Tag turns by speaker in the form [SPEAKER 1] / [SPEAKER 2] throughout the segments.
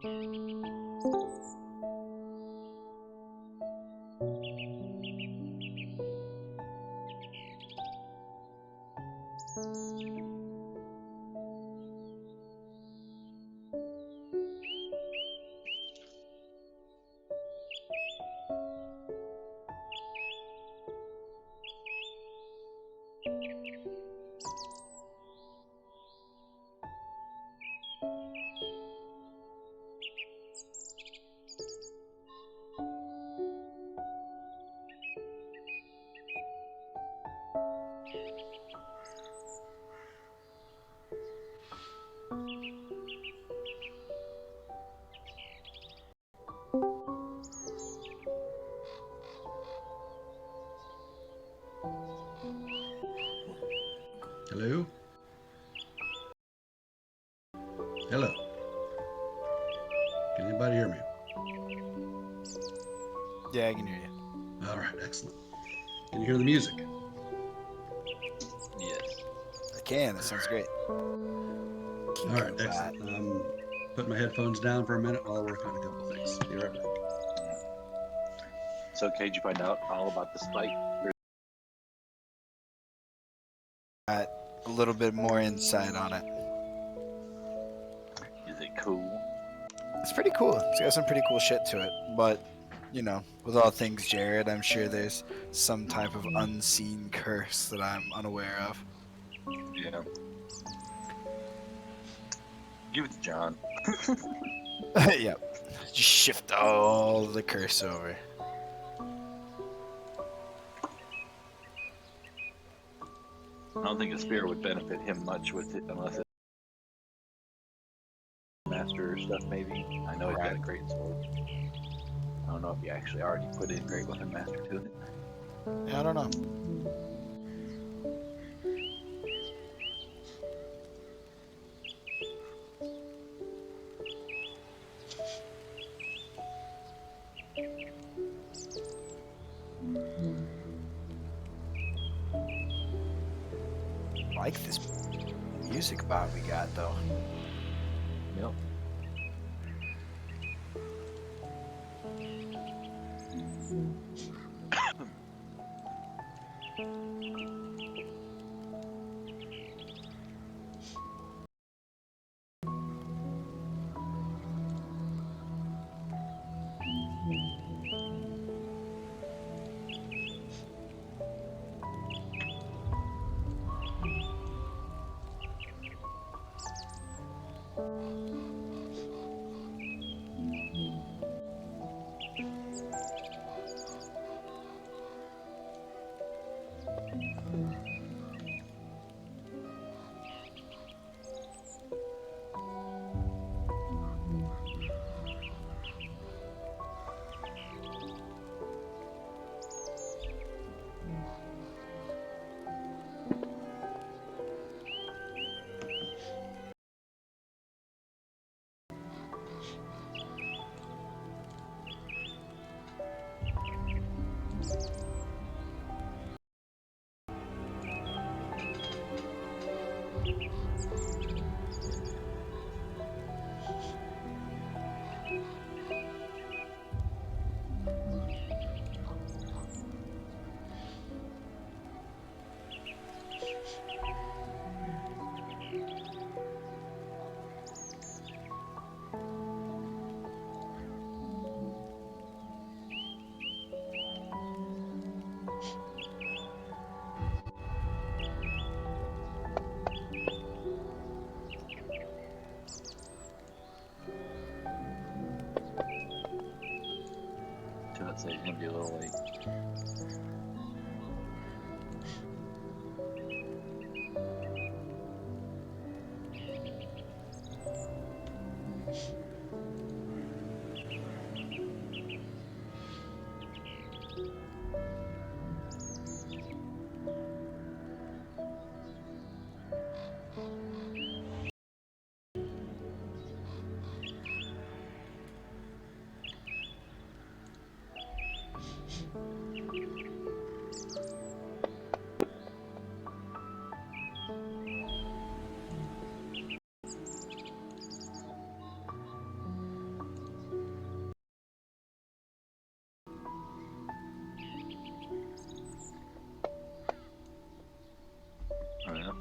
[SPEAKER 1] Hello? Hello? Can anybody hear me?
[SPEAKER 2] Yeah, I can hear you.
[SPEAKER 1] All right, excellent. Can you hear the music?
[SPEAKER 3] Yes.
[SPEAKER 2] I can. That sounds great.
[SPEAKER 1] All right, excellent. Put my headphones down for a minute while I work on a couple of things. Be right back.
[SPEAKER 3] So, okay, did you find out all about the spike?
[SPEAKER 2] A little bit more insight on it.
[SPEAKER 3] Is it cool?
[SPEAKER 2] It's pretty cool. It's got some pretty cool shit to it. But, you know, with all things Jared, I'm sure there's some type of unseen curse that I'm unaware of.
[SPEAKER 3] Yeah. Give it to John.
[SPEAKER 2] Yep. Just shift all the curse over.
[SPEAKER 3] I don't think a spear would benefit him much with it unless it's master stuff, maybe. I know he's got a great sword. I don't know if he actually already put in Great Weapon Master to it.
[SPEAKER 2] Yeah, I don't know. I like this music bot we got, though.
[SPEAKER 3] Yep. So I'd say it's gonna be a little late. Yeah.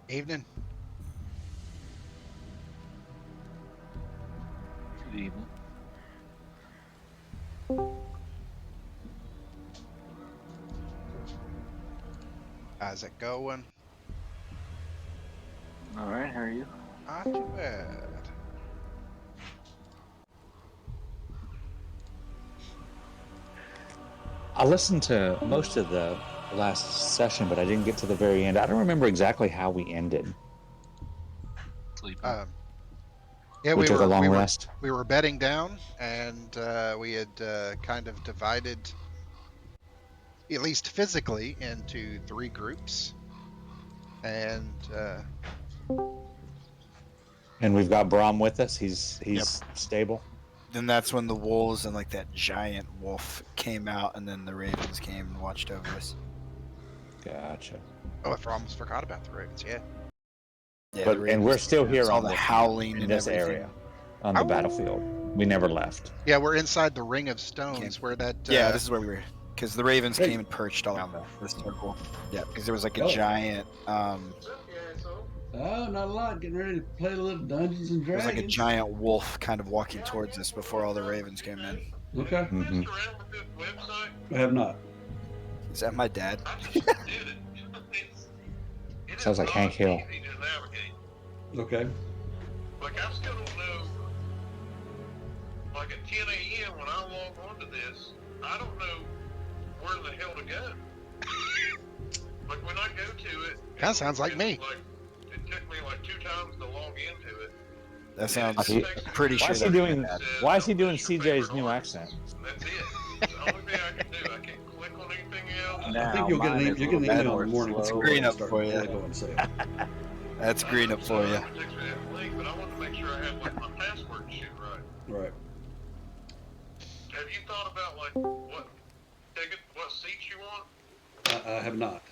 [SPEAKER 4] Evening.
[SPEAKER 3] Good evening.
[SPEAKER 4] How's it going?
[SPEAKER 3] All right, how are you?
[SPEAKER 4] Not too bad.
[SPEAKER 5] I listened to most of the last session, but I didn't get to the very end. I don't remember exactly how we ended.
[SPEAKER 3] Sleeping.
[SPEAKER 4] Yeah,
[SPEAKER 5] We took a long
[SPEAKER 4] we
[SPEAKER 5] rest.
[SPEAKER 4] were bedding down, and we had kind of divided, at least physically, into 3 groups. And
[SPEAKER 5] And we've got Brom with us. He's
[SPEAKER 2] Yep.
[SPEAKER 5] stable.
[SPEAKER 2] Then that's when the wolves and like that giant wolf came out, and then the ravens came and watched over us.
[SPEAKER 5] Gotcha.
[SPEAKER 4] oh, I almost forgot about the ravens. Yeah,
[SPEAKER 2] Yeah,
[SPEAKER 5] But
[SPEAKER 2] the ravens
[SPEAKER 5] and we're still
[SPEAKER 2] came out.
[SPEAKER 5] here
[SPEAKER 2] It's all
[SPEAKER 5] on
[SPEAKER 2] the
[SPEAKER 5] this
[SPEAKER 2] howling
[SPEAKER 5] in
[SPEAKER 2] and
[SPEAKER 5] this
[SPEAKER 2] everything.
[SPEAKER 5] area on the
[SPEAKER 4] Ow.
[SPEAKER 5] battlefield. We never left.
[SPEAKER 4] yeah, we're inside the ring of
[SPEAKER 2] Came.
[SPEAKER 4] stones where that
[SPEAKER 2] Yeah, this is where we were. because the ravens came and perched all around the circle. Yeah, because there was like a giant.
[SPEAKER 1] Oh, not a lot. Getting ready to play a little Dungeons and
[SPEAKER 2] There was
[SPEAKER 1] Dragons.
[SPEAKER 2] like a giant wolf kind of walking towards us before all the ravens came in.
[SPEAKER 1] Okay.
[SPEAKER 5] Mhm.
[SPEAKER 1] I have not.
[SPEAKER 2] Is that my dad?
[SPEAKER 5] Sounds like Hank Hill.
[SPEAKER 1] Okay.
[SPEAKER 6] Like, I still don't know. Like at 10 a.m. when I log onto this, I don't know where the hell to go. Like when I go to it,
[SPEAKER 4] That sounds like me.
[SPEAKER 6] Like, it took me like 2 times to log into it.
[SPEAKER 2] That sounds
[SPEAKER 5] He-
[SPEAKER 2] pretty
[SPEAKER 5] Why
[SPEAKER 2] sure.
[SPEAKER 5] is he
[SPEAKER 2] that's
[SPEAKER 5] doing?
[SPEAKER 2] my dad.
[SPEAKER 5] Why is he doing CJ's new accent?
[SPEAKER 6] That's it. It's the only thing I can do. I can't click on anything else.
[SPEAKER 1] I think you'll get an email in the morning.
[SPEAKER 2] It's
[SPEAKER 1] before
[SPEAKER 2] green
[SPEAKER 1] you
[SPEAKER 2] up
[SPEAKER 1] start
[SPEAKER 2] for you.
[SPEAKER 1] really going safe.
[SPEAKER 2] That's green up for you.
[SPEAKER 6] It takes me that link, but I want to make sure I have like my password and shit right.
[SPEAKER 1] Right.
[SPEAKER 6] Have you thought about like what seats you want?
[SPEAKER 1] I have not.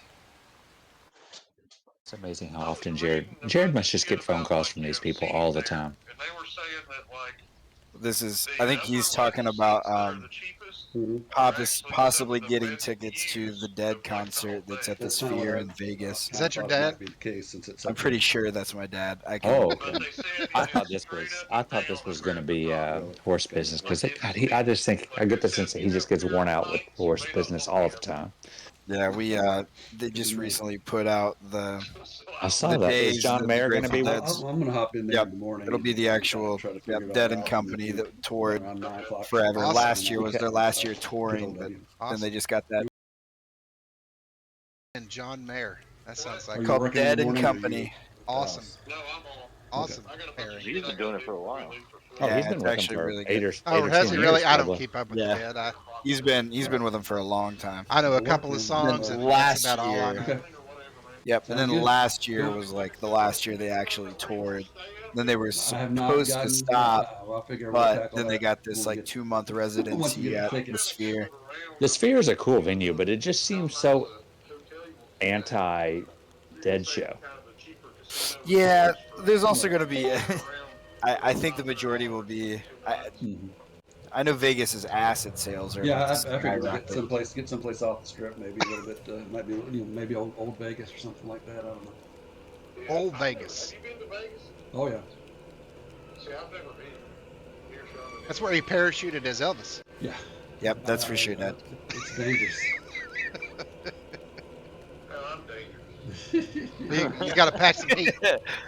[SPEAKER 5] It's amazing how often Jared must just get phone calls from these people all the time.
[SPEAKER 6] And they were saying that like
[SPEAKER 2] This is. I think he's talking about possibly getting tickets to the Dead concert that's at the
[SPEAKER 1] That's kinda what
[SPEAKER 2] Sphere
[SPEAKER 1] I-
[SPEAKER 2] in Vegas.
[SPEAKER 4] Is that your
[SPEAKER 1] I thought it
[SPEAKER 4] dad?
[SPEAKER 1] might be the case since it's
[SPEAKER 2] I'm pretty sure that's my dad. I can.
[SPEAKER 5] Oh,
[SPEAKER 6] but they said
[SPEAKER 5] I thought this was going to be horse business because I just think I get the sense that he just gets worn out with horse business all the time.
[SPEAKER 2] Yeah, they just recently put out the.
[SPEAKER 5] I saw
[SPEAKER 2] The
[SPEAKER 5] that. Is
[SPEAKER 2] days
[SPEAKER 5] John
[SPEAKER 2] that
[SPEAKER 5] Mayer
[SPEAKER 2] the
[SPEAKER 5] going to be
[SPEAKER 2] Grateful
[SPEAKER 5] with
[SPEAKER 2] Dead's-
[SPEAKER 5] us?
[SPEAKER 1] I'm gonna hop in there
[SPEAKER 2] Yep,
[SPEAKER 1] in the morning.
[SPEAKER 2] It'll be the
[SPEAKER 1] and
[SPEAKER 2] actual
[SPEAKER 1] try to figure it
[SPEAKER 2] Dead
[SPEAKER 1] all
[SPEAKER 2] and
[SPEAKER 1] out.
[SPEAKER 2] Company that toured
[SPEAKER 1] Around 9 o'clock.
[SPEAKER 2] forever.
[SPEAKER 4] Awesome.
[SPEAKER 2] Last year was their last year
[SPEAKER 1] Get
[SPEAKER 2] touring,
[SPEAKER 1] hold of
[SPEAKER 2] but
[SPEAKER 1] you.
[SPEAKER 2] then
[SPEAKER 4] Awesome.
[SPEAKER 2] they just got that
[SPEAKER 4] And John Mayer. That sounds
[SPEAKER 1] Are
[SPEAKER 4] like
[SPEAKER 1] you
[SPEAKER 2] called
[SPEAKER 1] working in the
[SPEAKER 2] Dead and
[SPEAKER 1] morning or
[SPEAKER 2] Company.
[SPEAKER 4] awesome.
[SPEAKER 6] No, I'm all.
[SPEAKER 4] Awesome
[SPEAKER 6] I got a bunch of
[SPEAKER 4] pairing.
[SPEAKER 6] shit
[SPEAKER 3] He's
[SPEAKER 6] I
[SPEAKER 3] been
[SPEAKER 6] gotta
[SPEAKER 3] doing it
[SPEAKER 6] do
[SPEAKER 3] for a while.
[SPEAKER 6] really for
[SPEAKER 5] Oh,
[SPEAKER 2] Yeah,
[SPEAKER 5] he's been
[SPEAKER 2] it's
[SPEAKER 5] with them
[SPEAKER 2] actually
[SPEAKER 5] for
[SPEAKER 2] really
[SPEAKER 5] 8
[SPEAKER 2] good.
[SPEAKER 5] or
[SPEAKER 4] Oh,
[SPEAKER 5] 10
[SPEAKER 4] has he really?
[SPEAKER 5] years,
[SPEAKER 4] I don't
[SPEAKER 5] probably.
[SPEAKER 4] keep up with
[SPEAKER 2] Yeah.
[SPEAKER 4] the Dead.
[SPEAKER 2] He's been with them for a long time.
[SPEAKER 4] I know a
[SPEAKER 1] Working
[SPEAKER 4] couple of
[SPEAKER 1] in-
[SPEAKER 4] songs,
[SPEAKER 2] Then
[SPEAKER 4] and that's
[SPEAKER 2] last
[SPEAKER 4] about all I
[SPEAKER 2] year-
[SPEAKER 4] know.
[SPEAKER 1] Okay.
[SPEAKER 2] Yep, and then
[SPEAKER 1] Sounds good.
[SPEAKER 2] last year was like the last year they actually toured. Then they were
[SPEAKER 1] I have not
[SPEAKER 2] supposed
[SPEAKER 1] gotten.
[SPEAKER 2] to stop,
[SPEAKER 1] I'll figure we'll
[SPEAKER 2] but
[SPEAKER 1] tackle
[SPEAKER 2] then they
[SPEAKER 1] that
[SPEAKER 2] got this
[SPEAKER 1] when we
[SPEAKER 2] like
[SPEAKER 1] get-
[SPEAKER 2] 2-month
[SPEAKER 1] once you
[SPEAKER 2] residency
[SPEAKER 1] get the
[SPEAKER 2] at the
[SPEAKER 1] tickets.
[SPEAKER 2] Sphere.
[SPEAKER 5] The Sphere is a cool venue, but it just seems so anti-Dead show.
[SPEAKER 2] Yeah, there's also going to be. I think the majority will be.
[SPEAKER 1] Mhm.
[SPEAKER 2] I know Vegas's acid sales are
[SPEAKER 1] Yeah,
[SPEAKER 2] about
[SPEAKER 1] I
[SPEAKER 2] to
[SPEAKER 1] figured we'd
[SPEAKER 2] skyrocket.
[SPEAKER 1] get someplace off the strip, maybe a little bit. Might be maybe old Vegas or something like that. I don't know.
[SPEAKER 4] Old Vegas.
[SPEAKER 6] Have you been to Vegas?
[SPEAKER 1] Oh yeah,
[SPEAKER 6] See, I've never been. Here's Sean.
[SPEAKER 4] That's where he parachuted as Elvis.
[SPEAKER 1] yeah.
[SPEAKER 2] Yep, that's for sure, Dad.
[SPEAKER 1] It's dangerous.
[SPEAKER 6] Oh, I'm dangerous.
[SPEAKER 4] He's got to pack some heat.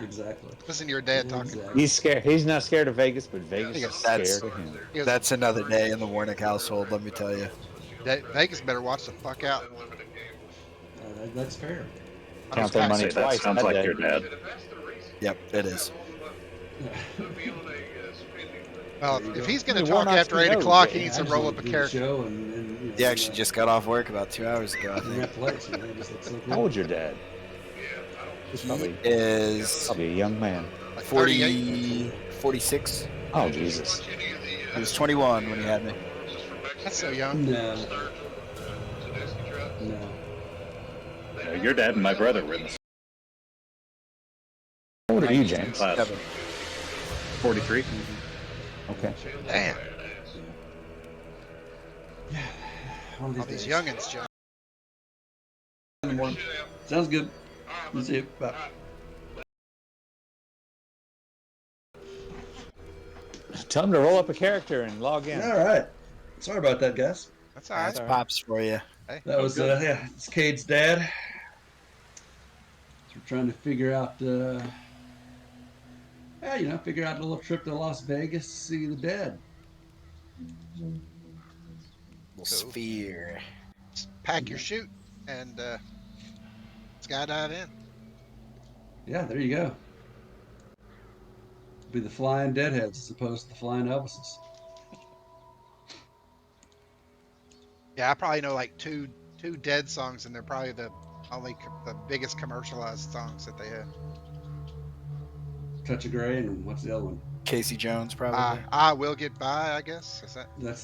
[SPEAKER 1] Exactly.
[SPEAKER 4] Listen to your dad talking.
[SPEAKER 1] Exactly.
[SPEAKER 5] He's scared. He's not scared of Vegas, but Vegas is
[SPEAKER 2] That's-
[SPEAKER 5] scared of him.
[SPEAKER 4] He goes,
[SPEAKER 2] That's another day in the Warnick household, let me tell you.
[SPEAKER 4] Vegas better watch the fuck out.
[SPEAKER 6] Unlimited gamble.
[SPEAKER 1] That's fair.
[SPEAKER 5] Count their money
[SPEAKER 7] Say, that
[SPEAKER 5] twice.
[SPEAKER 7] sounds
[SPEAKER 5] that
[SPEAKER 7] like
[SPEAKER 5] day.
[SPEAKER 7] your dad.
[SPEAKER 6] If that's the reason,
[SPEAKER 2] Yep, it is.
[SPEAKER 6] put me on a spending thing.
[SPEAKER 4] Well,
[SPEAKER 1] There you
[SPEAKER 4] if
[SPEAKER 1] go.
[SPEAKER 4] he's going to
[SPEAKER 5] The
[SPEAKER 4] talk
[SPEAKER 5] Warnocks
[SPEAKER 4] after 8
[SPEAKER 5] knows
[SPEAKER 4] o'clock,
[SPEAKER 5] that
[SPEAKER 4] he needs to
[SPEAKER 1] I just
[SPEAKER 4] roll
[SPEAKER 1] wanted
[SPEAKER 4] up a
[SPEAKER 1] to do the
[SPEAKER 4] character.
[SPEAKER 1] show and you know,
[SPEAKER 2] He actually just got off work about 2 hours ago, I
[SPEAKER 1] in
[SPEAKER 2] think.
[SPEAKER 1] that place. You know, it just looks so cool.
[SPEAKER 5] How old's your dad? He's
[SPEAKER 2] He
[SPEAKER 5] probably
[SPEAKER 2] is
[SPEAKER 5] a young man.
[SPEAKER 4] Like
[SPEAKER 2] 40, 46.
[SPEAKER 5] Oh Jesus!
[SPEAKER 2] He was 21 when he had me.
[SPEAKER 4] That's so young.
[SPEAKER 1] No, no.
[SPEAKER 7] Your dad and my brother were in the
[SPEAKER 5] How old are you, James?
[SPEAKER 7] class.
[SPEAKER 2] Seven.
[SPEAKER 7] 43.
[SPEAKER 5] Okay.
[SPEAKER 4] Damn.
[SPEAKER 1] One of
[SPEAKER 4] All these
[SPEAKER 1] days.
[SPEAKER 4] youngins, John.
[SPEAKER 1] In the morning. Sounds good. You see it. Bye.
[SPEAKER 5] Tell him to roll up a character and log in.
[SPEAKER 1] All right. Sorry about that, guys.
[SPEAKER 4] That's all right.
[SPEAKER 2] That's Pops for you.
[SPEAKER 1] That was yeah. It's Cade's dad. So we're trying to figure out. Yeah, you know, figure out a little trip to Las Vegas to see the Dead.
[SPEAKER 2] Sphere.
[SPEAKER 4] Pack your chute and skydive in.
[SPEAKER 1] Yeah, there you go. Be the flying Deadheads as opposed to the flying Elvises.
[SPEAKER 4] Yeah, I probably know like two Dead songs, and they're probably the biggest commercialized songs that they have.
[SPEAKER 1] Touch of Grey and what's the other one?
[SPEAKER 2] Casey Jones, probably.
[SPEAKER 4] I will get by, I guess. Is that?
[SPEAKER 1] That's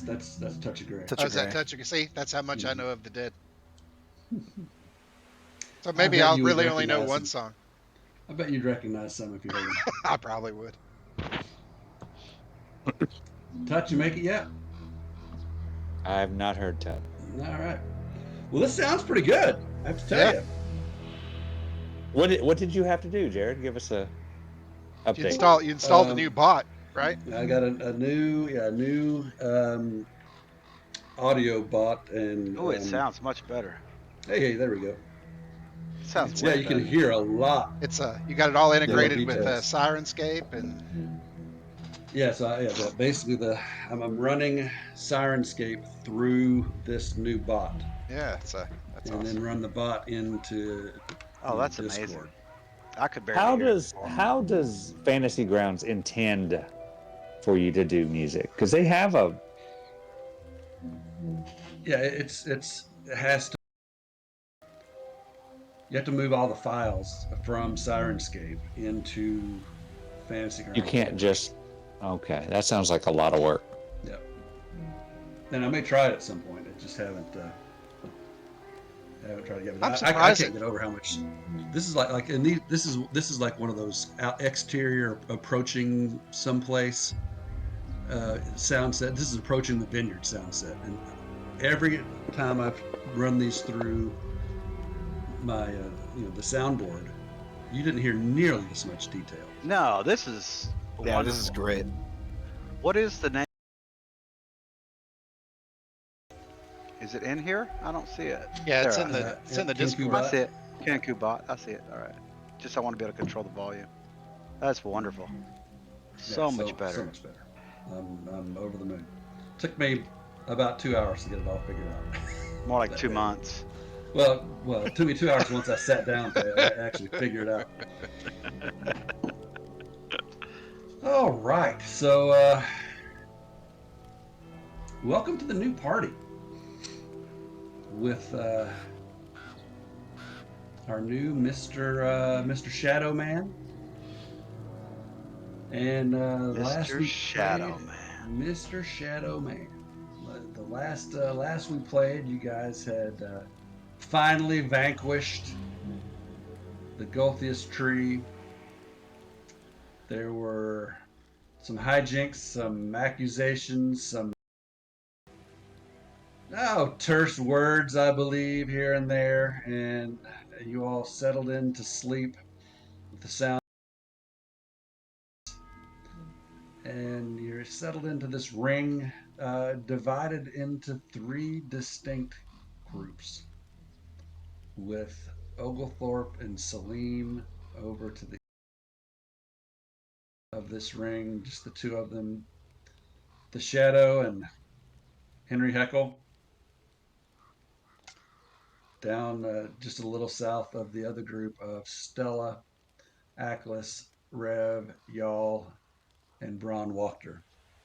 [SPEAKER 1] Touch of Grey.
[SPEAKER 2] Touch
[SPEAKER 4] Oh,
[SPEAKER 2] of
[SPEAKER 4] is that
[SPEAKER 2] Grey.
[SPEAKER 4] Touch of? See, that's how much I know of the Dead. So
[SPEAKER 1] I
[SPEAKER 4] maybe
[SPEAKER 1] bet
[SPEAKER 4] I'll
[SPEAKER 1] you would
[SPEAKER 4] really only know
[SPEAKER 1] recognize
[SPEAKER 4] one
[SPEAKER 1] them.
[SPEAKER 4] song.
[SPEAKER 1] I bet you'd recognize some if you heard
[SPEAKER 4] I probably would.
[SPEAKER 1] them. Touch, you make it yet?
[SPEAKER 5] I have not heard Ted.
[SPEAKER 1] All right. Well, this sounds pretty good. I have to tell
[SPEAKER 4] Yeah.
[SPEAKER 1] you.
[SPEAKER 5] What did you have to do, Jared? Give us a
[SPEAKER 4] You
[SPEAKER 5] update.
[SPEAKER 4] installed a new bot, right?
[SPEAKER 1] I got a new audio bot, and
[SPEAKER 8] Oh, it sounds much better.
[SPEAKER 1] hey, there we go.
[SPEAKER 8] It sounds
[SPEAKER 1] Yeah,
[SPEAKER 8] way
[SPEAKER 1] you can
[SPEAKER 8] better.
[SPEAKER 1] hear a lot.
[SPEAKER 4] It's you got it all integrated with
[SPEAKER 1] details.
[SPEAKER 4] Sirenscape and
[SPEAKER 1] Yeah, so basically I'm running Sirenscape through this new bot,
[SPEAKER 4] yeah, that's
[SPEAKER 1] and then
[SPEAKER 4] awesome.
[SPEAKER 1] run the bot into
[SPEAKER 8] Oh, that's amazing.
[SPEAKER 1] Discord.
[SPEAKER 8] I could barely hear it.
[SPEAKER 5] How does Fantasy Grounds intend for you to do music? Because they have a
[SPEAKER 1] Yeah, it has to. You have to move all the files from Sirenscape into Fantasy Grounds.
[SPEAKER 5] you can't just okay. That sounds like a lot of work.
[SPEAKER 1] Yeah. And I may try it at some point. I just haven't tried to get it.
[SPEAKER 4] I'm
[SPEAKER 1] I
[SPEAKER 4] surprised
[SPEAKER 1] can't get over how much this is like and this is like one of those exterior approaching someplace sound set. This is approaching the vineyard sound set, and every time I've run these through my the soundboard, you didn't hear nearly as much detail.
[SPEAKER 8] No, this is
[SPEAKER 2] Yeah,
[SPEAKER 8] wonderful.
[SPEAKER 2] this is great.
[SPEAKER 8] What is the name? Is it in here? I don't see it.
[SPEAKER 4] Yeah, it's
[SPEAKER 8] There,
[SPEAKER 4] in the
[SPEAKER 1] Kenku
[SPEAKER 4] Discord.
[SPEAKER 1] bot.
[SPEAKER 8] I see it. Kenku bot. I see it. All right. Just I want to be able to control the volume. That's wonderful. So much better.
[SPEAKER 1] So much better. I'm over the moon. Took me about 2 hours to get it all figured out.
[SPEAKER 8] More like 2 months.
[SPEAKER 1] Well, it took me 2 hours once I sat down to actually figure it out. All right, so welcome to the new party with our new Mr. Shadow Man, and
[SPEAKER 8] Mr. Shadow Man.
[SPEAKER 1] Mr. Shadow Man. The last we played, you guys had finally vanquished the Gulthius tree. There were some hijinks, some accusations, some terse words, I believe, here and there, and you all settled in to sleep with the sound, and you're settled into this ring, divided into 3 distinct groups, with Oglethorpe and Salim over to the of this ring, just the 2 of them, the Shadow and Henry Heckle, down just a little south of the other group of Stella, Aklis, Rev, Y'all, and Braun Wachter.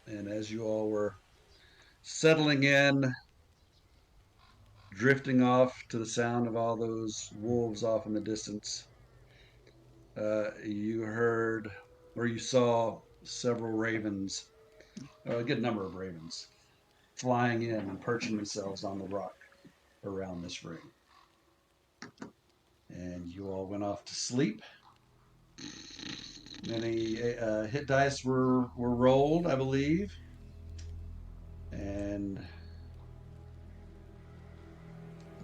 [SPEAKER 1] And as you all were settling in, drifting off to the sound of all those wolves off in the distance, you heard or you saw several ravens, a good number of ravens, flying in and perching themselves on the rock around this ring. And you all went off to sleep. Many hit dice were rolled, I believe, and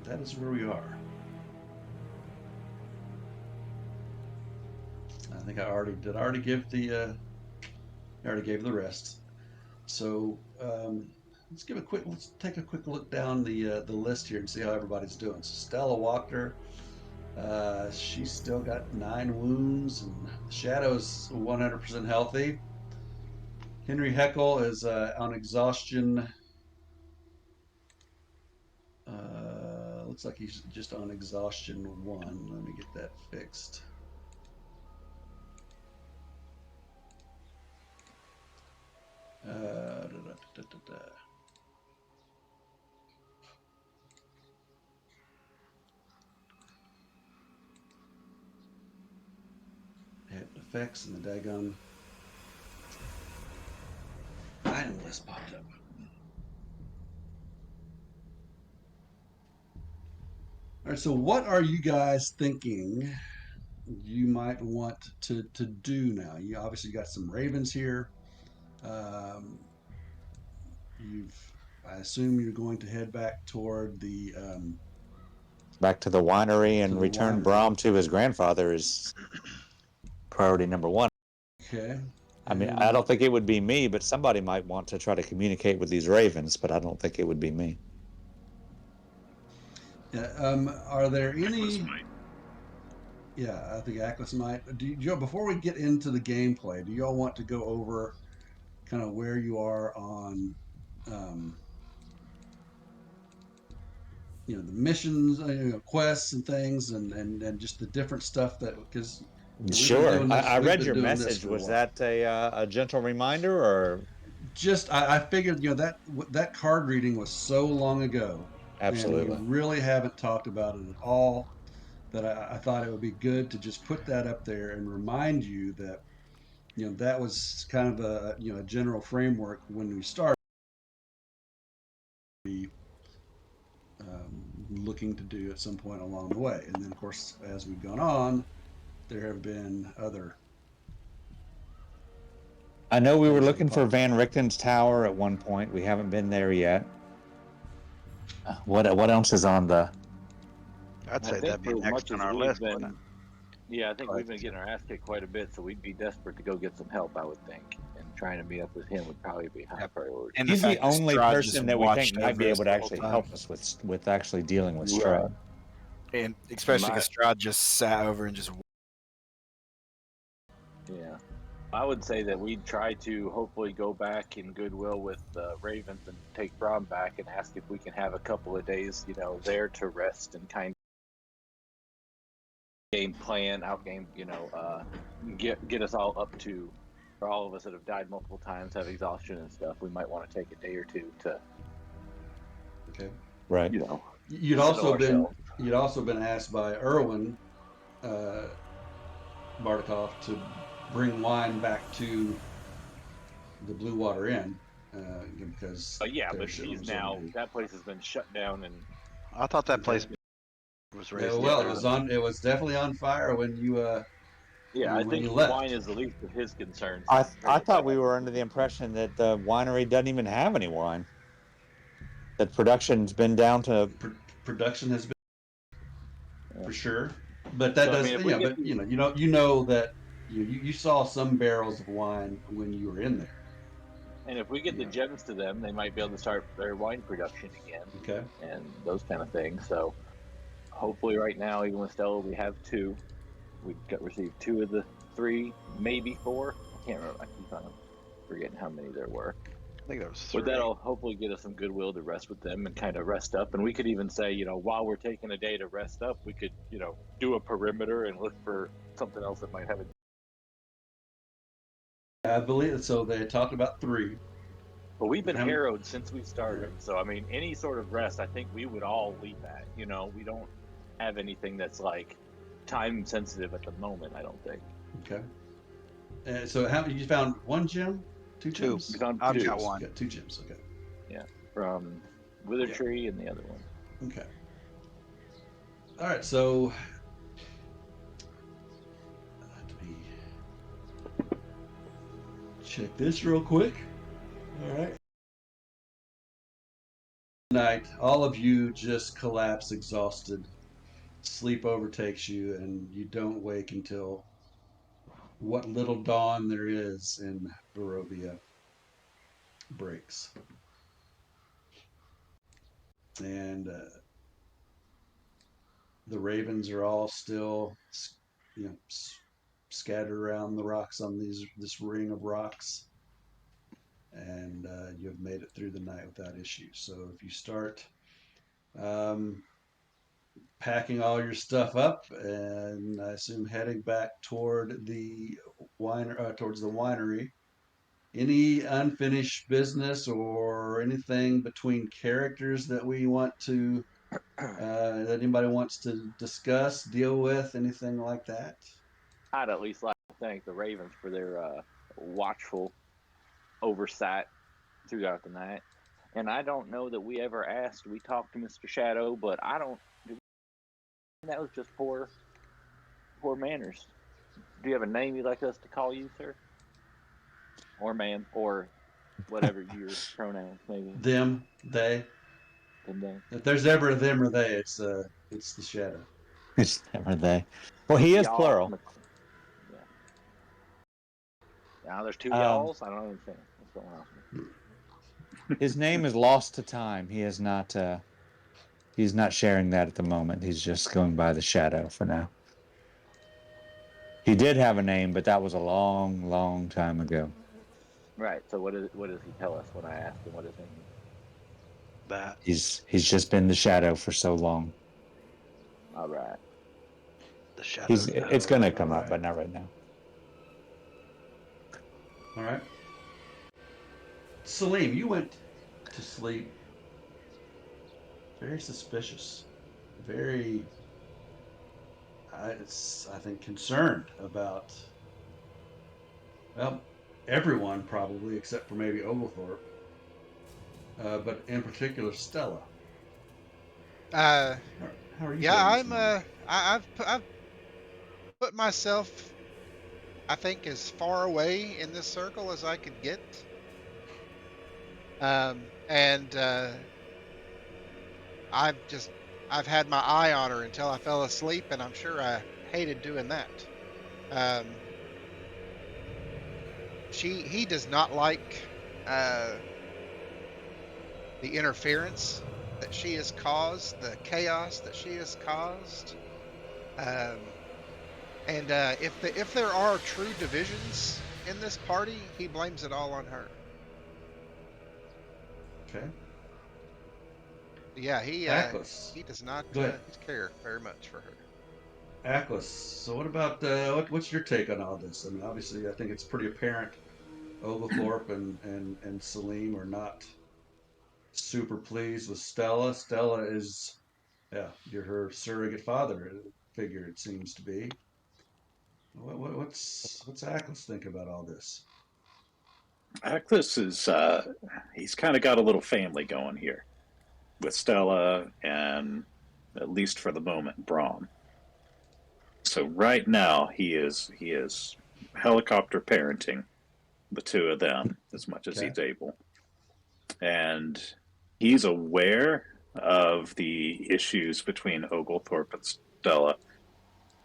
[SPEAKER 1] that is where we are. I think I already give the I already gave the rest. So let's take a quick look down the list here and see how everybody's doing. So Stella Walker, she's still got 9 wounds, and Shadow's 100% healthy. Henry Heckle is on exhaustion. Looks like he's just on exhaustion 1. Let me get that fixed. Da, da, da. Hit effects and the daggone item list popped up. All right, so what are you guys thinking you might want to do now? You obviously got some ravens here. You've I assume you're going to head back toward the
[SPEAKER 5] Back to the winery and
[SPEAKER 1] the
[SPEAKER 5] return
[SPEAKER 1] winery.
[SPEAKER 5] Brom to his grandfather is priority number one.
[SPEAKER 1] Okay.
[SPEAKER 5] I mean, I
[SPEAKER 1] And
[SPEAKER 5] don't think it would be me, but somebody might want to try to communicate with these ravens, but I don't think it would be me.
[SPEAKER 1] yeah, are there any? Yeah, I think Atlas might. Before we get into the gameplay, do y'all want to go over kind of where you are on, um, the missions, quests and things, and just the different stuff that because we've been
[SPEAKER 5] Sure.
[SPEAKER 1] doing this.
[SPEAKER 5] I
[SPEAKER 1] We've
[SPEAKER 5] read
[SPEAKER 1] been
[SPEAKER 5] your
[SPEAKER 1] doing this
[SPEAKER 5] message.
[SPEAKER 1] for a
[SPEAKER 5] Was
[SPEAKER 1] while.
[SPEAKER 5] that a gentle reminder or?
[SPEAKER 1] Just I figured that card reading was so long ago, and we
[SPEAKER 5] Absolutely.
[SPEAKER 1] really haven't talked about it at all. That I thought it would be good to just put that up there and remind you that that was kind of a general framework when we started looking to do at some point along the way. And then, of course, as we've gone on, there have been other
[SPEAKER 5] I know we were
[SPEAKER 1] things that have
[SPEAKER 5] looking for
[SPEAKER 1] popped up.
[SPEAKER 5] Van Richten's tower at one point. We haven't been there yet. What else is on the?
[SPEAKER 8] I'd
[SPEAKER 3] I
[SPEAKER 8] say
[SPEAKER 3] think
[SPEAKER 8] that'd be
[SPEAKER 3] for as
[SPEAKER 8] next
[SPEAKER 3] much
[SPEAKER 8] on
[SPEAKER 3] as
[SPEAKER 8] our
[SPEAKER 3] we've
[SPEAKER 8] list, wouldn't
[SPEAKER 3] been, yeah, I think
[SPEAKER 8] Go
[SPEAKER 3] we've
[SPEAKER 8] ahead,
[SPEAKER 3] been
[SPEAKER 8] Jim.
[SPEAKER 3] getting our ass kicked quite a bit, so we'd be desperate to go get some help, I would think. And trying to meet up with him would probably be high
[SPEAKER 2] Yep.
[SPEAKER 3] priority.
[SPEAKER 2] And the
[SPEAKER 5] He's the
[SPEAKER 2] fact that
[SPEAKER 5] only
[SPEAKER 2] Strahd just
[SPEAKER 5] person that we think
[SPEAKER 2] watched
[SPEAKER 5] might be
[SPEAKER 2] over us
[SPEAKER 5] able to
[SPEAKER 2] the whole
[SPEAKER 5] actually
[SPEAKER 2] time.
[SPEAKER 5] help us with actually dealing with
[SPEAKER 3] Right.
[SPEAKER 5] Strahd.
[SPEAKER 2] And especially
[SPEAKER 3] My-
[SPEAKER 2] because Strahd just sat over and just.
[SPEAKER 3] Yeah. I would say that we'd try to hopefully go back in goodwill with the Ravens and take Braun back and ask if we can have a couple of days, there to rest and kind of game plan, outgame, get us all up to, for all of us that have died multiple times, have exhaustion and stuff. We might want to take a day or two to,
[SPEAKER 1] Okay.
[SPEAKER 5] Right.
[SPEAKER 1] You'd
[SPEAKER 3] settle
[SPEAKER 1] also been
[SPEAKER 3] ourselves.
[SPEAKER 1] you'd also been asked by Erwin Bartikov to bring wine back to the Blue Water Inn because
[SPEAKER 3] But yeah,
[SPEAKER 1] their
[SPEAKER 3] but
[SPEAKER 1] shipment
[SPEAKER 3] he's
[SPEAKER 1] was going to
[SPEAKER 3] now,
[SPEAKER 1] be.
[SPEAKER 3] that place has been shut down and
[SPEAKER 8] I thought that
[SPEAKER 1] Okay.
[SPEAKER 8] place was
[SPEAKER 1] Yeah,
[SPEAKER 8] raised.
[SPEAKER 1] well,
[SPEAKER 8] to
[SPEAKER 1] it
[SPEAKER 8] the
[SPEAKER 1] was on. It was definitely on fire when you
[SPEAKER 3] yeah, I
[SPEAKER 1] when
[SPEAKER 3] think
[SPEAKER 1] you
[SPEAKER 3] wine
[SPEAKER 1] left.
[SPEAKER 3] is the least of his concerns.
[SPEAKER 5] I
[SPEAKER 3] compared to
[SPEAKER 5] thought we
[SPEAKER 3] that.
[SPEAKER 5] were under the impression that the winery doesn't even have any wine. That production's been down to.
[SPEAKER 1] Production has been
[SPEAKER 3] Yeah.
[SPEAKER 1] for sure, but that
[SPEAKER 3] So I mean,
[SPEAKER 1] does
[SPEAKER 3] if we get
[SPEAKER 1] but you know that you saw some barrels of wine when you were in there.
[SPEAKER 3] and if we get the
[SPEAKER 1] Yeah.
[SPEAKER 3] gems to them, they might be able to start their wine production again
[SPEAKER 1] Okay.
[SPEAKER 3] and those kind of things. So hopefully, right now, even with Stella, we have two. We've received two of the three, maybe four. I can't remember. I keep on forgetting how many there were.
[SPEAKER 8] I think that was
[SPEAKER 3] But
[SPEAKER 8] 3.
[SPEAKER 3] that'll hopefully get us some goodwill to rest with them and kind of rest up. And we could even say, while we're taking a day to rest up, we could, do a perimeter and look for something else that might have a.
[SPEAKER 1] I believe so. They talked about three.
[SPEAKER 3] But we've been
[SPEAKER 1] How many-
[SPEAKER 3] harrowed since we started. So, I mean, any sort of rest, I think we would all leap at. We don't have anything that's like time sensitive at the moment, I don't think.
[SPEAKER 1] Okay. So how many you found? One gem, two
[SPEAKER 8] Two.
[SPEAKER 1] gems.
[SPEAKER 3] We found
[SPEAKER 8] I've
[SPEAKER 3] two.
[SPEAKER 8] got one.
[SPEAKER 1] You got two gems. Okay.
[SPEAKER 3] From Wither Tree and the other one.
[SPEAKER 1] Okay. All right. So let me check this real quick. All right. Night, all of you just collapse exhausted. Sleep overtakes you, and you don't wake until what little dawn there is in Barovia breaks. And the ravens are all still, scattered around the rocks on this ring of rocks. And you have made it through the night without issue. So if you start um, packing all your stuff up, and I assume heading back toward the towards the winery. Any unfinished business or anything between characters that we want to that anybody wants to discuss, deal with, anything like that?
[SPEAKER 3] I'd at least like to thank the Ravens for their watchful oversight throughout the night. And I don't know that we ever asked. We talked to Mr. Shadow, but I don't. That was just poor manners. Do you have a name you'd like us to call you, sir? Or ma'am? Or whatever your pronouns maybe.
[SPEAKER 1] Them, they.
[SPEAKER 3] And then
[SPEAKER 1] If there's ever a them or they, it's the shadow.
[SPEAKER 5] It's never they. Well, he is
[SPEAKER 3] y'all.
[SPEAKER 5] plural.
[SPEAKER 3] Yeah. Now there's two
[SPEAKER 5] Um,
[SPEAKER 3] y'alls. I don't understand what's going on.
[SPEAKER 5] his name is lost to time. He is not. He's not sharing that at the moment. He's just going by the shadow for now. He did have a name, but that was a long, long time ago.
[SPEAKER 3] Right. So what does he tell us when I ask him what his name is?
[SPEAKER 8] That.
[SPEAKER 5] He's just been the shadow for so long.
[SPEAKER 3] All right.
[SPEAKER 8] The shadows.
[SPEAKER 5] It's going to come
[SPEAKER 1] All
[SPEAKER 5] up,
[SPEAKER 1] right.
[SPEAKER 5] but not right now.
[SPEAKER 1] All right. Salim, you went to sleep very suspicious, very, I think, concerned about, well, everyone probably, except for maybe Oglethorpe, but in particular Stella.
[SPEAKER 4] Uh,
[SPEAKER 1] How are you
[SPEAKER 4] yeah,
[SPEAKER 1] feeling this
[SPEAKER 4] I'm.
[SPEAKER 1] morning?
[SPEAKER 4] I've put myself, I think, as far away in this circle as I could get. And I've had my eye on her until I fell asleep, and I'm sure I hated doing that. Um, he does not like the interference that she has caused, the chaos that she has caused. Um, and if there are true divisions in this party, he blames it all on her.
[SPEAKER 1] Okay.
[SPEAKER 4] Yeah,
[SPEAKER 1] Aklis.
[SPEAKER 4] he does not
[SPEAKER 1] Go ahead.
[SPEAKER 4] care very much for her.
[SPEAKER 1] Aklis. So what about what's your take on all this? I mean, obviously, I think it's pretty apparent Oglethorpe and Salim are not super pleased with Stella. Stella is, yeah, you're her surrogate father figure. It seems to be. What's Aklis think about all this?
[SPEAKER 7] Actus is he's kind of got a little family going here with Stella and at least for the moment Brahm. So right now he is helicopter parenting the two of them as much as
[SPEAKER 1] Okay.
[SPEAKER 7] he's able. And he's aware of the issues between Oglethorpe and Stella.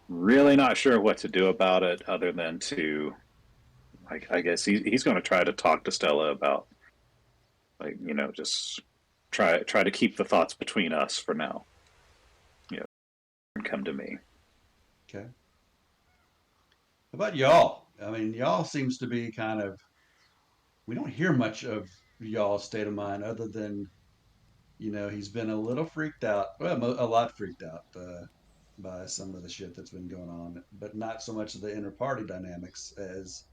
[SPEAKER 7] Really not sure what to do about it other than to I guess he's going to try to talk to Stella about just try to keep the thoughts between us for now. And come to me.
[SPEAKER 1] Okay. How about y'all? I mean, y'all seems to be kind of. We don't hear much of y'all's state of mind other than he's been a little freaked out. Well, a lot freaked out by some of the shit that's been going on, but not so much of the inter party dynamics as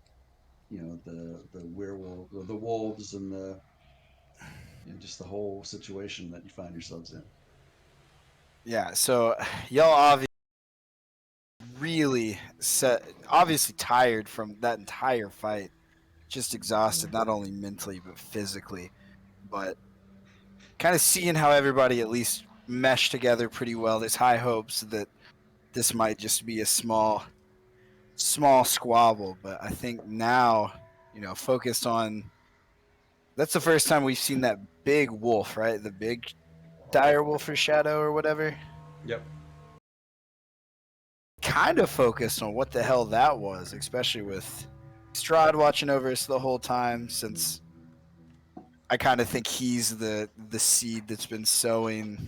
[SPEAKER 1] the werewolf, the wolves, and the just the whole situation that you find yourselves in.
[SPEAKER 2] Yeah, so y'all obviously really obviously tired from that entire fight, just exhausted, not only mentally but physically. But kind of seeing how everybody at least meshed together pretty well. There's high hopes that this might just be a small squabble, but I think now, focused on that's the first time we've seen that big wolf, right? The big dire wolf or shadow or whatever.
[SPEAKER 1] Yep.
[SPEAKER 2] Kind of focused on what the hell that was, especially with Strahd watching over us the whole time, since I kind of think he's the seed that's been sowing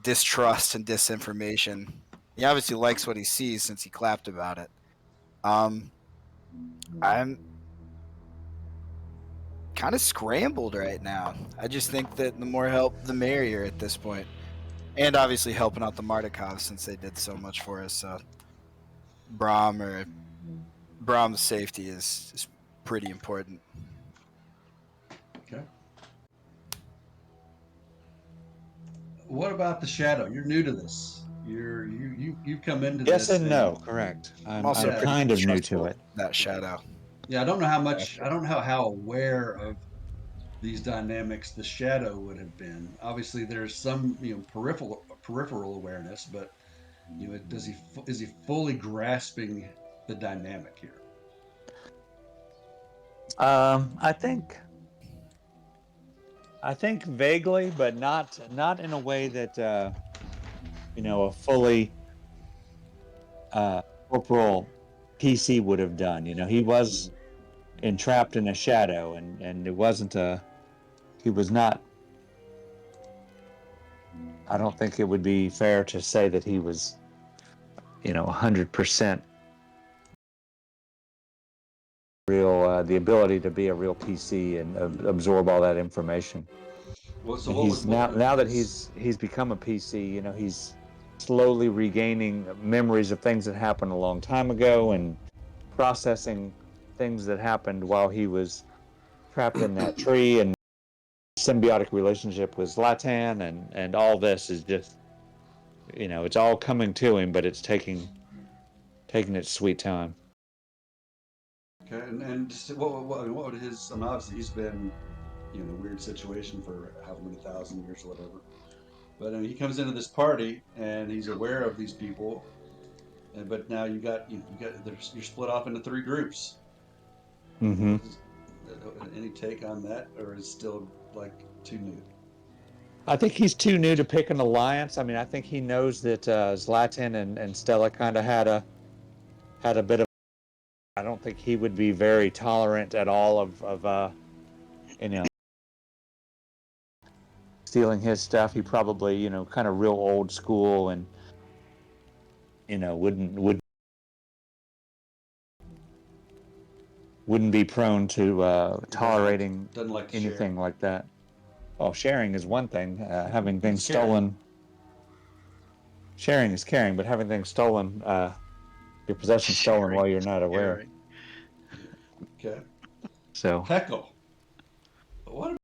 [SPEAKER 2] distrust and disinformation. He obviously likes what he sees since he clapped about it. I'm kind of scrambled right now. I just think that the more help, the merrier at this point. And obviously helping out the Mardukov since they did so much for us. So Brahm's safety is pretty important.
[SPEAKER 1] Okay. What about the shadow? You're new to this. You've come into
[SPEAKER 5] Yes
[SPEAKER 1] this
[SPEAKER 5] and
[SPEAKER 1] and
[SPEAKER 5] no, correct.
[SPEAKER 2] I'm
[SPEAKER 5] I'm
[SPEAKER 2] also
[SPEAKER 1] yeah,
[SPEAKER 2] pretty
[SPEAKER 5] kind of new to
[SPEAKER 2] distrustful
[SPEAKER 5] it.
[SPEAKER 2] of that shadow.
[SPEAKER 1] yeah. I don't know how much. I don't know how aware of these dynamics the shadow would have been. Obviously, there's some peripheral awareness, but is he fully grasping the dynamic here?
[SPEAKER 5] I think vaguely, but not in a way that a fully corporal PC would have done. He was entrapped in a shadow, and it wasn't a. He was not. I don't think it would be fair to say that he was, 100% real. The ability to be a real PC and absorb all that information.
[SPEAKER 1] Well, so
[SPEAKER 5] And
[SPEAKER 1] what was
[SPEAKER 5] he's now that
[SPEAKER 1] his?
[SPEAKER 5] he's become a PC. He's slowly regaining memories of things that happened a long time ago and processing things that happened while he was trapped in that tree and symbiotic relationship with Zlatan, and all this is just, it's all coming to him, but it's taking its sweet time.
[SPEAKER 1] Okay, and just what would his? I mean, obviously he's been in a weird situation for however many thousand years or whatever. But I mean, he comes into this party and he's aware of these people, and but now you're split off into three groups.
[SPEAKER 5] Mm-hmm.
[SPEAKER 1] Any take on that, or is still like too new?
[SPEAKER 5] I think he's too new to pick an alliance. I mean, I think he knows that Zlatan and Stella kind of had a bit of. I don't think he would be very tolerant at all of you know stealing his stuff. He probably kind of real old school, and wouldn't be prone to tolerating
[SPEAKER 1] Doesn't like to share.
[SPEAKER 5] anything like that. Well, sharing is one thing. Having things
[SPEAKER 1] It's caring.
[SPEAKER 5] stolen, sharing is caring, but having things stolen, your possessions stolen while you're not aware.
[SPEAKER 1] Okay.
[SPEAKER 5] So
[SPEAKER 1] Heckle. What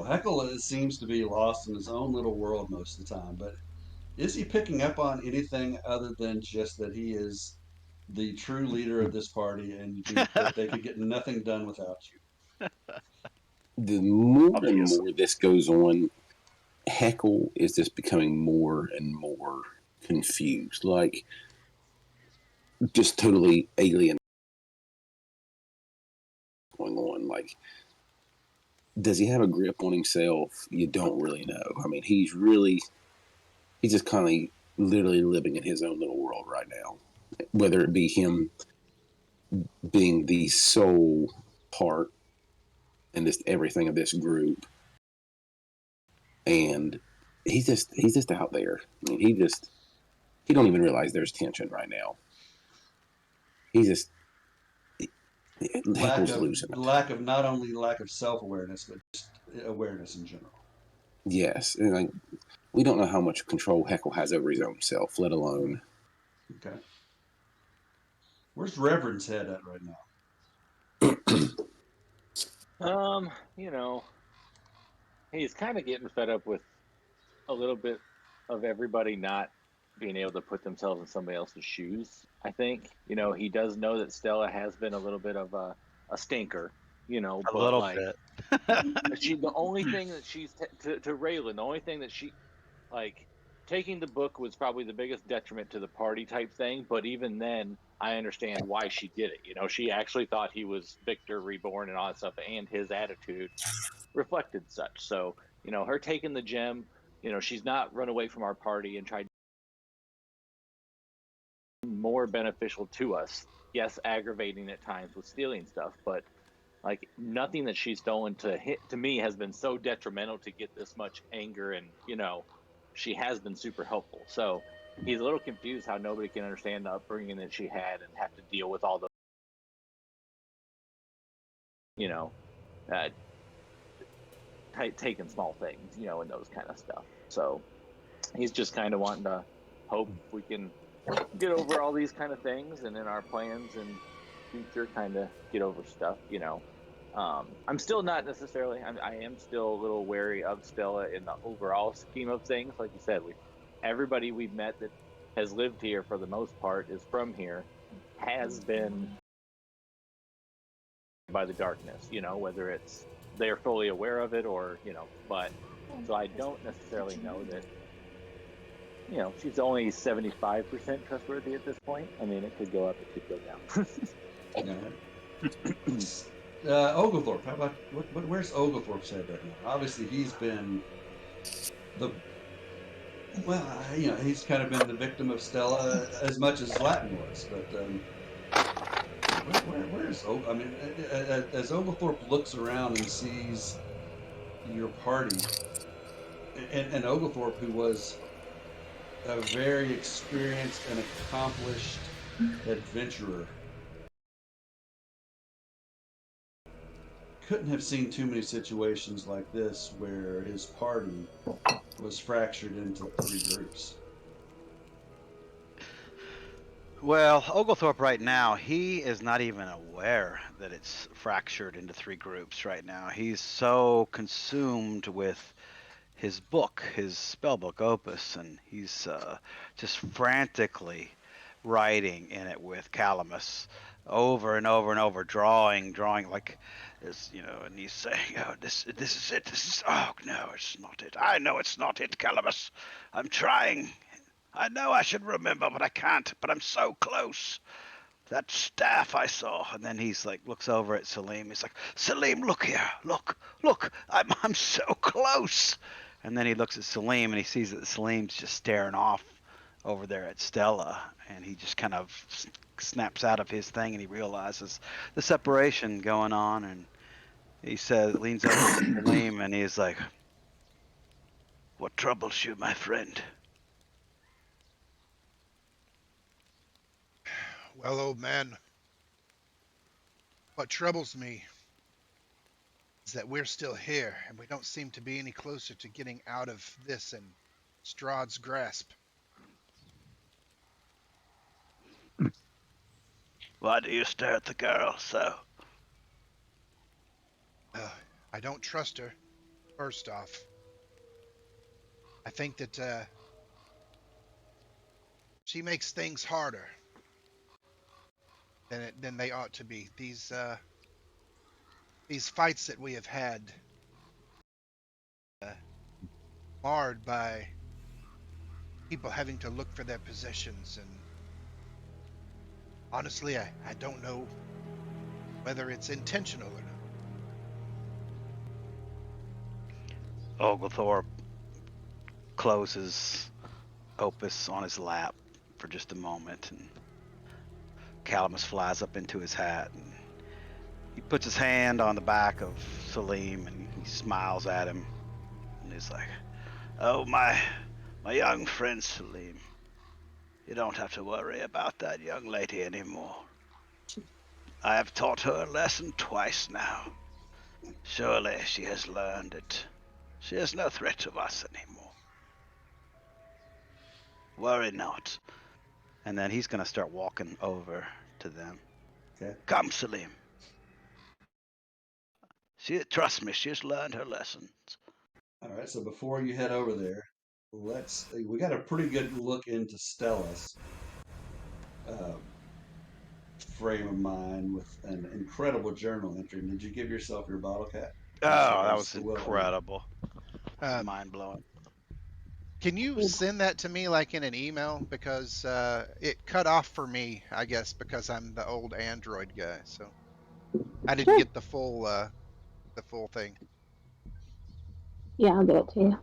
[SPEAKER 1] Heckle seems to be lost in his own little world most of the time, but is he picking up on anything other than just that he is the true leader of this party and that they could get nothing done without you?
[SPEAKER 9] The more and
[SPEAKER 7] Obvious.
[SPEAKER 9] more this goes on, Heckle is just becoming more and more confused, like just totally alien going on. Like, does he have a grip on himself? You don't really know. I mean, he's just kind of literally living in his own little world right now. Whether it be him being the sole part in this everything of this group, and he's just out there. I mean, he don't even realize there's tension right now. He's just Heckle's losing it.
[SPEAKER 1] Lack of not only lack of self awareness, but just awareness in general.
[SPEAKER 9] Yes, and like we don't know how much control Heckle has over his own self, let alone.
[SPEAKER 1] Okay. Where's Reverend's head at right now?
[SPEAKER 3] You know, he's kind of getting fed up with a little bit of everybody not being able to put themselves in somebody else's shoes. I think, he does know that Stella has been a little bit of a stinker,
[SPEAKER 8] A
[SPEAKER 3] but
[SPEAKER 8] little
[SPEAKER 3] like
[SPEAKER 8] bit.
[SPEAKER 3] the only thing that she's to Raylan, the only thing that she like taking the book was probably the biggest detriment to the party type thing. But even then, I understand why she did it. She actually thought he was Victor reborn and all that stuff, and his attitude reflected such. So, her taking the gem, she's not run away from our party and tried more beneficial to us. Yes, aggravating at times with stealing stuff, but like nothing that she's stolen to me has been so detrimental to get this much anger, and she has been super helpful. So he's a little confused how nobody can understand the upbringing that she had and have to deal with all the uh, taking small things, and those kind of stuff. So he's just kind of wanting to hope we can get over all these kind of things, and in our plans and future kind of get over stuff. I'm still not necessarily. I am still a little wary of Stella in the overall scheme of things. Like you said, everybody we've met that has lived here for the most part is from here, has been by the darkness. Whether it's they're fully aware of it or but so I don't necessarily know that. She's only 75% trustworthy at this point. I mean, it could go up, it could go down.
[SPEAKER 1] Oglethorpe. How about where's Oglethorpe's head right now? Obviously, he's been the he's kind of been the victim of Stella as much as Latin was. But where's I mean, as Oglethorpe looks around and sees your party, and Oglethorpe, who was a very experienced and accomplished adventurer, couldn't have seen too many situations like this where his party was fractured into three groups.
[SPEAKER 8] Well, Oglethorpe right now, he is not even aware that it's fractured into three groups right now. He's so consumed with his book, his spellbook opus, and he's just frantically writing in it with Calamus over and over and over, drawing like this, and he's saying, "Oh, this is it. Oh no, it's not it. I know it's not it, Calamus. I'm trying. I know I should remember, but I can't. But I'm so close. That staff I saw." And then he's like, looks over at Salim. He's like, "Salim, look here. Look. I'm so close." And then he looks at Salim and he sees that Salim's just staring off over there at Stella. And he just kind of snaps out of his thing and he realizes the separation going on. And he leans over to Salim and he's like, "What troubles you, my friend?"
[SPEAKER 4] Well, old man, what troubles me is that we're still here, and we don't seem to be any closer to getting out of this and Strahd's grasp.
[SPEAKER 8] "Why do you stare at the girl so?"
[SPEAKER 4] I don't trust her, first off. I think that she makes things harder than they ought to be. These fights that we have had, marred by people having to look for their possessions, and honestly, I don't know whether it's intentional or not.
[SPEAKER 8] Oglethorpe closes Opus on his lap for just a moment, and Calamus flies up into his hat, and he puts his hand on the back of Salim, and he smiles at him, and he's like, "Oh, my young friend Salim, you don't have to worry about that young lady anymore. I have taught her a lesson twice now. Surely she has learned it. She is no threat to us anymore. Worry not." And then he's going to start walking over to them.
[SPEAKER 1] Okay.
[SPEAKER 8] "Come, Salim. Trust me, she has learned her lessons."
[SPEAKER 1] All right. So before you head over there, we got a pretty good look into Stella's uh, frame of mind with an incredible journal entry. Did you give yourself your bottle cap?
[SPEAKER 8] Oh, that
[SPEAKER 1] As
[SPEAKER 8] was
[SPEAKER 1] well,
[SPEAKER 8] incredible.
[SPEAKER 4] Um,
[SPEAKER 8] Mind blowing.
[SPEAKER 4] Can you send that to me like in an email? Because it cut off for me, I guess, because I'm the old Android guy. So I didn't get the full thing.
[SPEAKER 10] Yeah, I'll get it to you.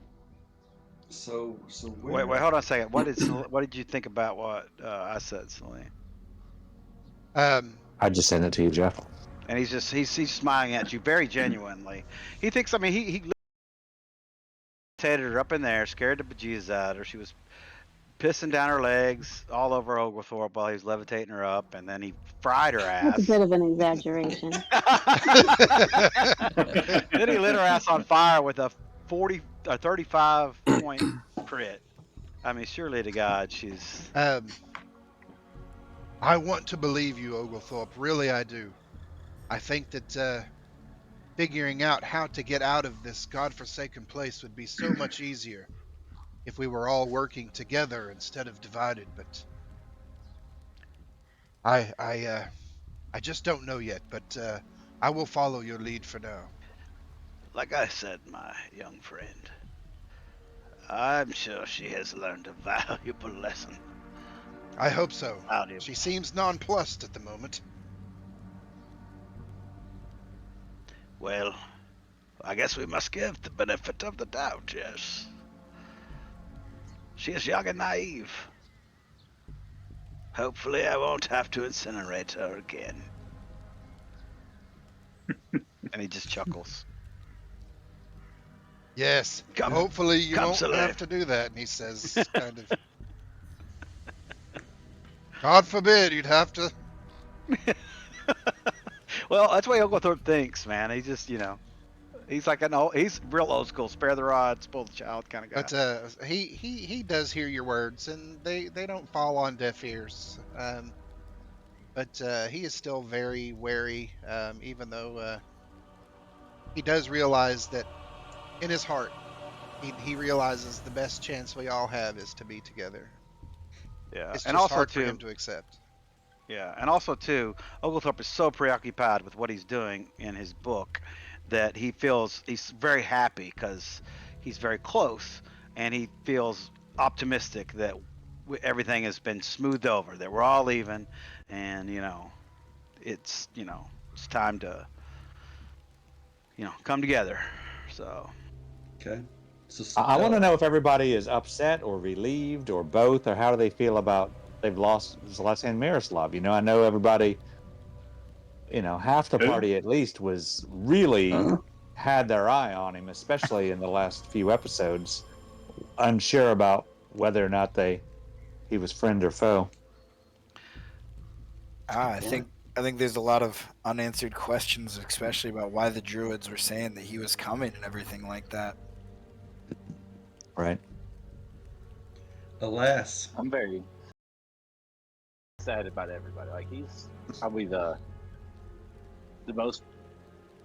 [SPEAKER 1] So
[SPEAKER 8] Wait,
[SPEAKER 1] where?
[SPEAKER 8] hold on a second. What did you think about what I said, Celine?
[SPEAKER 5] I just sent it to you, Jeff.
[SPEAKER 8] And he's smiling at you very genuinely. He thinks, I mean, he levitated her up in there, scared the bejesus out of her. She was pissing down her legs all over Oglethorpe while he was levitating her up, and then he fried her
[SPEAKER 10] That's a
[SPEAKER 8] ass.
[SPEAKER 10] bit of an exaggeration.
[SPEAKER 8] Then he lit her ass on fire with a 35 point crit. I mean, surely to God, she's.
[SPEAKER 4] I want to believe you, Oglethorpe. Really, I do. I think that figuring out how to get out of this godforsaken place would be so much easier if we were all working together instead of divided. But I just don't know yet. But I will follow your lead for now.
[SPEAKER 8] Like I said, my young friend, I'm sure she has learned a valuable lesson.
[SPEAKER 4] I hope so.
[SPEAKER 8] Valuable.
[SPEAKER 4] She seems nonplussed at the moment.
[SPEAKER 8] Well, I guess we must give the benefit of the doubt, yes. She is young and naive. Hopefully I won't have to incinerate her again. And he just chuckles.
[SPEAKER 4] Yes.
[SPEAKER 8] Come,
[SPEAKER 4] Hopefully you
[SPEAKER 8] come,
[SPEAKER 4] won't
[SPEAKER 8] Sully.
[SPEAKER 4] have to do that. And he says, kind of, God forbid you'd have to.
[SPEAKER 8] Well, that's what Oglethorpe thinks, man. He just, he's like he's real old school, spare the rod, spoil the child kind of guy.
[SPEAKER 4] But he does hear your words, and they don't fall on deaf ears. But he is still very wary, even though he does realize that in his heart, he realizes the best chance we all have is to be together.
[SPEAKER 8] Yeah,
[SPEAKER 4] It's
[SPEAKER 8] and
[SPEAKER 4] just
[SPEAKER 8] also
[SPEAKER 4] hard for
[SPEAKER 8] too,
[SPEAKER 4] him to accept.
[SPEAKER 8] yeah, and also too, Oglethorpe is so preoccupied with what he's doing in his book that he feels he's very happy because he's very close, and he feels optimistic that everything has been smoothed over, that we're all even, and it's it's time to come together. So
[SPEAKER 1] Okay. So
[SPEAKER 5] I want to
[SPEAKER 1] Stella,
[SPEAKER 5] know if everybody is upset or relieved or both, or how do they feel about they've lost Zlatan and Miroslav? I know everybody, half the
[SPEAKER 7] Who?
[SPEAKER 5] party at least was really
[SPEAKER 1] huh?
[SPEAKER 5] had their eye on him, especially in the last few episodes, unsure about whether or not he was friend or foe.
[SPEAKER 2] I think there's a lot of unanswered questions, especially about why the druids were saying that he was coming and everything like that.
[SPEAKER 5] Right.
[SPEAKER 1] Alas.
[SPEAKER 3] I'm very sad about everybody. Like he's probably the most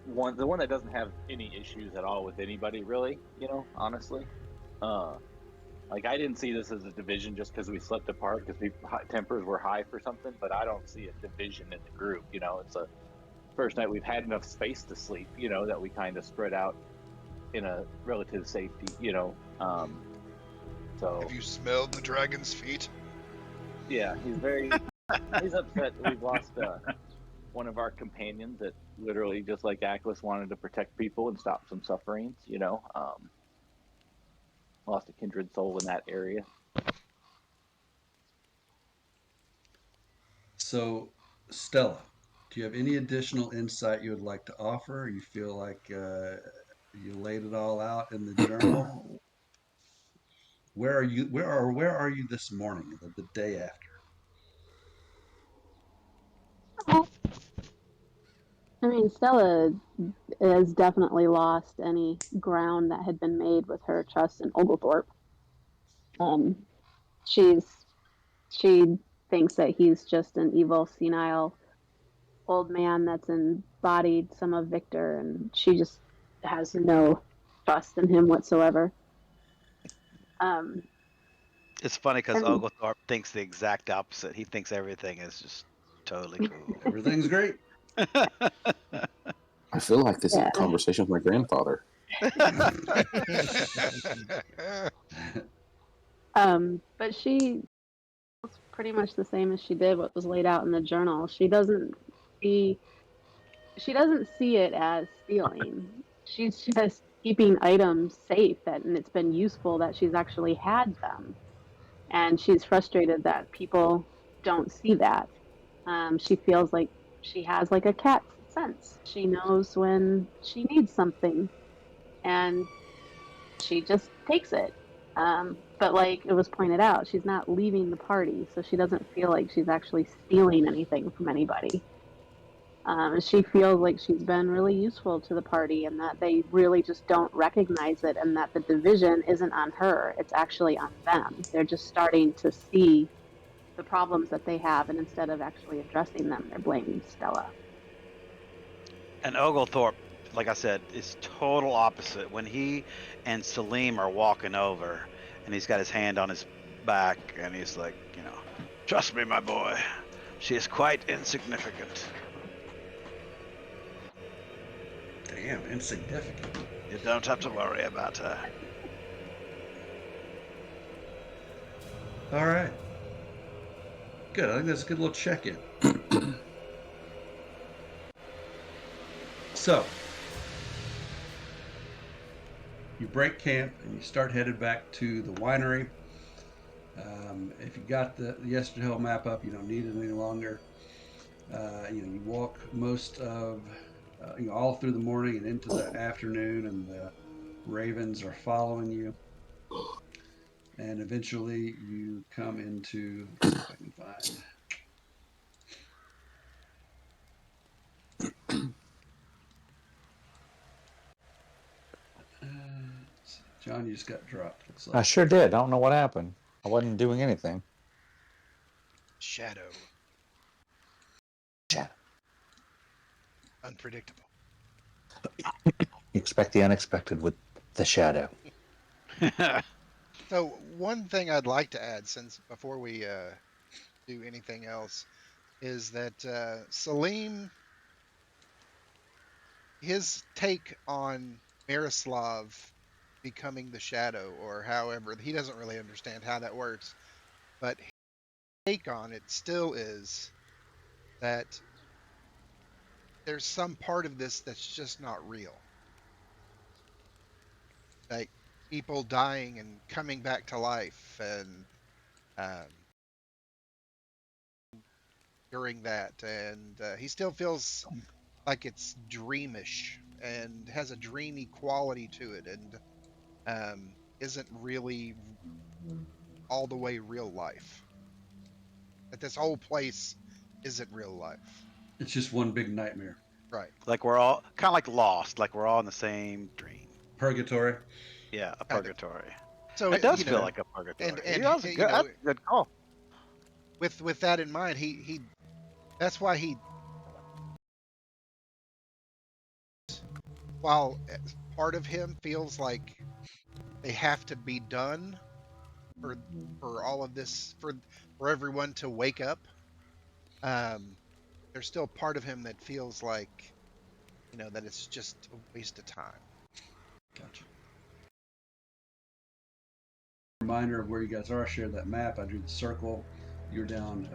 [SPEAKER 3] the one that doesn't have any issues at all with anybody, really. Honestly. Like I didn't see this as a division just because we slept apart because tempers were high for something, but I don't see a division in the group. It's a first night we've had enough space to sleep. That we kind of spread out in a relative safety. So
[SPEAKER 4] Have you smelled the dragon's feet?
[SPEAKER 3] yeah, he's upset that we've lost one of our companions that literally just like Aklis wanted to protect people and stop some sufferings. Lost a kindred soul in that area.
[SPEAKER 1] So, Stella, do you have any additional insight you would like to offer? You feel like you laid it all out in the journal? Where are you? Where are you this morning, the day after?
[SPEAKER 10] I mean, Stella has definitely lost any ground that had been made with her trust in Oglethorpe. Um, she thinks that he's just an evil, senile old man that's embodied some of Victor, and she just has no trust in him whatsoever.
[SPEAKER 8] it's funny because
[SPEAKER 10] And
[SPEAKER 8] Oglethorpe thinks the exact opposite. He thinks everything is just totally cool.
[SPEAKER 1] Everything's great.
[SPEAKER 9] I feel like this is
[SPEAKER 10] yeah,
[SPEAKER 9] a conversation with my grandfather.
[SPEAKER 10] but she feels pretty much the same as she did what was laid out in the journal. See she doesn't see it as stealing. She's just keeping items safe and it's been useful that she's actually had them. And she's frustrated that people don't see that. She feels like she has like a cat's sense. She knows when she needs something and she just takes it. But like it was pointed out, she's not leaving the party, so she doesn't feel like she's actually stealing anything from anybody. She feels like she's been really useful to the party and that they really just don't recognize it and that the division isn't on her, it's actually on them. They're just starting to see the problems that they have, and instead of actually addressing them, they're blaming Stella.
[SPEAKER 8] And Oglethorpe, like I said, is total opposite. When he and Salim are walking over and he's got his hand on his back and he's like, trust me, my boy, she is quite insignificant.
[SPEAKER 1] Damn, insignificant.
[SPEAKER 8] You don't have to worry about her.
[SPEAKER 1] All right. Good. I think that's a good little check-in. So, you break camp and you start headed back to the winery. If you got the Yesterhill map up, you don't need it any longer. You walk most of, all through the morning and into the afternoon, and the ravens are following you. And eventually you come into, let's see if I can find. John, you just got dropped, looks
[SPEAKER 5] I
[SPEAKER 1] like.
[SPEAKER 5] sure did. I don't know what happened. I wasn't doing anything.
[SPEAKER 4] Shadow.
[SPEAKER 5] Shadow.
[SPEAKER 4] Unpredictable.
[SPEAKER 5] You expect the unexpected with the shadow.
[SPEAKER 4] So one thing I'd like to add, since before we do anything else, is that Salim, his take on Miroslav becoming the shadow, or however, he doesn't really understand how that works, but his take on it still is that there's some part of this that's just not real. Like people dying and coming back to life, and um, during that, and he still feels like it's dreamish and has a dreamy quality to it, and isn't really all the way real life. That this whole place isn't real life.
[SPEAKER 1] It's just one big nightmare.
[SPEAKER 4] Right.
[SPEAKER 8] Like we're all kind of like lost, like we're all in the same dream.
[SPEAKER 1] Purgatory.
[SPEAKER 8] Yeah, a
[SPEAKER 4] Kind of.
[SPEAKER 8] purgatory.
[SPEAKER 4] So
[SPEAKER 8] It does
[SPEAKER 4] you
[SPEAKER 8] feel
[SPEAKER 4] know,
[SPEAKER 8] like a purgatory.
[SPEAKER 4] and
[SPEAKER 8] Yeah, that's a good, that's a good call.
[SPEAKER 4] with that in mind, he that's why he, while part of him feels like they have to be done for all of this, for everyone to wake up. Um, there's still part of him that feels like, that it's just a waste of time.
[SPEAKER 1] Gotcha. Reminder of where you guys are. Share that map. I drew the circle. You're down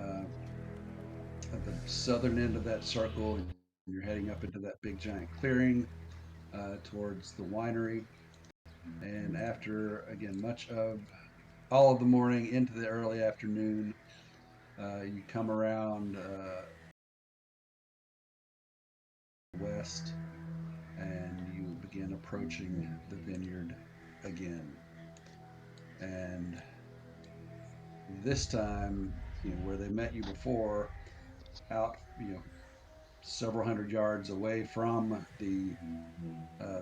[SPEAKER 1] at the southern end of that circle, and you're heading up into that big giant clearing towards the winery. And after, again, much of all of the morning into the early afternoon, you come around west and you begin approaching the vineyard again. And this time, where they met you before, out, several hundred yards away from the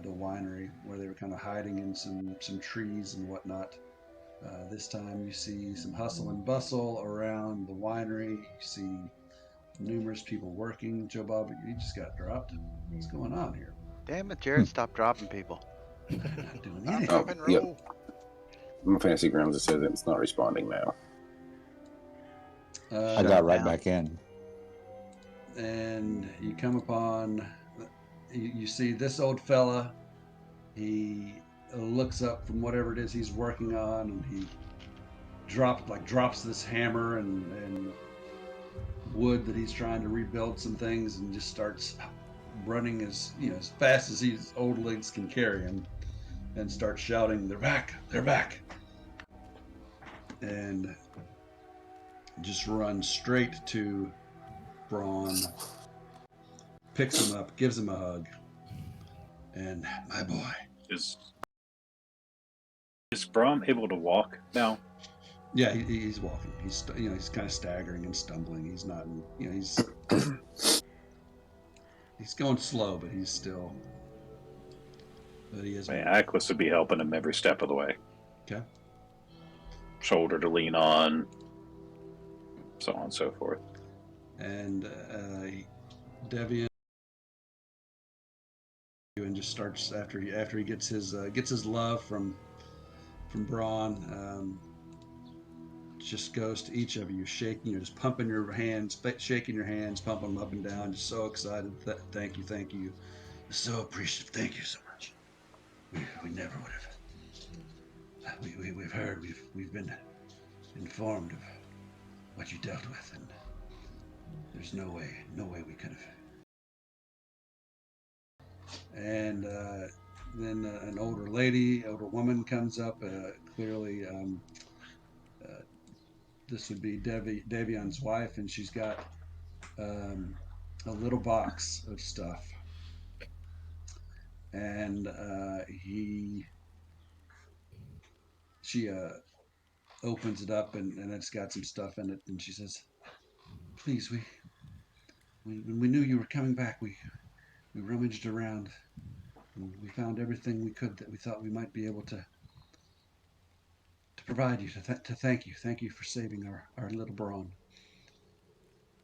[SPEAKER 1] winery, where they were kind of hiding in some trees and whatnot. This time, you see some hustle and bustle around the winery. You see numerous people working. Joe Bob, you just got dropped. What's going on here?
[SPEAKER 8] Damn it, Jared, stop dropping people.
[SPEAKER 1] I'm not doing
[SPEAKER 4] Stop,
[SPEAKER 1] anything.
[SPEAKER 4] drop, and
[SPEAKER 9] Yep.
[SPEAKER 4] roll.
[SPEAKER 9] My fantasy grounds it says it's not responding now.
[SPEAKER 5] I
[SPEAKER 8] Shut
[SPEAKER 5] got
[SPEAKER 8] it
[SPEAKER 5] right
[SPEAKER 8] down.
[SPEAKER 5] back in.
[SPEAKER 1] And you come upon, you see this old fella. He looks up from whatever it is he's working on, and he drops this hammer and wood that he's trying to rebuild some things, and just starts running as fast as his old legs can carry him, and starts shouting, they're back," and just runs straight to Braun, picks him up, gives him a hug, and, "My boy."
[SPEAKER 7] Is Brom able to walk now?
[SPEAKER 1] Yeah, he's walking. He's kind of staggering and stumbling. He's not, he's going slow, but he's still, but he is.
[SPEAKER 7] I mean, Aquas would be helping him every step of the way.
[SPEAKER 1] Okay.
[SPEAKER 7] Shoulder to lean on, so on and so forth.
[SPEAKER 1] And Devian, and just starts after he gets his love from Braun. Just goes to each of you, shaking, just pumping your hands, shaking your hands, pumping them up and down, just so excited. Thank you, so appreciative. Thank you so much. We never would have. We've heard, we've been informed of what you dealt with, and there's no way we could have. And then an older woman comes up. Clearly, uh, this would be Davion's wife, and she's got um, a little box of stuff, and she opens it up, and it's got some stuff in it, and she says, "Please, when we knew you were coming back, we rummaged around, and we found everything we could that we thought we might be able to provide you, to thank you. Thank you for saving our little Braun."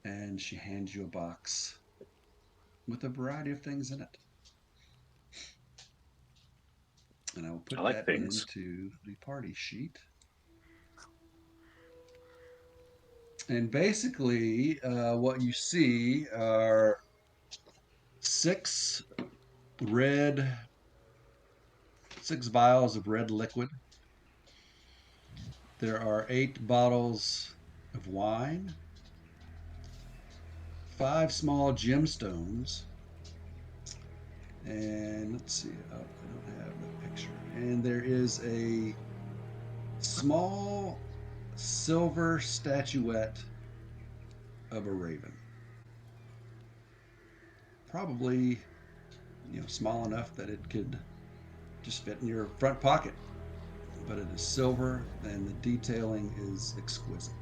[SPEAKER 1] And she hands you a box with a variety of things in it. And I will
[SPEAKER 7] I
[SPEAKER 1] put
[SPEAKER 7] like
[SPEAKER 1] that
[SPEAKER 7] things.
[SPEAKER 1] into the party sheet. And basically, what you see are six red, 6 vials of red liquid. There are 8 bottles of wine, 5 small gemstones, and let's see. Oh, I don't have the picture. And there is a small silver statuette of a raven. Probably, small enough that it could just fit in your front pocket. But it is silver, and the detailing is exquisite.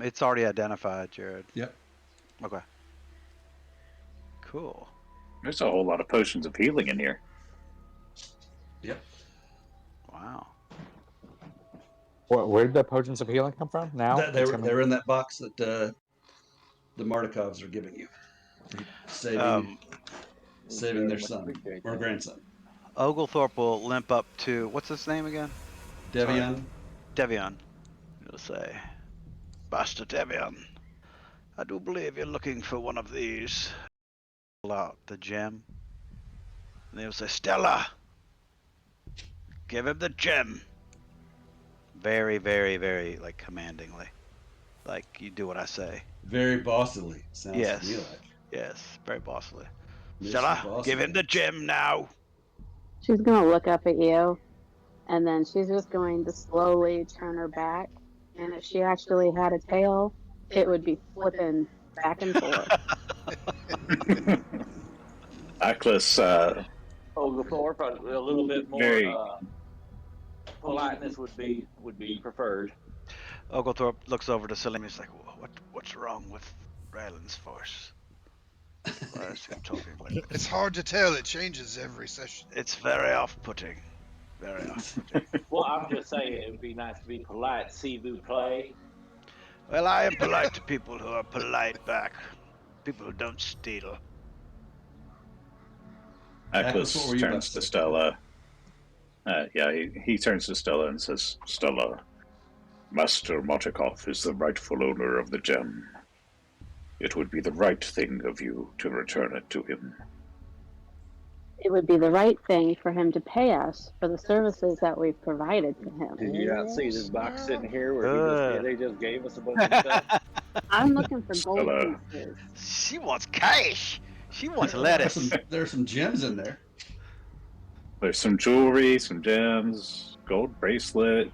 [SPEAKER 8] It's already identified, Jared.
[SPEAKER 1] Yep.
[SPEAKER 8] Okay. Cool.
[SPEAKER 7] There's a whole lot of potions of healing in here.
[SPEAKER 1] Yep.
[SPEAKER 8] Wow.
[SPEAKER 5] Where did the potions of healing come from? Now
[SPEAKER 1] They're in that box that the Mardikovs are giving you for saving
[SPEAKER 3] Very
[SPEAKER 1] their
[SPEAKER 3] much
[SPEAKER 1] son
[SPEAKER 3] appreciate
[SPEAKER 1] or
[SPEAKER 3] that.
[SPEAKER 1] grandson.
[SPEAKER 8] Oglethorpe will limp up to, what's his name again?
[SPEAKER 1] Devion.
[SPEAKER 8] Devion. He'll say, Master Devion, I do believe you're looking for one of these. Pull out the gem. And he'll say, Stella, give him the gem. Very, very, very, like, commandingly. Like, you do what I say.
[SPEAKER 1] Very bossily, sounds
[SPEAKER 8] Yes.
[SPEAKER 1] to me like.
[SPEAKER 8] Yes, very bossily.
[SPEAKER 1] Mr.
[SPEAKER 8] Stella,
[SPEAKER 1] Bossy
[SPEAKER 8] give him the
[SPEAKER 1] Pants.
[SPEAKER 8] gem now.
[SPEAKER 10] She's gonna look up at you, and then she's just going to slowly turn her back. And if she actually had a tail, it would be flipping back and forth.
[SPEAKER 7] Aklis,
[SPEAKER 3] Oglethorpe, a little bit more
[SPEAKER 7] very
[SPEAKER 3] politeness would be preferred.
[SPEAKER 8] Oglethorpe looks over to Selim. He's like, what's wrong with Ryland's force? Why is he talking like this?
[SPEAKER 4] It's hard to tell. It changes every session.
[SPEAKER 8] It's very off-putting. Very off-putting.
[SPEAKER 3] Well, I'm just saying it would be nice to be polite. See vous play.
[SPEAKER 8] Well, I am polite to people who are polite back. People who don't steal.
[SPEAKER 1] Aklis, what were
[SPEAKER 7] Aklis
[SPEAKER 1] you about
[SPEAKER 7] turns
[SPEAKER 1] to
[SPEAKER 7] to
[SPEAKER 1] say?
[SPEAKER 7] Stella. He turns to Stella and says, Stella, Master Motikov is the rightful owner of the gem. It would be the right thing of you to return it to him.
[SPEAKER 10] It would be the right thing for him to pay us for the services that we've provided to him.
[SPEAKER 3] Did you not see this box sitting here where they just gave us a bunch of stuff?
[SPEAKER 10] I'm looking for gold
[SPEAKER 7] Stella.
[SPEAKER 10] pieces.
[SPEAKER 8] She wants cash. She wants
[SPEAKER 1] There are
[SPEAKER 8] lettuce.
[SPEAKER 1] some gems in there.
[SPEAKER 7] There's some jewelry, some gems, gold bracelet.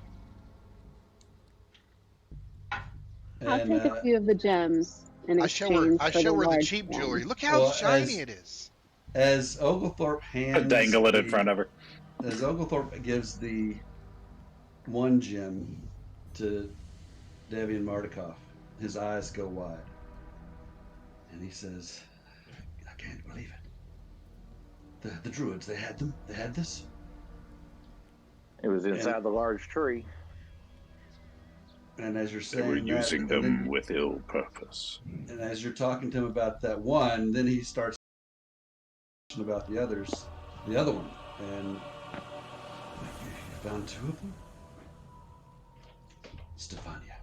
[SPEAKER 10] I'll take a few of the gems in
[SPEAKER 4] I
[SPEAKER 10] exchange
[SPEAKER 4] show her the
[SPEAKER 10] large
[SPEAKER 4] cheap
[SPEAKER 10] gem.
[SPEAKER 4] jewelry. Look how shiny it is.
[SPEAKER 1] As Oglethorpe
[SPEAKER 7] Dangle it in front of her.
[SPEAKER 1] As Oglethorpe gives the one gem to Devian Mardikoff, his eyes go wide. And he says, I can't believe it. The druids, they had them? They had this?
[SPEAKER 3] It was inside the large tree.
[SPEAKER 1] And as you're
[SPEAKER 7] They
[SPEAKER 1] saying
[SPEAKER 7] were
[SPEAKER 1] that,
[SPEAKER 7] using them with ill purpose.
[SPEAKER 1] and as you're talking to him about that one, then he starts about the other one. And you found 2 of them? Stefania.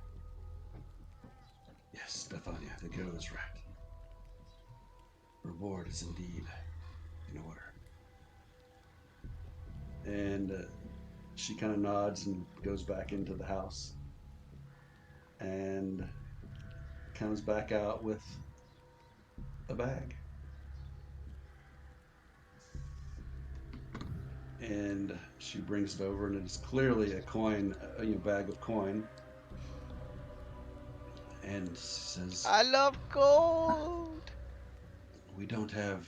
[SPEAKER 1] Yes, Stefania, the girl is right. Reward is indeed in order. And she kind of nods and goes back into the house and comes back out with a bag. And she brings it over, and it is clearly a coin, bag of coin. And she says,
[SPEAKER 8] I love gold.
[SPEAKER 1] "We don't have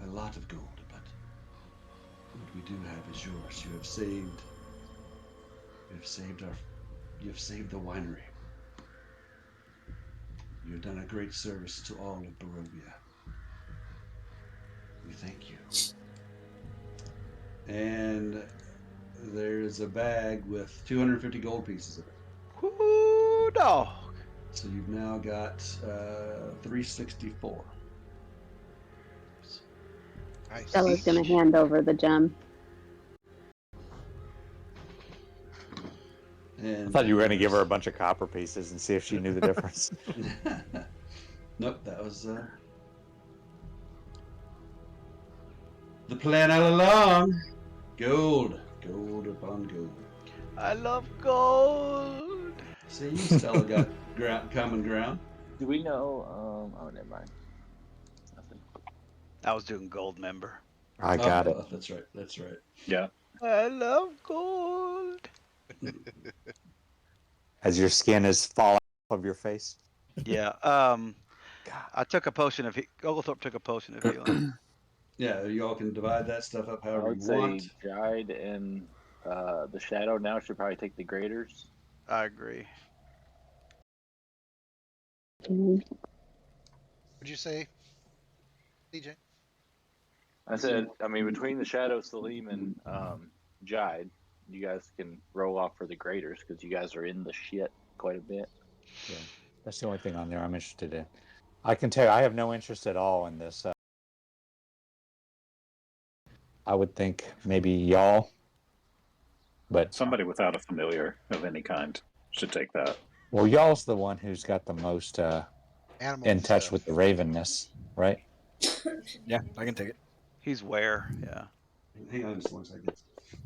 [SPEAKER 1] a lot of gold, but what we do have is yours. You have saved the winery. You've done a great service to all of Barovia. We thank you." And there's a bag with 250 gold pieces in it.
[SPEAKER 8] Woo, dog.
[SPEAKER 1] So you've now got 364.
[SPEAKER 4] Nice.
[SPEAKER 10] Stella's gonna hand over the gem.
[SPEAKER 1] And
[SPEAKER 5] I thought you were going to give her a bunch of copper pieces and see if she knew the difference.
[SPEAKER 1] Nope, that was the plan all along. Gold upon gold.
[SPEAKER 8] I love gold.
[SPEAKER 1] See, Stella got common ground.
[SPEAKER 3] Do we know? Oh, never mind. Nothing.
[SPEAKER 8] I was doing gold member.
[SPEAKER 5] I got it.
[SPEAKER 1] That's right. That's right.
[SPEAKER 7] Yeah.
[SPEAKER 8] I love gold.
[SPEAKER 5] As your skin is falling off of your face.
[SPEAKER 8] Yeah.
[SPEAKER 5] God.
[SPEAKER 8] I took a potion of Oglethorpe took a potion of healing.
[SPEAKER 1] Yeah, you all can divide that stuff up
[SPEAKER 3] I
[SPEAKER 1] however
[SPEAKER 3] would
[SPEAKER 1] you
[SPEAKER 3] say
[SPEAKER 1] want.
[SPEAKER 3] Jide and the Shadow now should probably take the graders.
[SPEAKER 8] I agree.
[SPEAKER 10] Mhm.
[SPEAKER 4] What'd you say, DJ?
[SPEAKER 3] I said, I mean, between the Shadow, Salim, and Jide, you guys can roll off for the graders because you guys are in the shit quite a bit.
[SPEAKER 5] Yeah, that's the only thing on there I'm interested in. I can tell you, I have no interest at all in this. I would think maybe y'all, but
[SPEAKER 7] Somebody without a familiar of any kind should take that.
[SPEAKER 5] well, y'all's the one who's got the most
[SPEAKER 4] Animal
[SPEAKER 5] in touch
[SPEAKER 4] stuff.
[SPEAKER 5] with the ravenness, right?
[SPEAKER 2] Yeah, I can take it.
[SPEAKER 8] He's where? Yeah.
[SPEAKER 1] Hang on just one second.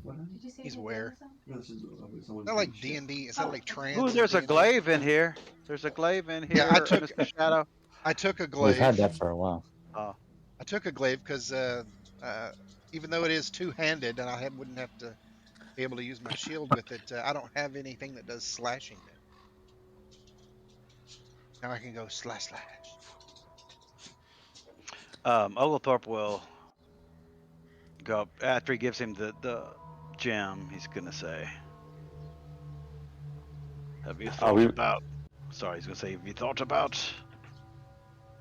[SPEAKER 1] What?
[SPEAKER 4] He's where?
[SPEAKER 1] No, this is
[SPEAKER 4] Is that like D&D? Is that like trans?
[SPEAKER 8] Ooh, there's a glaive in here. There's a glaive in here,
[SPEAKER 4] Yeah, I took-
[SPEAKER 8] Mr. Shadow.
[SPEAKER 4] I took a
[SPEAKER 5] We've
[SPEAKER 4] glaive.
[SPEAKER 5] had that for a while.
[SPEAKER 8] Oh,
[SPEAKER 4] I took a glaive because even though it is two-handed and wouldn't have to be able to use my shield with it, I don't have anything that does slashing now. Now I can go slash.
[SPEAKER 8] Oglethorpe will go after he gives him the gem. He's gonna say, "Have you thought about?" Sorry, he's gonna say, "Have you thought about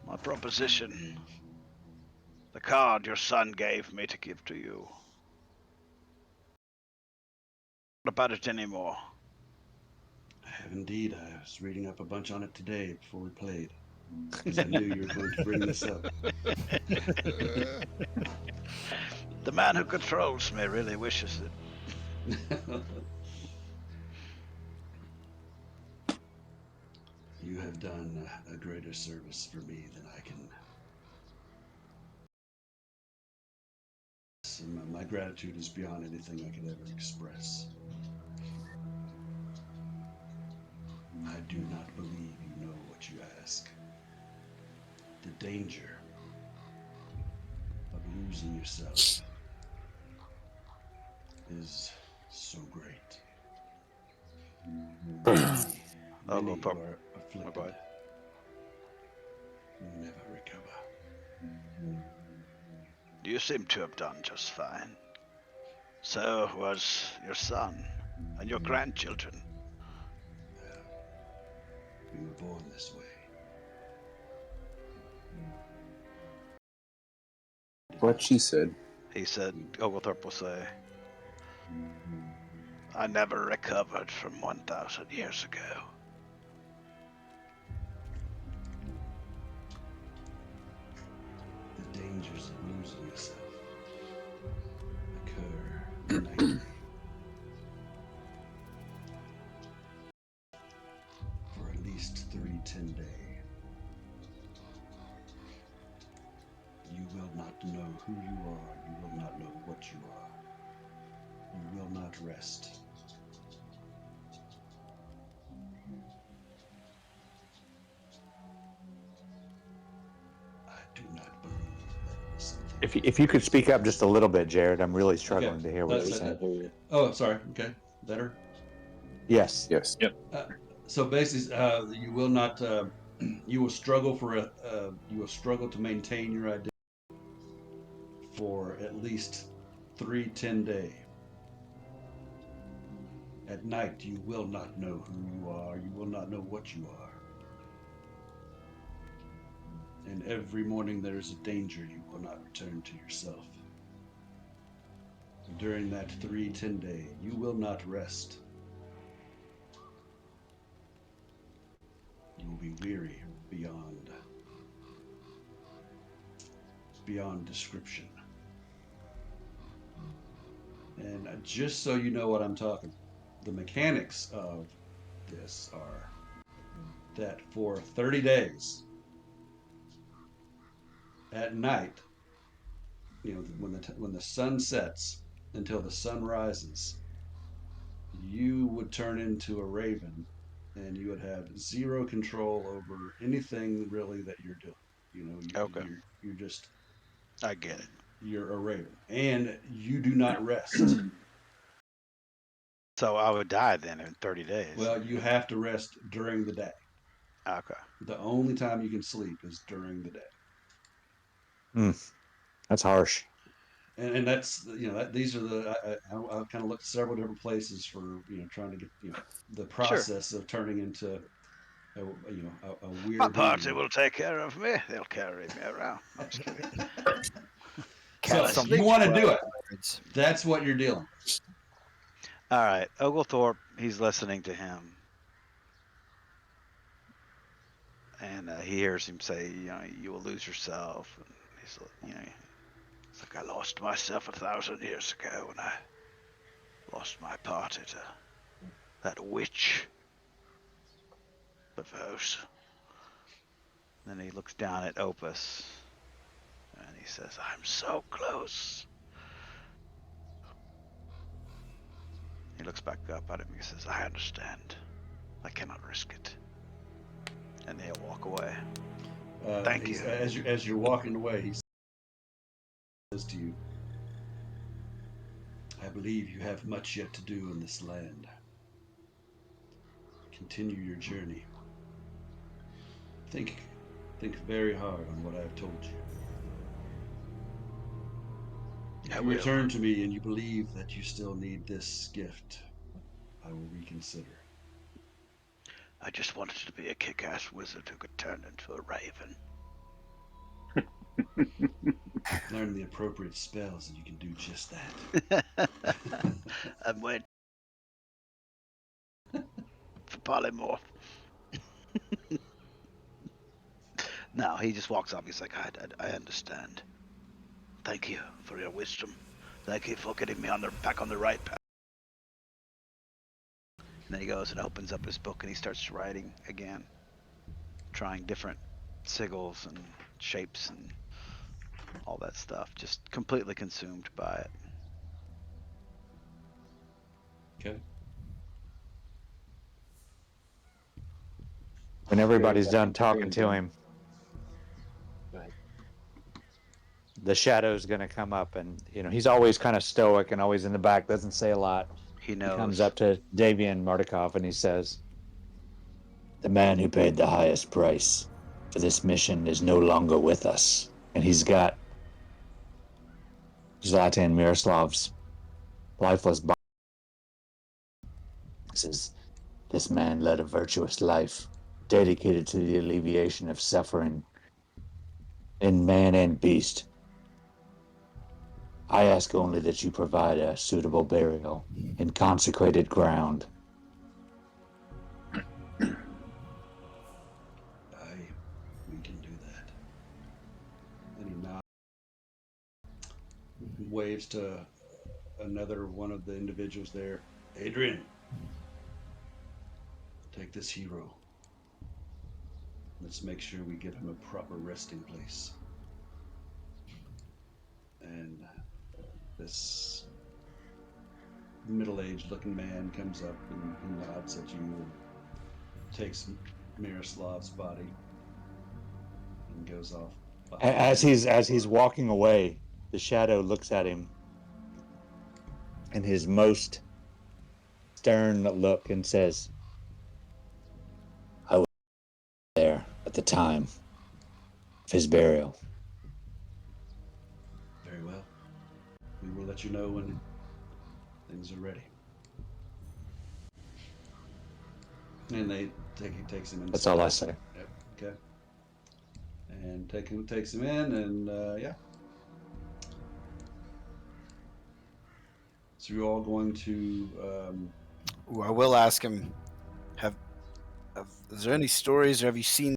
[SPEAKER 8] my proposition? The card your son gave me to give to you. What about it anymore?"
[SPEAKER 1] I have indeed. I was reading up a bunch on it today before we played. Because I knew you were going to bring this up.
[SPEAKER 8] The man who controls me really wishes it.
[SPEAKER 1] You have done a greater service for me than I can. My gratitude is beyond anything I could ever express. I do not believe you know what you ask. The danger of losing yourself is so great. Many who are afflicted never recover.
[SPEAKER 8] You seem to have done just fine. So was your son and your grandchildren.
[SPEAKER 1] We were born this way.
[SPEAKER 9] What she said.
[SPEAKER 8] He said, Oglethorpe will say, "I never recovered from 1,000 years ago."
[SPEAKER 1] The dangers of losing yourself occur nightly. For at least 3 10-day. You will not know who you are. You will not know what you are. You will not rest. I do not believe that something.
[SPEAKER 5] If you could speak up just a little bit, Jared, I'm really struggling to hear what
[SPEAKER 1] That's
[SPEAKER 5] you're
[SPEAKER 1] it.
[SPEAKER 5] saying.
[SPEAKER 1] Oh, sorry. Okay, better.
[SPEAKER 5] Yes.
[SPEAKER 9] Yes.
[SPEAKER 1] So basically, you will not. You will struggle you will struggle to maintain your identity for at least 3 10 days. At night, you will not know who you are. You will not know what you are. And every morning there is a danger you will not return to yourself. During that 3 10 day, you will not rest. You will be weary beyond description. And just so you know what I'm talking, the mechanics of this are that for 30 days at night, when the sun sets until the sun rises, you would turn into a raven, and you would have zero control over anything really that you're doing.
[SPEAKER 8] Okay.
[SPEAKER 1] You're just
[SPEAKER 8] I get it.
[SPEAKER 1] you're a raven, and you do not rest.
[SPEAKER 8] So I would die then in 30 days.
[SPEAKER 1] Well, you have to rest during the day.
[SPEAKER 8] Okay.
[SPEAKER 1] The only time you can sleep is during the day.
[SPEAKER 5] That's harsh.
[SPEAKER 1] And that's these are I kind of looked at several different places for trying to get the
[SPEAKER 8] Sure.
[SPEAKER 1] process of turning into a weird
[SPEAKER 8] My party
[SPEAKER 1] being.
[SPEAKER 8] will take care of me. They'll carry me around. I'm just kidding.
[SPEAKER 1] So
[SPEAKER 8] I
[SPEAKER 1] if
[SPEAKER 8] sleep
[SPEAKER 1] you want to do it,
[SPEAKER 2] Birds.
[SPEAKER 1] that's what you're dealing with.
[SPEAKER 8] All right. Oglethorpe, he's listening to him. And he hears him say, you will lose yourself. And he's, it's like, I lost myself 1,000 years ago when I lost my party to that witch. Perverse. Then he looks down at Opus and he says, I'm so close. He looks back up at him and he says, I understand. I cannot risk it. And he'll walk away. Thank you.
[SPEAKER 1] As you're walking away, he says to you, I believe you have much yet to do in this land. Continue your journey. Think very hard on what I have told you. If you return to me and you believe that you still need this gift, I will reconsider.
[SPEAKER 8] I just wanted to be a kick-ass wizard who could turn into a raven.
[SPEAKER 1] Learn the appropriate spells and you can do just that.
[SPEAKER 8] I'm waiting for polymorph. No, he just walks off. He's like, I understand. Thank you for your wisdom. Thank you for getting me back on the right path. And then he goes and opens up his book and he starts writing again, trying different sigils and shapes and all that stuff. Just completely consumed by it.
[SPEAKER 1] Okay.
[SPEAKER 5] When everybody's done talking to him, the shadow's going to come up, and he's always kind of stoic and always in the back, doesn't say a lot.
[SPEAKER 8] He knows.
[SPEAKER 5] He comes up to Davian Mardukov and he says, the man who paid the highest price for this mission is no longer with us. And he's got Zlatan Miroslav's lifeless body. He says, this man led a virtuous life, dedicated to the alleviation of suffering in man and beast. I ask only that you provide a suitable burial in consecrated ground.
[SPEAKER 1] We can do that. And he nods, waves to another one of the individuals there. Adrian, take this hero. Let's make sure we give him a proper resting place. And this middle-aged looking man comes up and nods at you and takes Miroslav's body and goes off
[SPEAKER 5] As he's walking away, the shadow looks at him in his most stern look and says, "I was there at the time of his burial."
[SPEAKER 1] Very well. We will let you know when things are ready. And he takes him inside.
[SPEAKER 5] That's all I say.
[SPEAKER 1] Yep. Okay. And takes him in, and yeah. So you're all going to.
[SPEAKER 2] Ooh, I will ask him. Is there any stories, or have you seen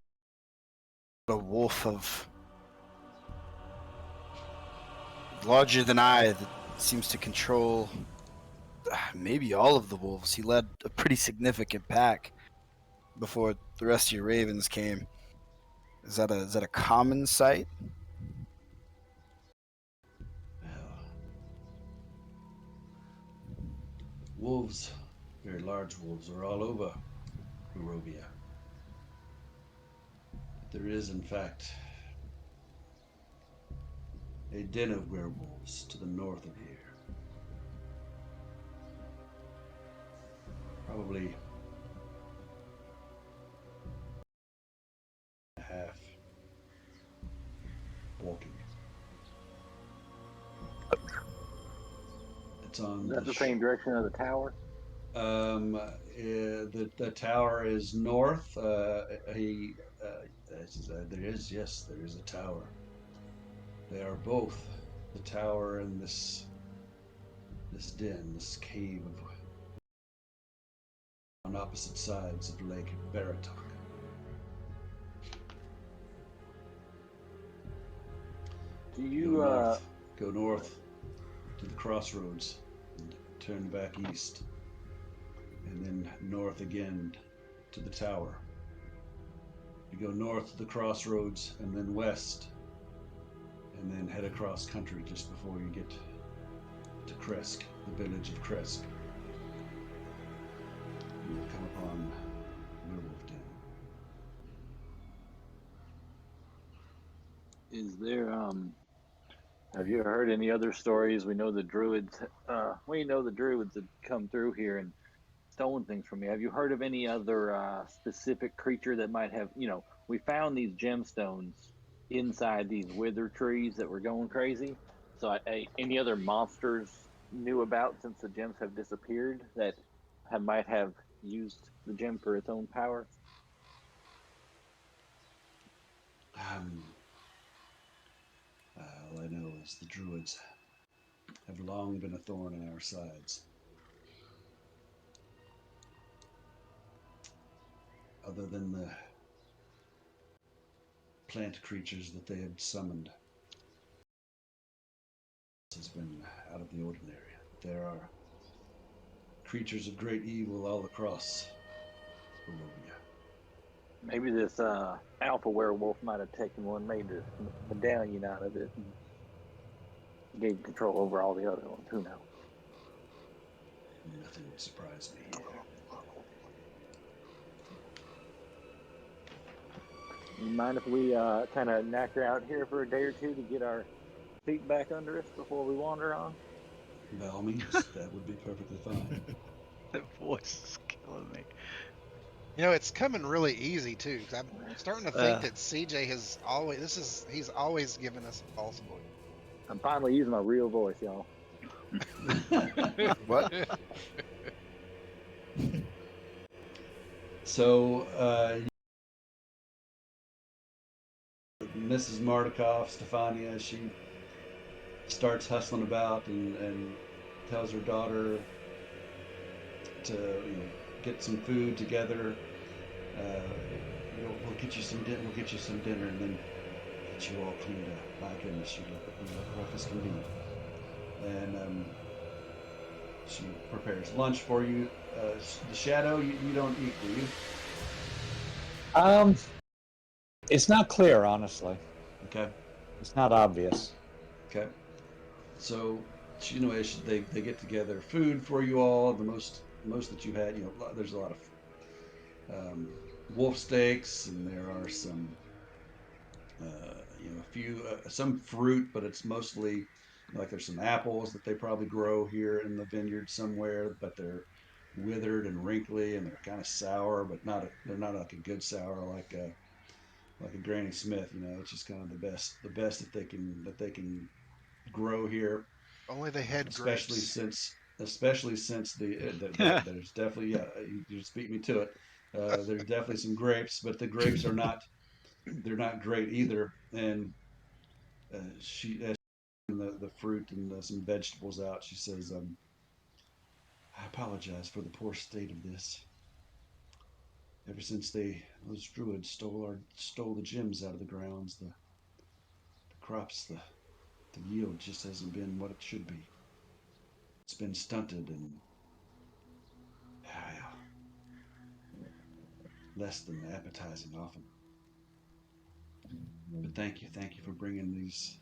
[SPEAKER 2] a wolf of larger than I that seems to control maybe all of the wolves? He led a pretty significant pack before the rest of your ravens came. Is that a common sight?
[SPEAKER 1] Well, wolves, very large wolves, are all over Barovia. There is, in fact, a den of werewolves to the north of here. Probably a half walking. It's on
[SPEAKER 3] Is that the same direction of the tower?
[SPEAKER 1] The tower is north. There is, yes, there is a tower. They are both the tower and this den, this cave on opposite sides of Lake Baratok.
[SPEAKER 3] Do you
[SPEAKER 1] Go north to the crossroads and turn back east, and then north again to the tower. You go north to the crossroads and then west, and then head across country just before you get to Kresk, the village of Kresk. You will come upon Werewolf Den.
[SPEAKER 3] Is there have you heard any other stories? We know the druids had come through here and stolen things from you. Have you heard of any other specific creature that might have, we found these gemstones inside these wither trees that were going crazy. So any other monsters knew about since the gems have disappeared that might have used the gem for its own power?
[SPEAKER 1] All I know is the druids have long been a thorn in our sides. Other than the plant creatures that they had summoned, has been out of the ordinary. There are creatures of great evil all across Barovia.
[SPEAKER 3] Maybe this alpha werewolf might have taken one, made a medallion out of it, and gave control over all the other ones. Who knows?
[SPEAKER 1] Nothing would surprise me here.
[SPEAKER 3] You mind if we kind of knack her out here for a day or two to get our feet back under us before we wander on?
[SPEAKER 1] By all means, that would be perfectly fine.
[SPEAKER 8] That voice is killing me.
[SPEAKER 4] It's coming really easy too. 'Cause I'm starting to think that CJ he's always given us a false voice.
[SPEAKER 3] I'm finally using my real voice, y'all.
[SPEAKER 2] What?
[SPEAKER 1] So, Mrs. Mardikoff, Stefania, she starts hustling about and tells her daughter to get some food together. We'll get you some dinner. We'll get you some dinner, and then get you all cleaned up. My goodness, you look rough as can be. And she prepares lunch for you. The shadow, you don't eat, do you?
[SPEAKER 5] It's not clear, honestly.
[SPEAKER 1] Okay.
[SPEAKER 5] It's not obvious.
[SPEAKER 1] Okay. So, as they get together food for you all. The most that you've had, there's a lot of wolf steaks, and there are some a few some fruit, but it's mostly like there's some apples that they probably grow here in the vineyard somewhere, but they're withered and wrinkly and they're kind of sour, but they're not like a good sour like a Granny Smith. It's just kind of the best that they can grow here,
[SPEAKER 4] Only they had
[SPEAKER 1] especially
[SPEAKER 4] grapes.
[SPEAKER 1] since there's definitely, yeah, you just beat me to it. There's definitely some grapes, but the grapes they're not great either. And she the fruit and some vegetables out. She says, "I apologize for the poor state of this. Ever since those druids stole the gems out of the grounds, the crops, the yield just hasn't been what it should be. It's been stunted and uh, less than appetizing often. But thank you for bringing these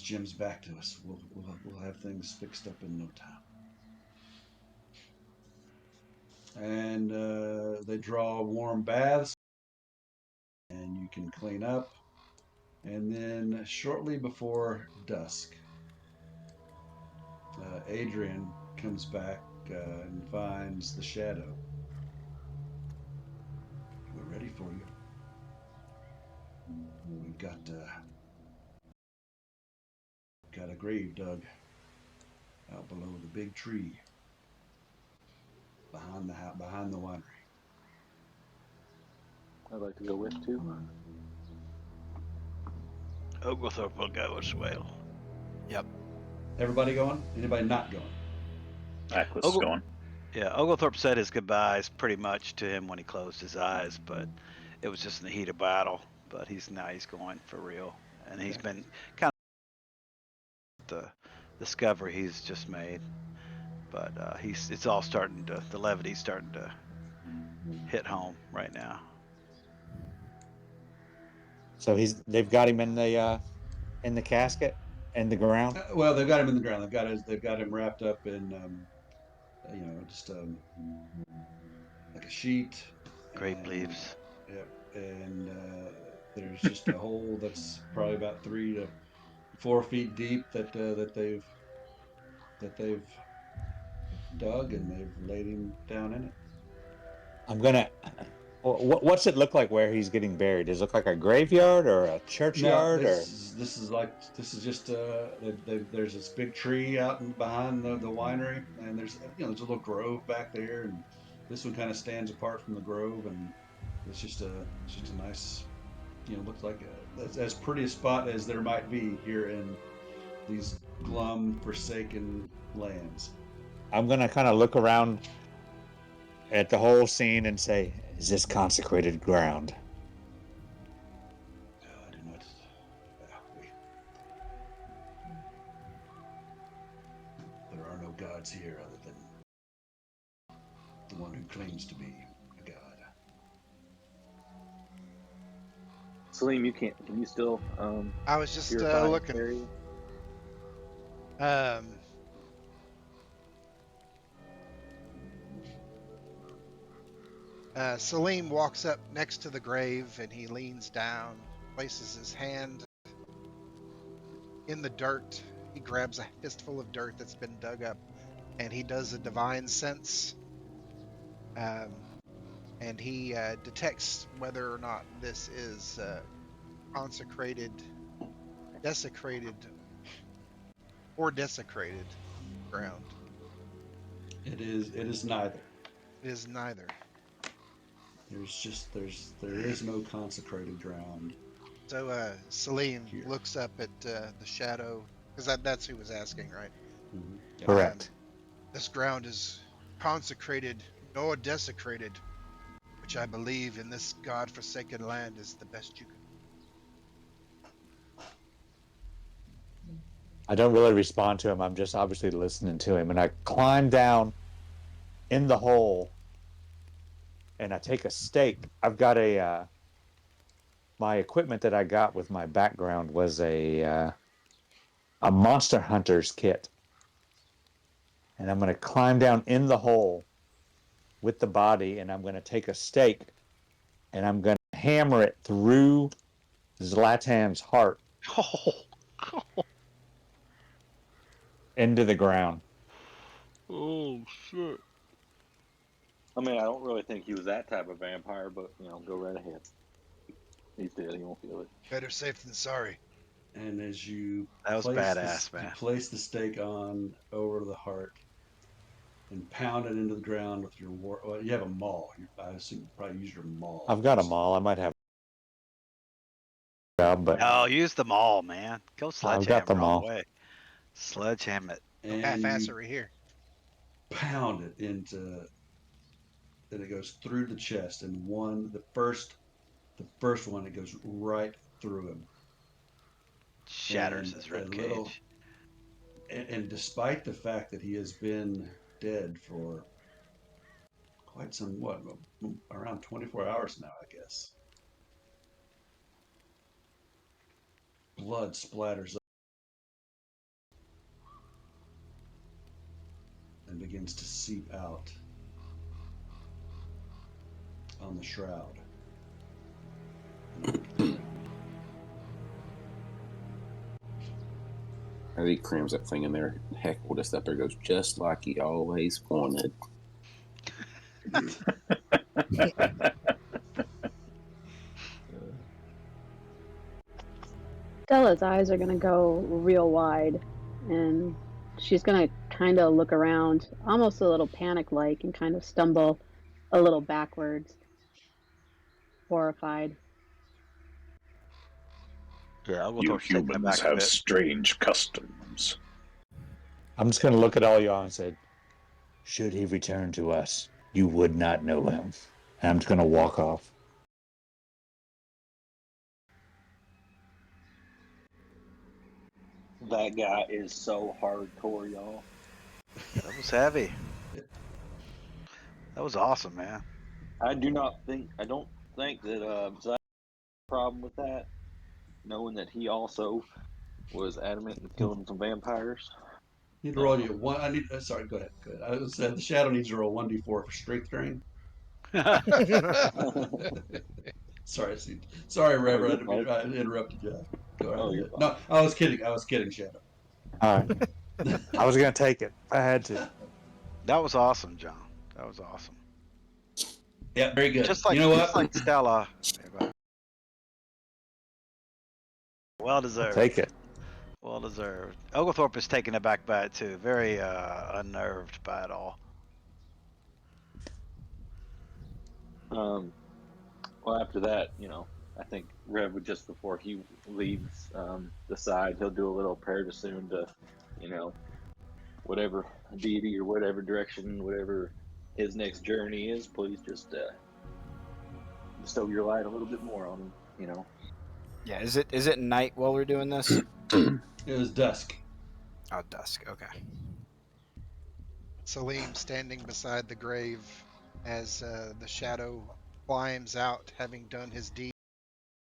[SPEAKER 1] gems back to us. We'll have things fixed up in no time." And they draw warm baths, and you can clean up. And then shortly before dusk, Adrian comes back and finds the shadow. "We're ready for you. We've got a grave dug out below the big tree behind the winery."
[SPEAKER 3] I'd like to go with too.
[SPEAKER 8] Oglethorpe will go as well.
[SPEAKER 2] Yep.
[SPEAKER 1] Everybody going? Anybody not going?
[SPEAKER 7] Atlas is
[SPEAKER 8] Ogle-
[SPEAKER 7] going.
[SPEAKER 8] Yeah, Oglethorpe said his goodbyes pretty much to him when he closed his eyes, but it was just in the heat of battle. But he's going for real, and he's
[SPEAKER 1] Okay.
[SPEAKER 8] been kind of the discovery he's just made. But it's all starting to the levity's starting to hit home right now.
[SPEAKER 5] So they've got him in the casket in the ground.
[SPEAKER 1] Well, they've got him in the ground. They've got him wrapped up in just like a sheet,
[SPEAKER 8] Grape
[SPEAKER 1] and
[SPEAKER 8] leaves.
[SPEAKER 1] yep, and there's just a hole that's probably about 3 to 4 feet deep that they've dug, and they've laid him down in it.
[SPEAKER 5] I'm gonna. What's it look like where he's getting buried? Does it look like a graveyard or a
[SPEAKER 1] No,
[SPEAKER 5] churchyard or?
[SPEAKER 1] this is just there's this big tree out behind the winery, and there's a little grove back there, and this one kind of stands apart from the grove, and it's just a nice, looks like as pretty a spot as there might be here in these glum, forsaken lands.
[SPEAKER 5] I'm gonna kind of look around at the whole scene and say, "Is this consecrated ground?"
[SPEAKER 1] I do not. There are no gods here other than the one who claims to be a god.
[SPEAKER 3] Salim, you can't. Can you still?
[SPEAKER 4] I was just
[SPEAKER 3] purify
[SPEAKER 4] looking.
[SPEAKER 3] area?
[SPEAKER 4] Salim walks up next to the grave and he leans down, places his hand in the dirt. He grabs a fistful of dirt that's been dug up, and he does a divine sense. And he detects whether or not this is consecrated, desecrated, or desecrated ground.
[SPEAKER 1] It is neither.
[SPEAKER 4] It is neither.
[SPEAKER 1] There is no consecrated ground.
[SPEAKER 4] So Salim
[SPEAKER 1] Here.
[SPEAKER 4] looks up at the shadow, because that's who was asking, right?
[SPEAKER 1] Mm-hmm. Yeah.
[SPEAKER 5] Correct.
[SPEAKER 4] This ground is consecrated nor desecrated, which I believe in this god-forsaken land is the best you can.
[SPEAKER 5] I don't really respond to him. I'm just obviously listening to him, and I climb down in the hole, and I take a stake. I've got my equipment that I got with my background was a monster hunter's kit, and I'm going to climb down in the hole with the body, and I'm going to take a stake, and I'm going to hammer it through Zlatan's heart
[SPEAKER 8] Oh,
[SPEAKER 5] into the ground.
[SPEAKER 8] oh shit.
[SPEAKER 3] I mean, I don't really think he was that type of vampire, but go right ahead. He's dead. He won't feel it.
[SPEAKER 4] Better safe than sorry.
[SPEAKER 1] And as you
[SPEAKER 8] That was badass, man.
[SPEAKER 1] place the stake on over the heart and pound it into the ground with your well, you have a maul. I assume you probably use your maul.
[SPEAKER 5] I've got them all. I might have a job, but
[SPEAKER 8] Oh, use them all, man. Go
[SPEAKER 5] I've
[SPEAKER 8] sledgehammer
[SPEAKER 5] got them
[SPEAKER 8] all
[SPEAKER 5] all.
[SPEAKER 8] the way. Sledgehammer it.
[SPEAKER 4] No
[SPEAKER 1] And you
[SPEAKER 4] half-assery here.
[SPEAKER 1] pound it into, and it goes through the chest. And the first one, it goes right through him.
[SPEAKER 8] Shatters
[SPEAKER 1] And
[SPEAKER 8] his
[SPEAKER 1] a
[SPEAKER 8] rib
[SPEAKER 1] little,
[SPEAKER 8] cage.
[SPEAKER 1] and despite the fact that he has been dead for quite around 24 hours now, I guess. Blood splatters up and begins to seep out on the shroud.
[SPEAKER 9] As he crams that thing in there, Heckle just up there goes, just like he always wanted.
[SPEAKER 10] Stella's eyes are gonna go real wide, and she's gonna kind of look around, almost a little panic-like, and kind of stumble a little backwards, horrified.
[SPEAKER 8] Yeah,
[SPEAKER 7] You
[SPEAKER 8] Oglethorpe's taken
[SPEAKER 7] humans
[SPEAKER 8] aback a
[SPEAKER 7] have
[SPEAKER 8] bit.
[SPEAKER 7] strange customs.
[SPEAKER 5] I'm just going to look at all y'all and say, should he return to us, you would not know him. And I'm just going to walk off.
[SPEAKER 3] That guy is so hardcore, y'all.
[SPEAKER 8] That was heavy. That was awesome, man.
[SPEAKER 3] I don't think that Zach had a problem with that, knowing that he also was adamant in killing some vampires.
[SPEAKER 1] Need to roll you one. Sorry, go ahead. I said the shadow needs to roll 1d4 for strength drain. Sorry, Reverend. I interrupted you. Go right ahead. No, I was kidding. Shadow.
[SPEAKER 5] All right. I was going to take it. I had to.
[SPEAKER 8] That was awesome, John. That was awesome.
[SPEAKER 1] Yeah, very good.
[SPEAKER 8] Just like,
[SPEAKER 1] you know what?
[SPEAKER 8] just like Stella. Well
[SPEAKER 5] I'll
[SPEAKER 8] deserved.
[SPEAKER 5] take it.
[SPEAKER 8] Well deserved. Oglethorpe is taken aback by it too. Very unnerved by it all.
[SPEAKER 3] Well, after that, I think Rev would just before he leaves the side, he'll do a little prayer to Soon to, whatever deity or whatever direction, whatever his next journey is, please just bestow your light a little bit more on him.
[SPEAKER 2] Yeah, is it night while we're doing this?
[SPEAKER 1] It was dusk.
[SPEAKER 2] Oh, dusk. Okay.
[SPEAKER 4] Salim standing beside the grave as the shadow climbs out, having done his deed.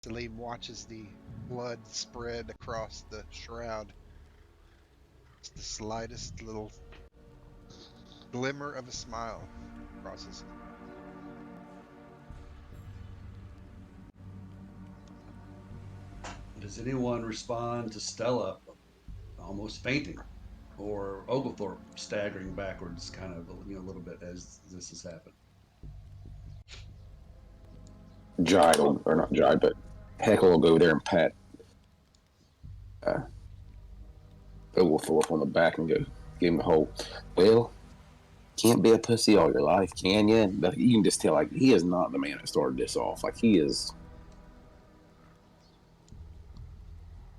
[SPEAKER 4] Salim watches the blood spread across the shroud. It's the slightest little glimmer of a smile crosses.
[SPEAKER 1] Does anyone respond to Stella almost fainting, or Oglethorpe staggering backwards, kind of a little bit as this has happened?
[SPEAKER 9] Jide, or not Jide, but Heckle will go there and pat Oglethorpe on the back and go give him the whole, well, can't be a pussy all your life, can you? But you can just tell, like, he is not the man that started this off. Like, he is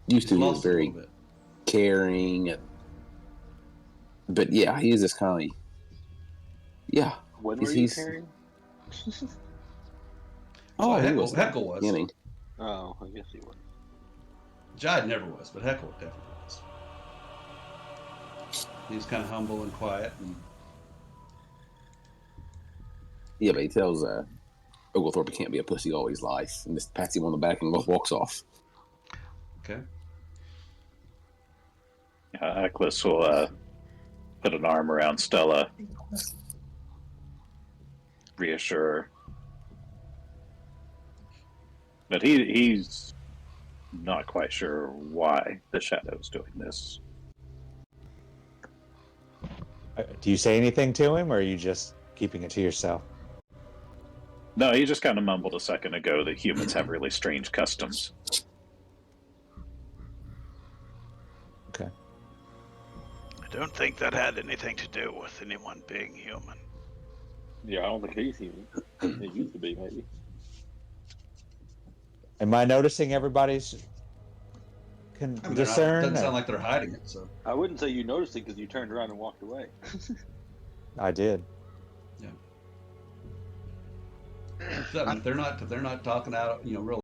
[SPEAKER 9] used to be very caring, but yeah, he is just kind of, yeah.
[SPEAKER 3] When were you carrying?
[SPEAKER 1] Heckle was.
[SPEAKER 9] Beginning.
[SPEAKER 3] Oh, I guess he was.
[SPEAKER 1] Jide never was, but Heckle definitely was. He was kind of humble and quiet.
[SPEAKER 9] Yeah, but he tells Oglethorpe he can't be a pussy all his life, and just pats him on the back and walks off.
[SPEAKER 1] Okay.
[SPEAKER 7] Eccles will put an arm around Stella, reassure her. But he's not quite sure why the Shadow's doing this.
[SPEAKER 5] Do you say anything to him, or are you just keeping it to yourself?
[SPEAKER 7] No, he just kind of mumbled a second ago that humans have really strange customs.
[SPEAKER 5] Okay.
[SPEAKER 8] I don't think that had anything to do with anyone being human.
[SPEAKER 3] Yeah, I don't think he's human. He used to be, maybe.
[SPEAKER 5] Am I noticing everybody's can
[SPEAKER 1] I mean,
[SPEAKER 5] discern?
[SPEAKER 1] doesn't sound like they're hiding it. So
[SPEAKER 3] I wouldn't say you noticed it because you turned around and walked away.
[SPEAKER 5] I did.
[SPEAKER 1] yeah. So, I mean, if they're not talking out, really,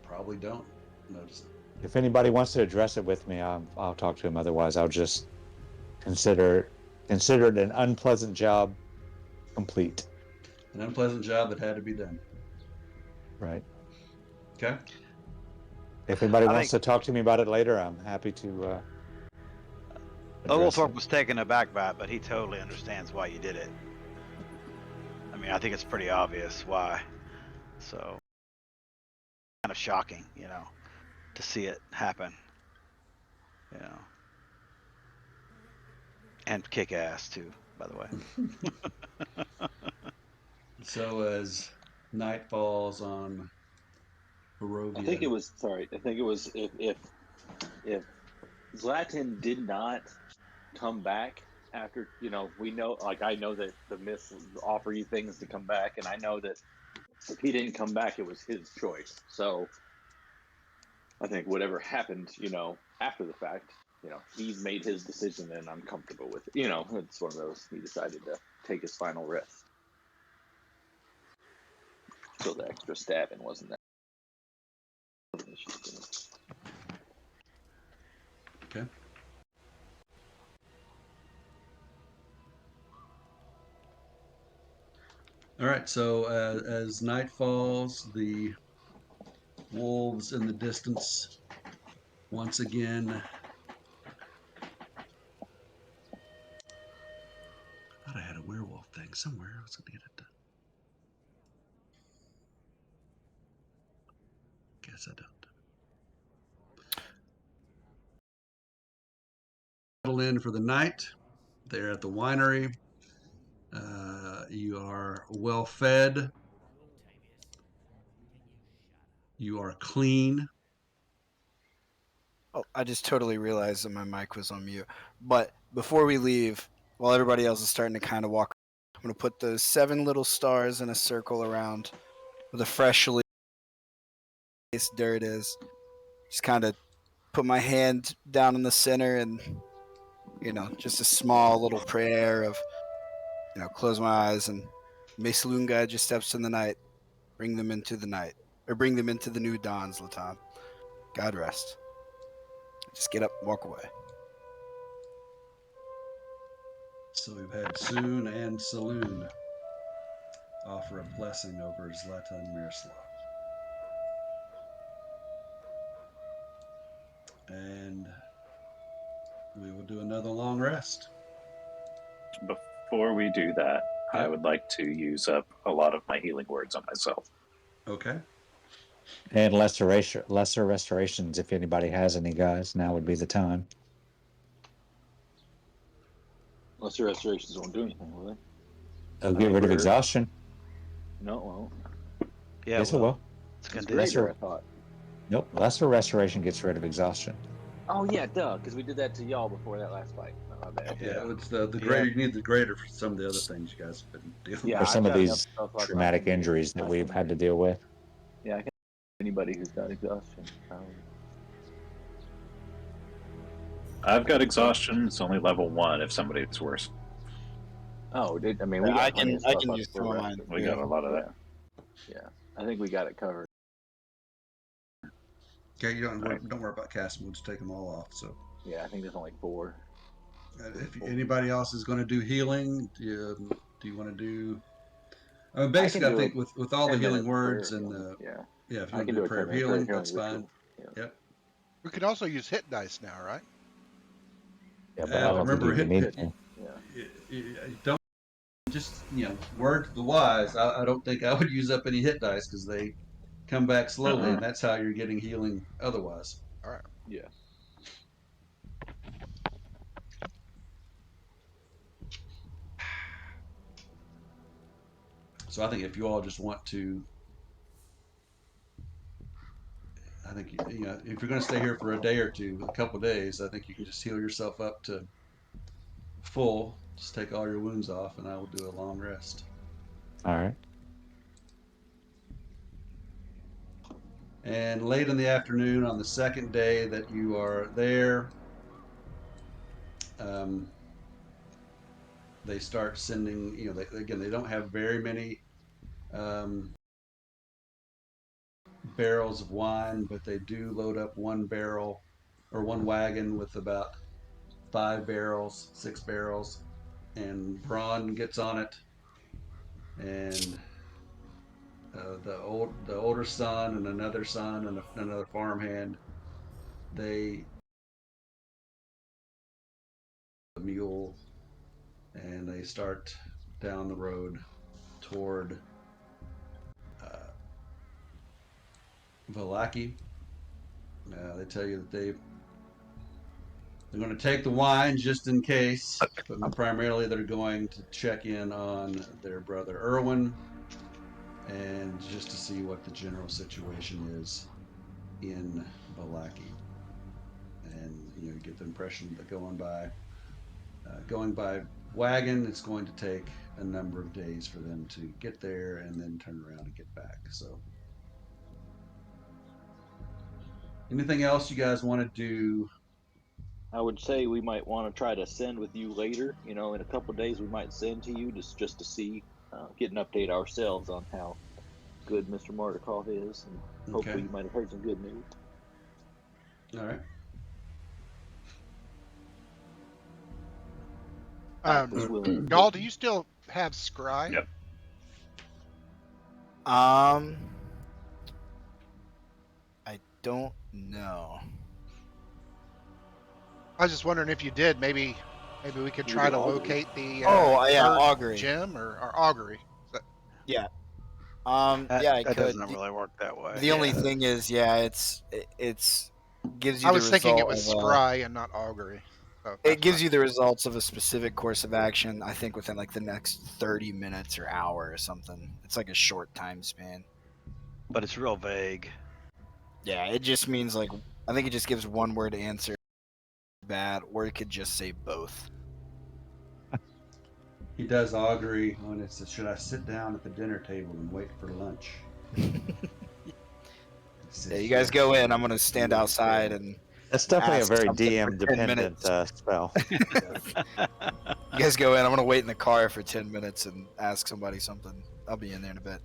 [SPEAKER 1] probably don't notice it.
[SPEAKER 5] If anybody wants to address it with me, I'll talk to him. Otherwise, I'll just consider it an unpleasant job complete.
[SPEAKER 1] An unpleasant job that had to be done.
[SPEAKER 5] Right.
[SPEAKER 1] Okay.
[SPEAKER 5] If anybody wants to talk to me about it later, I'm happy to.
[SPEAKER 8] Oglethorpe was taken aback by it, but he totally understands why you did it. I mean, I think it's pretty obvious why. So, kind of shocking, to see it happen. And kick ass too, by the way.
[SPEAKER 1] So as night falls on Barovia,
[SPEAKER 3] I think it was if Zlatan did not come back after, we know, like, I know that the myths offer you things to come back, and I know that if he didn't come back, it was his choice. So I think whatever happened, after the fact, he made his decision, and I'm comfortable with it. It's one of those, he decided to take his final rest. So the extra stabbing wasn't that an issue.
[SPEAKER 1] Okay. All right. So as night falls, the wolves in the distance once again. I thought I had a werewolf thing somewhere. I was going to get it. Guess I don't. Settle in for the night. They're at the winery. You are well fed. You are clean.
[SPEAKER 2] Oh, I just totally realized that my mic was on mute. But before we leave, while everybody else is starting to kind of walk, I'm going to put those 7 little stars in a circle around where the freshly dirt is. Just kind of put my hand down in the center and, just a small little prayer of, close my eyes and Mesalunga just steps in the night, bring them into the night, or bring them into the new dawns, Latam. God rest. Just get up and walk away.
[SPEAKER 1] So we've had Soon and Saloon offer a blessing over Zlatan Miroslav. And we will do another long rest.
[SPEAKER 7] Before we do that, I would like to use up a lot of my healing words on myself.
[SPEAKER 1] Okay.
[SPEAKER 5] And lesser restorations, if anybody has any, guys. Now would be the time.
[SPEAKER 3] Lesser restorations won't do anything, will they?
[SPEAKER 5] They'll get rid of exhaustion.
[SPEAKER 3] No, it won't.
[SPEAKER 8] Yeah,
[SPEAKER 5] Yes, it will.
[SPEAKER 3] It's greater, I thought.
[SPEAKER 5] Nope. Lesser restoration gets rid of exhaustion.
[SPEAKER 3] Oh yeah, duh, because we did that to y'all before that last fight. Oh, bad.
[SPEAKER 1] Yeah, it's the greater. You need the greater for some of the other things you guys have been dealing with.
[SPEAKER 5] For some of these traumatic injuries that we've had to deal with.
[SPEAKER 3] Yeah, I can anybody who's got exhaustion.
[SPEAKER 7] I've got exhaustion. It's only level 1 if somebody's worse.
[SPEAKER 3] Oh, we got
[SPEAKER 2] I can use some of mine.
[SPEAKER 7] We got a lot of that.
[SPEAKER 3] Yeah, I think we got it covered.
[SPEAKER 1] Okay, you don't worry about casting. We'll just take them all off. So
[SPEAKER 3] yeah, I think there's only 4.
[SPEAKER 1] If anybody else is going to do healing, do you want to do? I mean, basically, I think with all the healing words and if you want to do a prayer of healing, that's fine. Yep.
[SPEAKER 4] We could also use hit dice now, right?
[SPEAKER 5] Yeah, but I don't remember
[SPEAKER 1] hit. Don't just word to the wise. I don't think I would use up any hit dice because they come back slowly, and that's how you're getting healing otherwise.
[SPEAKER 4] All right.
[SPEAKER 3] Yeah.
[SPEAKER 1] So I think if you all just want to, I think if you're going to stay here for a day or two, a couple days, I think you can just heal yourself up to full. Just take all your wounds off, and I will do a long rest.
[SPEAKER 5] All right.
[SPEAKER 1] And late in the afternoon on the second day that you are there, they start sending. They don't have very many barrels of wine, but they do load up one barrel or one wagon with about 5 barrels, 6 barrels, and Braun gets on it, and the older son and another son and another farmhand, they the mule, and they start down the road toward Valaki. They tell you that they're going to take the wine just in case, but primarily they're going to check in on their brother Erwin and just to see what the general situation is in Valaki. And you get the impression that going by wagon, it's going to take a number of days for them to get there and then turn around and get back. So, anything else you guys want to do?
[SPEAKER 3] I would say we might want to try to send with you later. In a couple of days, we might send to you just to see, get an update ourselves on how good Mr. Mordakov is, and hopefully you might have heard some good news.
[SPEAKER 1] All right.
[SPEAKER 4] Y'all, do you still have scry?
[SPEAKER 7] Yep.
[SPEAKER 2] I don't know.
[SPEAKER 4] I was just wondering if you did. Maybe we could try to locate the
[SPEAKER 2] yeah,
[SPEAKER 4] third
[SPEAKER 2] augury
[SPEAKER 4] gem or augury.
[SPEAKER 2] Yeah.
[SPEAKER 8] That
[SPEAKER 2] could.
[SPEAKER 8] doesn't really work that way.
[SPEAKER 2] The only thing is, it's gives you
[SPEAKER 4] I
[SPEAKER 2] the
[SPEAKER 4] was thinking it
[SPEAKER 2] result
[SPEAKER 4] was
[SPEAKER 2] of
[SPEAKER 4] scry and not augury. So
[SPEAKER 2] it gives you the results of a specific course of action. I think within like the next 30 minutes or hour or something. It's like a short time span.
[SPEAKER 8] But it's real vague.
[SPEAKER 2] Yeah, it just means like I think it just gives one word answer, bad, or it could just say both.
[SPEAKER 1] He does augury when it says, "Should I sit down at the dinner table and wait for lunch?"
[SPEAKER 2] Yeah, you guys go in. I'm gonna stand outside and.
[SPEAKER 5] That's definitely a
[SPEAKER 2] ask
[SPEAKER 5] very
[SPEAKER 2] something for
[SPEAKER 5] DM
[SPEAKER 2] 10
[SPEAKER 5] dependent
[SPEAKER 2] minutes.
[SPEAKER 5] spell.
[SPEAKER 2] You guys go in. I'm gonna wait in the car for 10 minutes and ask somebody something. I'll be in there in a bit.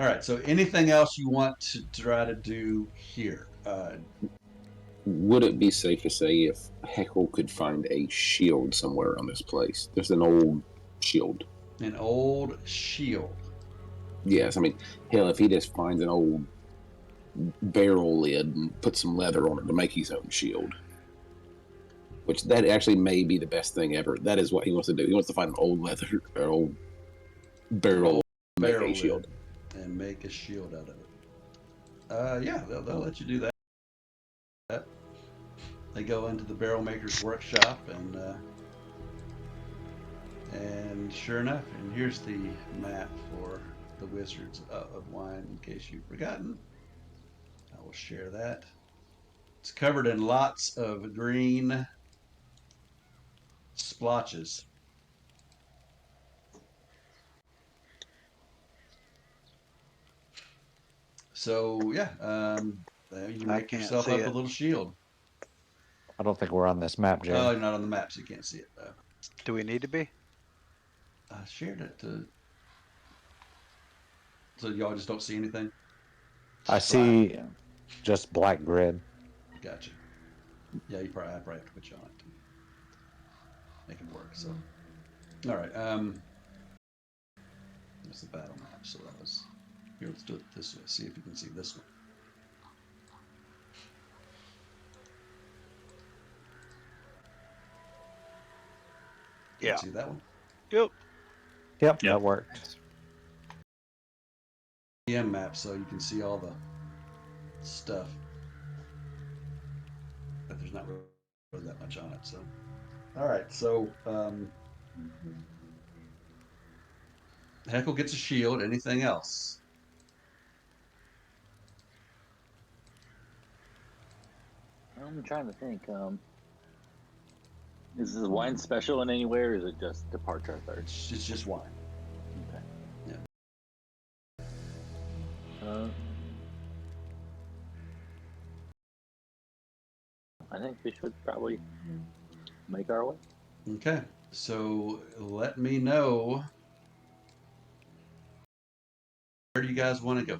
[SPEAKER 1] All right. So, anything else you want to try to do here?
[SPEAKER 9] Would it be safe to say if Heckle could find a shield somewhere on this place? There's an old shield.
[SPEAKER 1] An old shield.
[SPEAKER 9] Yes, I mean, hell, if he just finds an old barrel lid and puts some leather on it to make his own shield, which that actually may be the best thing ever. That is what he wants to do. He wants to find an old leather or old barrel, make a shield,
[SPEAKER 1] and make a shield out of it. Yeah, they'll let you do that. They go into the barrel maker's workshop, and sure enough, and here's the map for the Wizards of Wine, in case you've forgotten. I will share that. It's covered in lots of green splotches. So yeah, you make yourself up a little shield.
[SPEAKER 5] I don't think we're on this map, Jerry.
[SPEAKER 1] Oh, you're not on the map, so you can't see it.
[SPEAKER 8] Do we need to be?
[SPEAKER 1] I shared it so y'all just don't see anything.
[SPEAKER 5] I see just black grid.
[SPEAKER 1] Gotcha. Yeah, I probably have to put you on it to make it work. So, all right. That's the battle map. So that was here. Let's do it this way. See if you can see this one.
[SPEAKER 8] Yeah.
[SPEAKER 1] See that one?
[SPEAKER 8] Yep.
[SPEAKER 5] Yep, that worked.
[SPEAKER 1] GM map so you can see all the stuff. But there's not really that much on it. So, all right. So Heckle gets a shield. Anything else?
[SPEAKER 3] I'm trying to think. Is this wine special in anywhere, or is it just departure thirst?
[SPEAKER 1] It's just wine.
[SPEAKER 3] Okay.
[SPEAKER 1] Yeah.
[SPEAKER 3] I think we should probably make our way.
[SPEAKER 1] Okay. So let me know. Where do you guys want to go?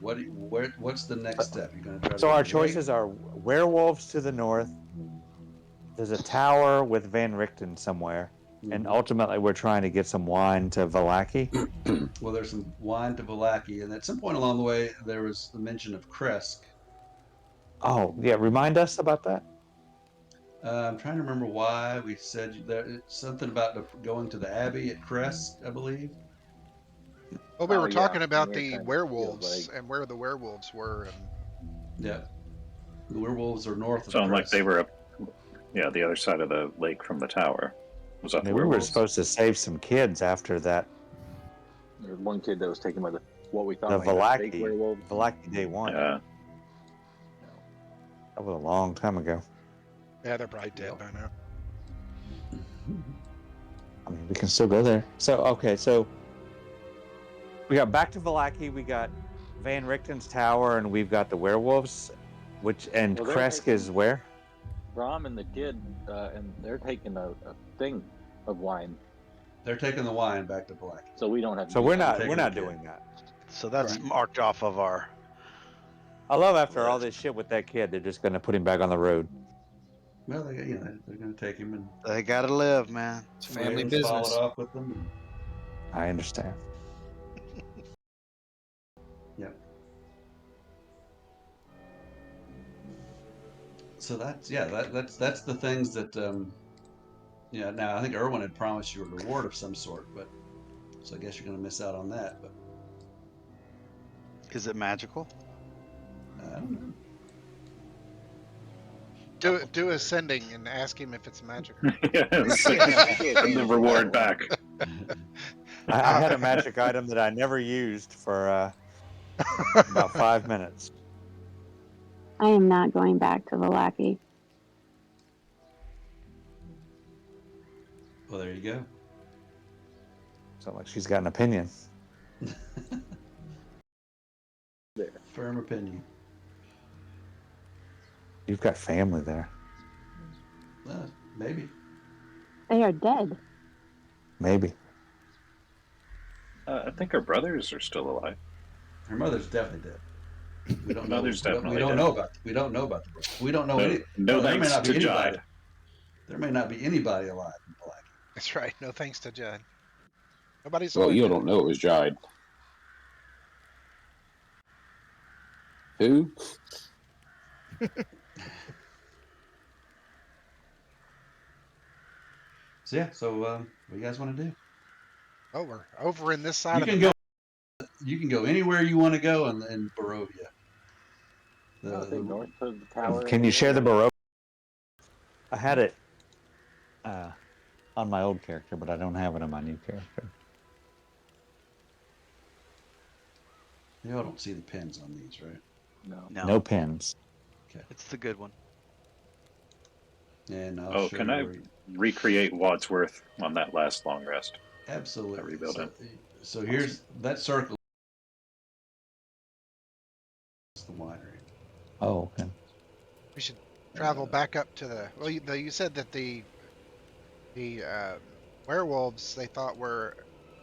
[SPEAKER 1] What's the next step? You're going to try to
[SPEAKER 5] So
[SPEAKER 1] go
[SPEAKER 5] our
[SPEAKER 1] to the lake?
[SPEAKER 5] choices are werewolves to the north. There's a tower with Van Richten somewhere. And ultimately, we're trying to get some wine to Valaki.
[SPEAKER 1] Well, there's some wine to Valaki, and at some point along the way, there was the mention of Kresk.
[SPEAKER 5] Oh, yeah. Remind us about that.
[SPEAKER 1] I'm trying to remember why we said that something about going to the Abbey at Kresk, I believe.
[SPEAKER 4] Well, we were talking about
[SPEAKER 3] near
[SPEAKER 4] the
[SPEAKER 3] Trent
[SPEAKER 4] werewolves
[SPEAKER 3] Field
[SPEAKER 4] and where the werewolves were, and
[SPEAKER 1] Yeah, the werewolves are north of
[SPEAKER 7] Sounded like
[SPEAKER 1] Kresk.
[SPEAKER 7] they were up, the other side of the lake from the tower. Was that the
[SPEAKER 5] We were
[SPEAKER 7] werewolves?
[SPEAKER 5] supposed to save some kids after that.
[SPEAKER 3] There was one kid that was taken by what we thought
[SPEAKER 5] The
[SPEAKER 3] might have been fake
[SPEAKER 5] Valaki,
[SPEAKER 3] werewolves.
[SPEAKER 5] Valaki Day 1.
[SPEAKER 7] Yeah.
[SPEAKER 5] That was a long time ago.
[SPEAKER 4] yeah, they're probably dead by now.
[SPEAKER 5] I mean, we can still go there. So, okay, so we got back to Valaki, we got Van Richten's tower, and we've got the werewolves, and
[SPEAKER 3] Well, they're
[SPEAKER 5] Kresk
[SPEAKER 3] taking-
[SPEAKER 5] is where?
[SPEAKER 3] Brom and the kid, and they're taking a thing of wine,
[SPEAKER 1] They're taking the wine back to Valaki.
[SPEAKER 3] so we don't have. To
[SPEAKER 5] So
[SPEAKER 3] do
[SPEAKER 5] we're
[SPEAKER 3] that.
[SPEAKER 5] not doing that.
[SPEAKER 8] So that's
[SPEAKER 1] Right.
[SPEAKER 8] marked off of our.
[SPEAKER 5] I love after all this shit with that kid, they're just going to put him back on the road.
[SPEAKER 1] Well, they're going to take him and
[SPEAKER 8] They gotta live, man.
[SPEAKER 2] It's family
[SPEAKER 1] Ravens followed
[SPEAKER 2] business.
[SPEAKER 1] off with them.
[SPEAKER 5] I understand.
[SPEAKER 1] Yep. So that's the things that now I think Erwin had promised you a reward of some sort, but so I guess you're going to miss out on that. But
[SPEAKER 8] Is it magical?
[SPEAKER 1] I don't know.
[SPEAKER 4] Do a sending and ask him if it's magic.
[SPEAKER 7] The reward back.
[SPEAKER 5] I had a magic item that I never used for about 5 minutes.
[SPEAKER 10] I am not going back to Valaki.
[SPEAKER 1] Well, there you go.
[SPEAKER 5] So, like, she's got an opinion.
[SPEAKER 1] Firm opinion.
[SPEAKER 5] You've got family there.
[SPEAKER 1] Maybe.
[SPEAKER 10] They are dead.
[SPEAKER 5] Maybe.
[SPEAKER 7] I think her brothers are still alive.
[SPEAKER 1] Her mother's definitely dead. We don't know.
[SPEAKER 7] Mother's definitely
[SPEAKER 1] we don't
[SPEAKER 7] dead.
[SPEAKER 1] know about. We don't know about the brother. We don't know any.
[SPEAKER 7] No
[SPEAKER 1] there may
[SPEAKER 7] thanks
[SPEAKER 1] not be
[SPEAKER 7] to
[SPEAKER 1] anybody.
[SPEAKER 7] Jide.
[SPEAKER 1] There may not be anybody alive in Black.
[SPEAKER 4] That's right. No thanks to Judd. Nobody's
[SPEAKER 9] Well,
[SPEAKER 4] alive
[SPEAKER 9] you
[SPEAKER 4] yet.
[SPEAKER 9] don't know it was Jide. Who?
[SPEAKER 1] So yeah. So what do you guys want to do?
[SPEAKER 4] Oh, we're over in this side
[SPEAKER 1] You
[SPEAKER 4] of
[SPEAKER 1] can
[SPEAKER 4] the
[SPEAKER 1] go. You can go anywhere you want to go in Barovia.
[SPEAKER 3] north of the tower.
[SPEAKER 5] Can you share the Barovia? I had it on my old character, but I don't have it on my new character.
[SPEAKER 1] Y'all don't see the pins on these, right?
[SPEAKER 3] No.
[SPEAKER 5] No pins.
[SPEAKER 1] Okay.
[SPEAKER 8] It's the good one.
[SPEAKER 1] And I'll show
[SPEAKER 7] Can
[SPEAKER 1] you
[SPEAKER 7] I
[SPEAKER 1] where
[SPEAKER 7] recreate Wadsworth on that last long rest?
[SPEAKER 1] absolutely.
[SPEAKER 7] rebuild it.
[SPEAKER 1] So here's that circle. It's the winery.
[SPEAKER 5] Oh, okay.
[SPEAKER 4] We should travel back up to the. Well, you said that the werewolves they thought were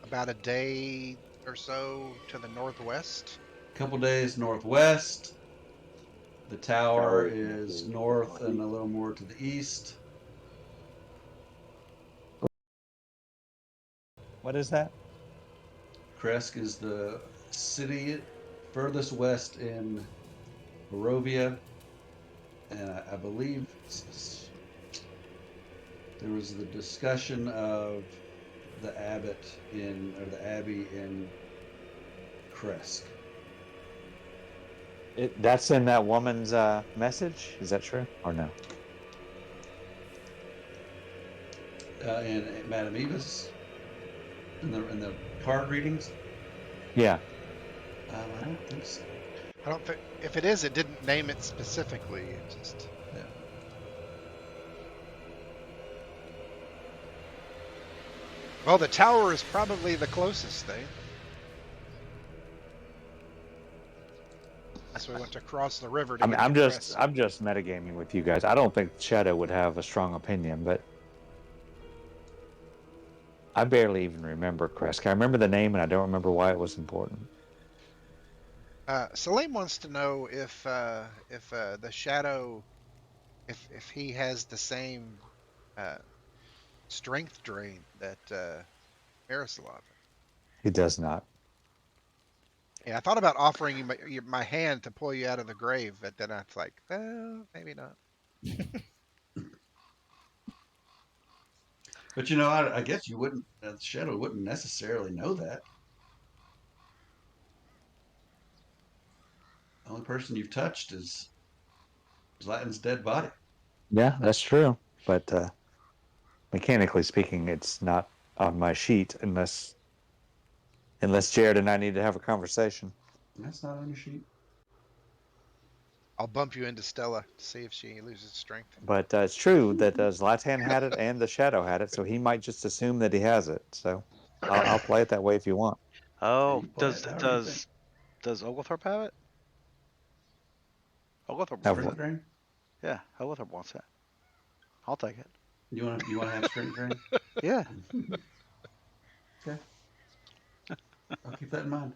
[SPEAKER 4] about a day or so to the northwest.
[SPEAKER 1] Couple days northwest. The tower
[SPEAKER 3] Tower
[SPEAKER 1] is
[SPEAKER 3] is
[SPEAKER 1] north and
[SPEAKER 3] northeast.
[SPEAKER 1] a little more to the east.
[SPEAKER 5] What is that?
[SPEAKER 1] Kresk is the city furthest west in Barovia, and I believe there was the discussion of the abbey in Kresk.
[SPEAKER 5] That's in that woman's message. Is that true or no?
[SPEAKER 1] And Madame Eva's in the card readings.
[SPEAKER 5] Yeah.
[SPEAKER 1] I don't think so.
[SPEAKER 4] I don't think if it is, it didn't name it specifically. It just
[SPEAKER 1] Yeah.
[SPEAKER 4] well, the tower is probably the closest thing. Unless we went to cross the river to
[SPEAKER 5] I mean,
[SPEAKER 4] get the crest.
[SPEAKER 5] I'm just metagaming with you guys. I don't think Shadow would have a strong opinion, but I barely even remember Kresk. I remember the name, and I don't remember why it was important.
[SPEAKER 4] Salim wants to know if the shadow, if he has the same uh, strength drain that Miroslav.
[SPEAKER 5] He does not.
[SPEAKER 4] Yeah, I thought about offering you my hand to pull you out of the grave, but then I was like, well, maybe not.
[SPEAKER 1] But I guess you wouldn't. Shadow wouldn't necessarily know that. The only person you've touched is Latin's dead body.
[SPEAKER 5] Yeah, that's true. But mechanically speaking, it's not on my sheet unless Jared and I need to have a conversation.
[SPEAKER 1] That's not on your sheet.
[SPEAKER 4] I'll bump you into Stella to see if she loses strength.
[SPEAKER 5] But it's true that Zlatan had it and the Shadow had it, so he might just assume that he has it. So I'll play it that way if you want.
[SPEAKER 8] Oh,
[SPEAKER 1] You play it however you think.
[SPEAKER 8] does Oglethorpe have it? Oglethorpe
[SPEAKER 5] Have
[SPEAKER 8] wants
[SPEAKER 1] Strength
[SPEAKER 8] it.
[SPEAKER 1] drain.
[SPEAKER 8] Yeah, Oglethorpe wants it. I'll take it.
[SPEAKER 1] You want to have strength drain?
[SPEAKER 8] Yeah.
[SPEAKER 1] Okay. I'll keep that in mind.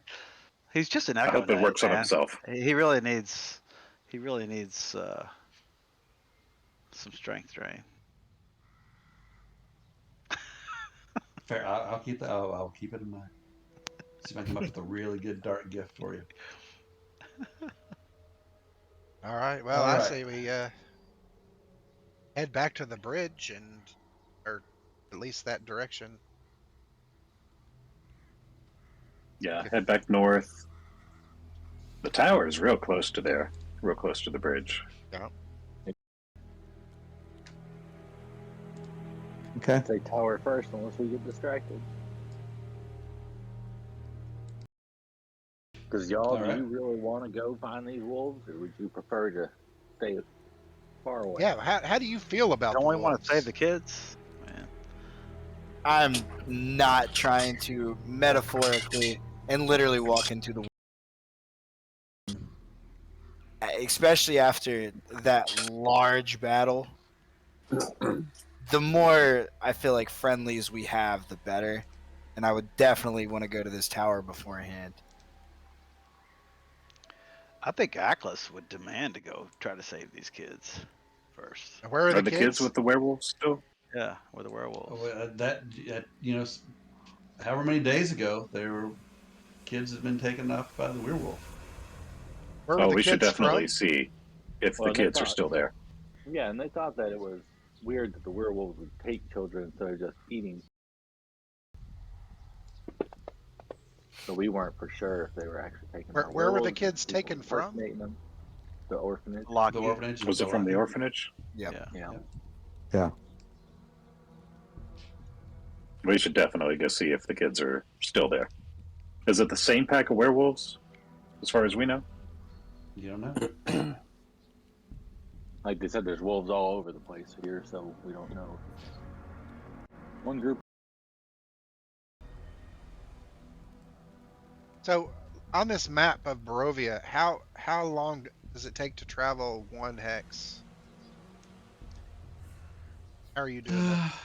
[SPEAKER 8] He's just an
[SPEAKER 7] I
[SPEAKER 8] Echo
[SPEAKER 7] hope it
[SPEAKER 8] Knight,
[SPEAKER 7] works on
[SPEAKER 8] man.
[SPEAKER 7] himself.
[SPEAKER 8] He really needs some strength drain.
[SPEAKER 1] Fair. I'll keep that. I'll keep it in mind. See if I can come up with a really good dark gift for you.
[SPEAKER 4] All right. Well,
[SPEAKER 1] All
[SPEAKER 4] I
[SPEAKER 1] right.
[SPEAKER 4] say we head back to the bridge or at least that direction.
[SPEAKER 7] Yeah, head back north. The tower is real close to there, real close to the bridge.
[SPEAKER 4] Yeah.
[SPEAKER 5] Okay.
[SPEAKER 3] Say tower first, unless we get distracted. Because y'all, do you really want to go find these wolves, or would you prefer to stay far away?
[SPEAKER 4] Yeah. How do you feel about?
[SPEAKER 8] Don't
[SPEAKER 4] the
[SPEAKER 8] we want
[SPEAKER 4] wolves?
[SPEAKER 8] to save the kids? Man.
[SPEAKER 2] I'm not trying to metaphorically and literally walk into the especially after that large battle. The more I feel like friendlies we have, the better. And I would definitely want to go to this tower beforehand.
[SPEAKER 8] I think Atlas would demand to go try to save these kids first.
[SPEAKER 4] Where are
[SPEAKER 7] Are
[SPEAKER 4] the
[SPEAKER 7] the
[SPEAKER 4] kids?
[SPEAKER 7] kids with the werewolves still?
[SPEAKER 8] Yeah, with the werewolves.
[SPEAKER 1] However many days ago, there were kids that had been taken off by the werewolf.
[SPEAKER 4] Where were
[SPEAKER 7] Oh,
[SPEAKER 4] the
[SPEAKER 7] we should
[SPEAKER 4] kids
[SPEAKER 7] definitely
[SPEAKER 4] from?
[SPEAKER 7] see if the kids are still there.
[SPEAKER 3] Yeah, and they thought that it was weird that the werewolves would take children instead of just eating. So we weren't for sure if they were actually taking them.
[SPEAKER 4] Where were the kids taken from?
[SPEAKER 3] Them. The orphanage.
[SPEAKER 1] The orphanage.
[SPEAKER 7] Was it from the orphanage?
[SPEAKER 2] Yep.
[SPEAKER 8] Yeah.
[SPEAKER 5] Yeah.
[SPEAKER 7] We should definitely go see if the kids are still there. Is it the same pack of werewolves, as far as we know?
[SPEAKER 1] You don't know.
[SPEAKER 3] Like they said, there's wolves all over the place here, so we don't know. One group.
[SPEAKER 4] So, on this map of Barovia, how long does it take to travel one hex? How are you doing that?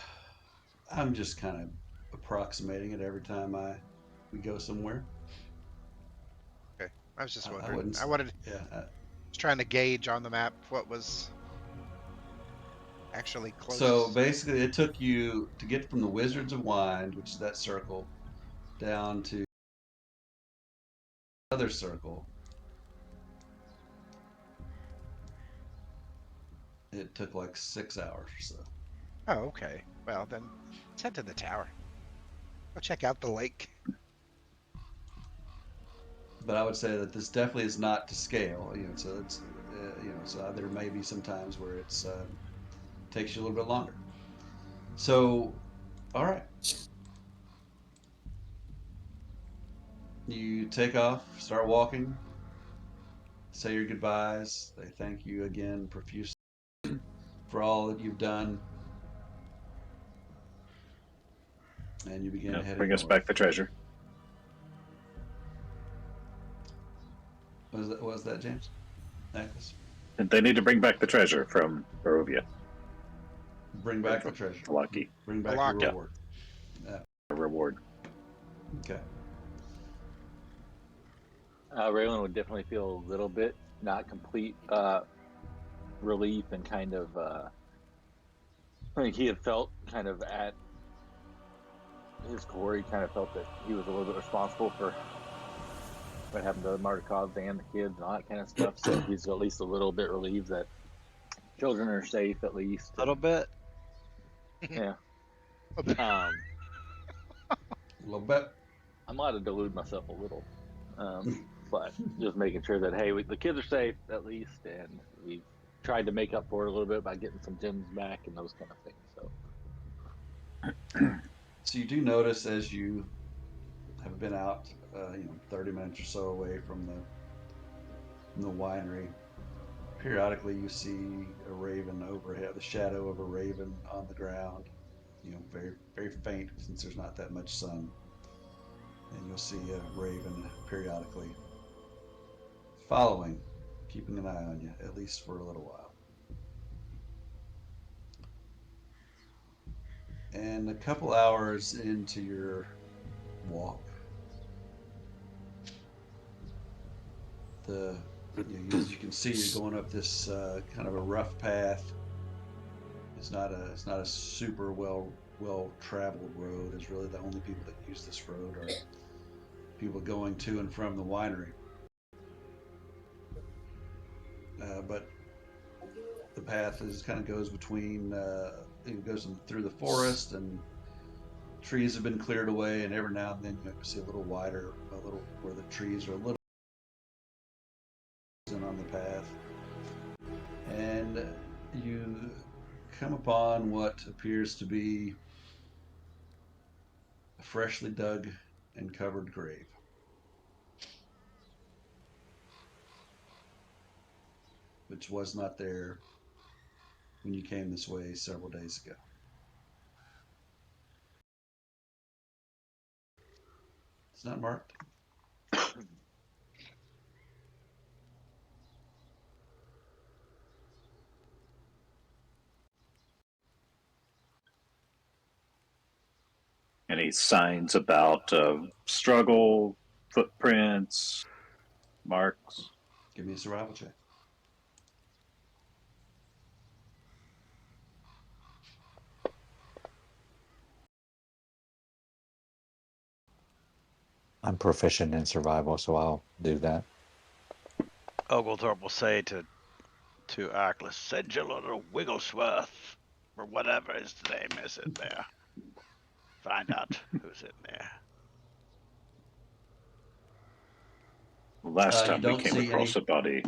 [SPEAKER 1] I'm just kind of approximating it every time we go somewhere.
[SPEAKER 4] Okay, I was just
[SPEAKER 1] I
[SPEAKER 4] wondering.
[SPEAKER 1] wouldn't.
[SPEAKER 4] I wanted.
[SPEAKER 1] Yeah.
[SPEAKER 4] Was trying to gauge on the map what was actually close.
[SPEAKER 1] So basically, it took you to get from the Wizards of Wind, which is that circle, down to another circle. It took like 6 hours or so.
[SPEAKER 4] Oh, okay. Well, then let's head to the tower. Go check out the lake.
[SPEAKER 1] but I would say that this definitely is not to scale. So there may be some times where it's takes you a little bit longer. So, all right, you take off, start walking, say your goodbyes. They thank you again profusely for all that you've done, and you begin headed
[SPEAKER 7] Bring us
[SPEAKER 1] north.
[SPEAKER 7] back the treasure.
[SPEAKER 1] What was that, James? Necklace?
[SPEAKER 7] And they need to bring back the treasure from Barovia.
[SPEAKER 1] Bring back the treasure.
[SPEAKER 7] Lucky.
[SPEAKER 1] Bring back
[SPEAKER 4] Lucky.
[SPEAKER 1] your reward. Yeah.
[SPEAKER 7] A reward.
[SPEAKER 1] Okay.
[SPEAKER 3] Raylan would definitely feel a little bit, not complete relief, and kind of I think he had felt kind of at his core, he kind of felt that he was a little bit responsible for what happened to Markovs and the kids and all that kind of stuff. So he's at least a little bit relieved that children are safe, at least.
[SPEAKER 8] A little bit.
[SPEAKER 3] Yeah.
[SPEAKER 1] A little bit.
[SPEAKER 3] I'm allowed to delude myself a little, but just making sure that hey, the kids are safe at least, and we've tried to make up for it a little bit by getting some gems back and those kind of things. So,
[SPEAKER 1] So you do notice as you have been out, 30 minutes or so away from the winery. Periodically, you see a raven overhead, the shadow of a raven on the ground. Very very faint since there's not that much sun, and you'll see a raven periodically following, keeping an eye on you, at least for a little while. And a couple hours into your walk, as you can see, you're going up this kind of a rough path. It's not a super well traveled road. It's really the only people that use this road are people going to and from the winery. But the path kind of goes between it goes through the forest, and trees have been cleared away, and every now and then you see a little wider, where the trees are a little on the path, and you come upon what appears to be a freshly dug and covered grave. Which was not there when you came this way several days ago. It's not marked.
[SPEAKER 7] Any signs about struggle, footprints, marks?
[SPEAKER 1] Give me a survival check.
[SPEAKER 5] I'm proficient in survival, so I'll do that.
[SPEAKER 8] Oglethorpe will say to Arkless, send your little Wigglesworth, or whatever his name is in there. Find out who's in there.
[SPEAKER 7] Last
[SPEAKER 1] You
[SPEAKER 7] time we
[SPEAKER 1] don't
[SPEAKER 7] came
[SPEAKER 1] see
[SPEAKER 7] across a body,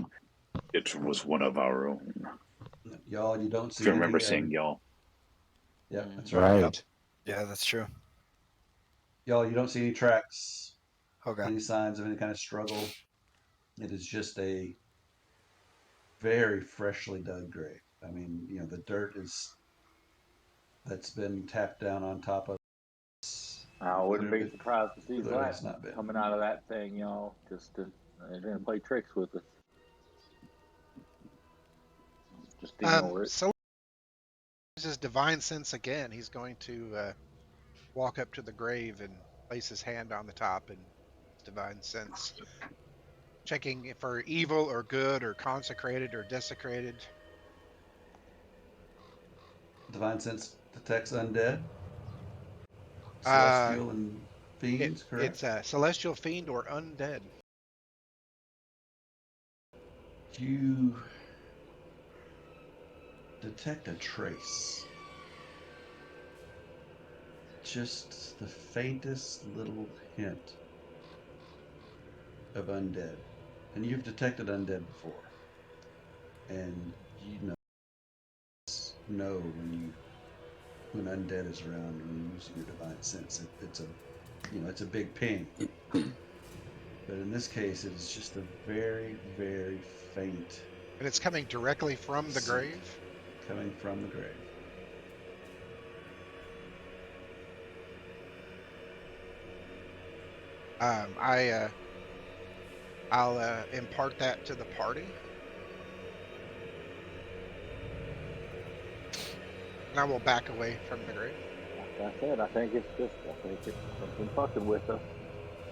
[SPEAKER 7] it was one of our own.
[SPEAKER 1] Y'all, you don't see
[SPEAKER 7] If you remember
[SPEAKER 1] any.
[SPEAKER 7] seeing y'all.
[SPEAKER 1] Yeah, that's right.
[SPEAKER 5] Right.
[SPEAKER 2] Yeah, that's true.
[SPEAKER 1] Y'all, you don't see any tracks,
[SPEAKER 2] Okay.
[SPEAKER 1] any signs of any kind of struggle. It is just a very freshly dug grave. I mean, the dirt that's been tapped down on top of.
[SPEAKER 3] I wouldn't be surprised to see
[SPEAKER 1] Clearly
[SPEAKER 3] Zach
[SPEAKER 1] has not been.
[SPEAKER 3] coming out of that thing, y'all. They're gonna play tricks with us. Just ignore it.
[SPEAKER 4] So uses divine sense again. He's going to walk up to the grave and place his hand on the top and divine sense, checking for evil or good or consecrated or desecrated.
[SPEAKER 1] Divine sense detects undead,
[SPEAKER 4] Uh,
[SPEAKER 1] celestial, and fiends. Correct.
[SPEAKER 4] it's a celestial fiend or undead.
[SPEAKER 1] You detect a trace. Just the faintest little hint of undead, and you've detected undead before, and you know when undead is around when you're using your divine sense. It's a big ping. But in this case, it is just a very, very faint
[SPEAKER 4] And it's coming directly from the
[SPEAKER 1] scent
[SPEAKER 4] grave.
[SPEAKER 1] coming from the grave.
[SPEAKER 4] I'll impart that to the party. And I will back away from the grave.
[SPEAKER 3] Like I said, I think it's something fucking with us.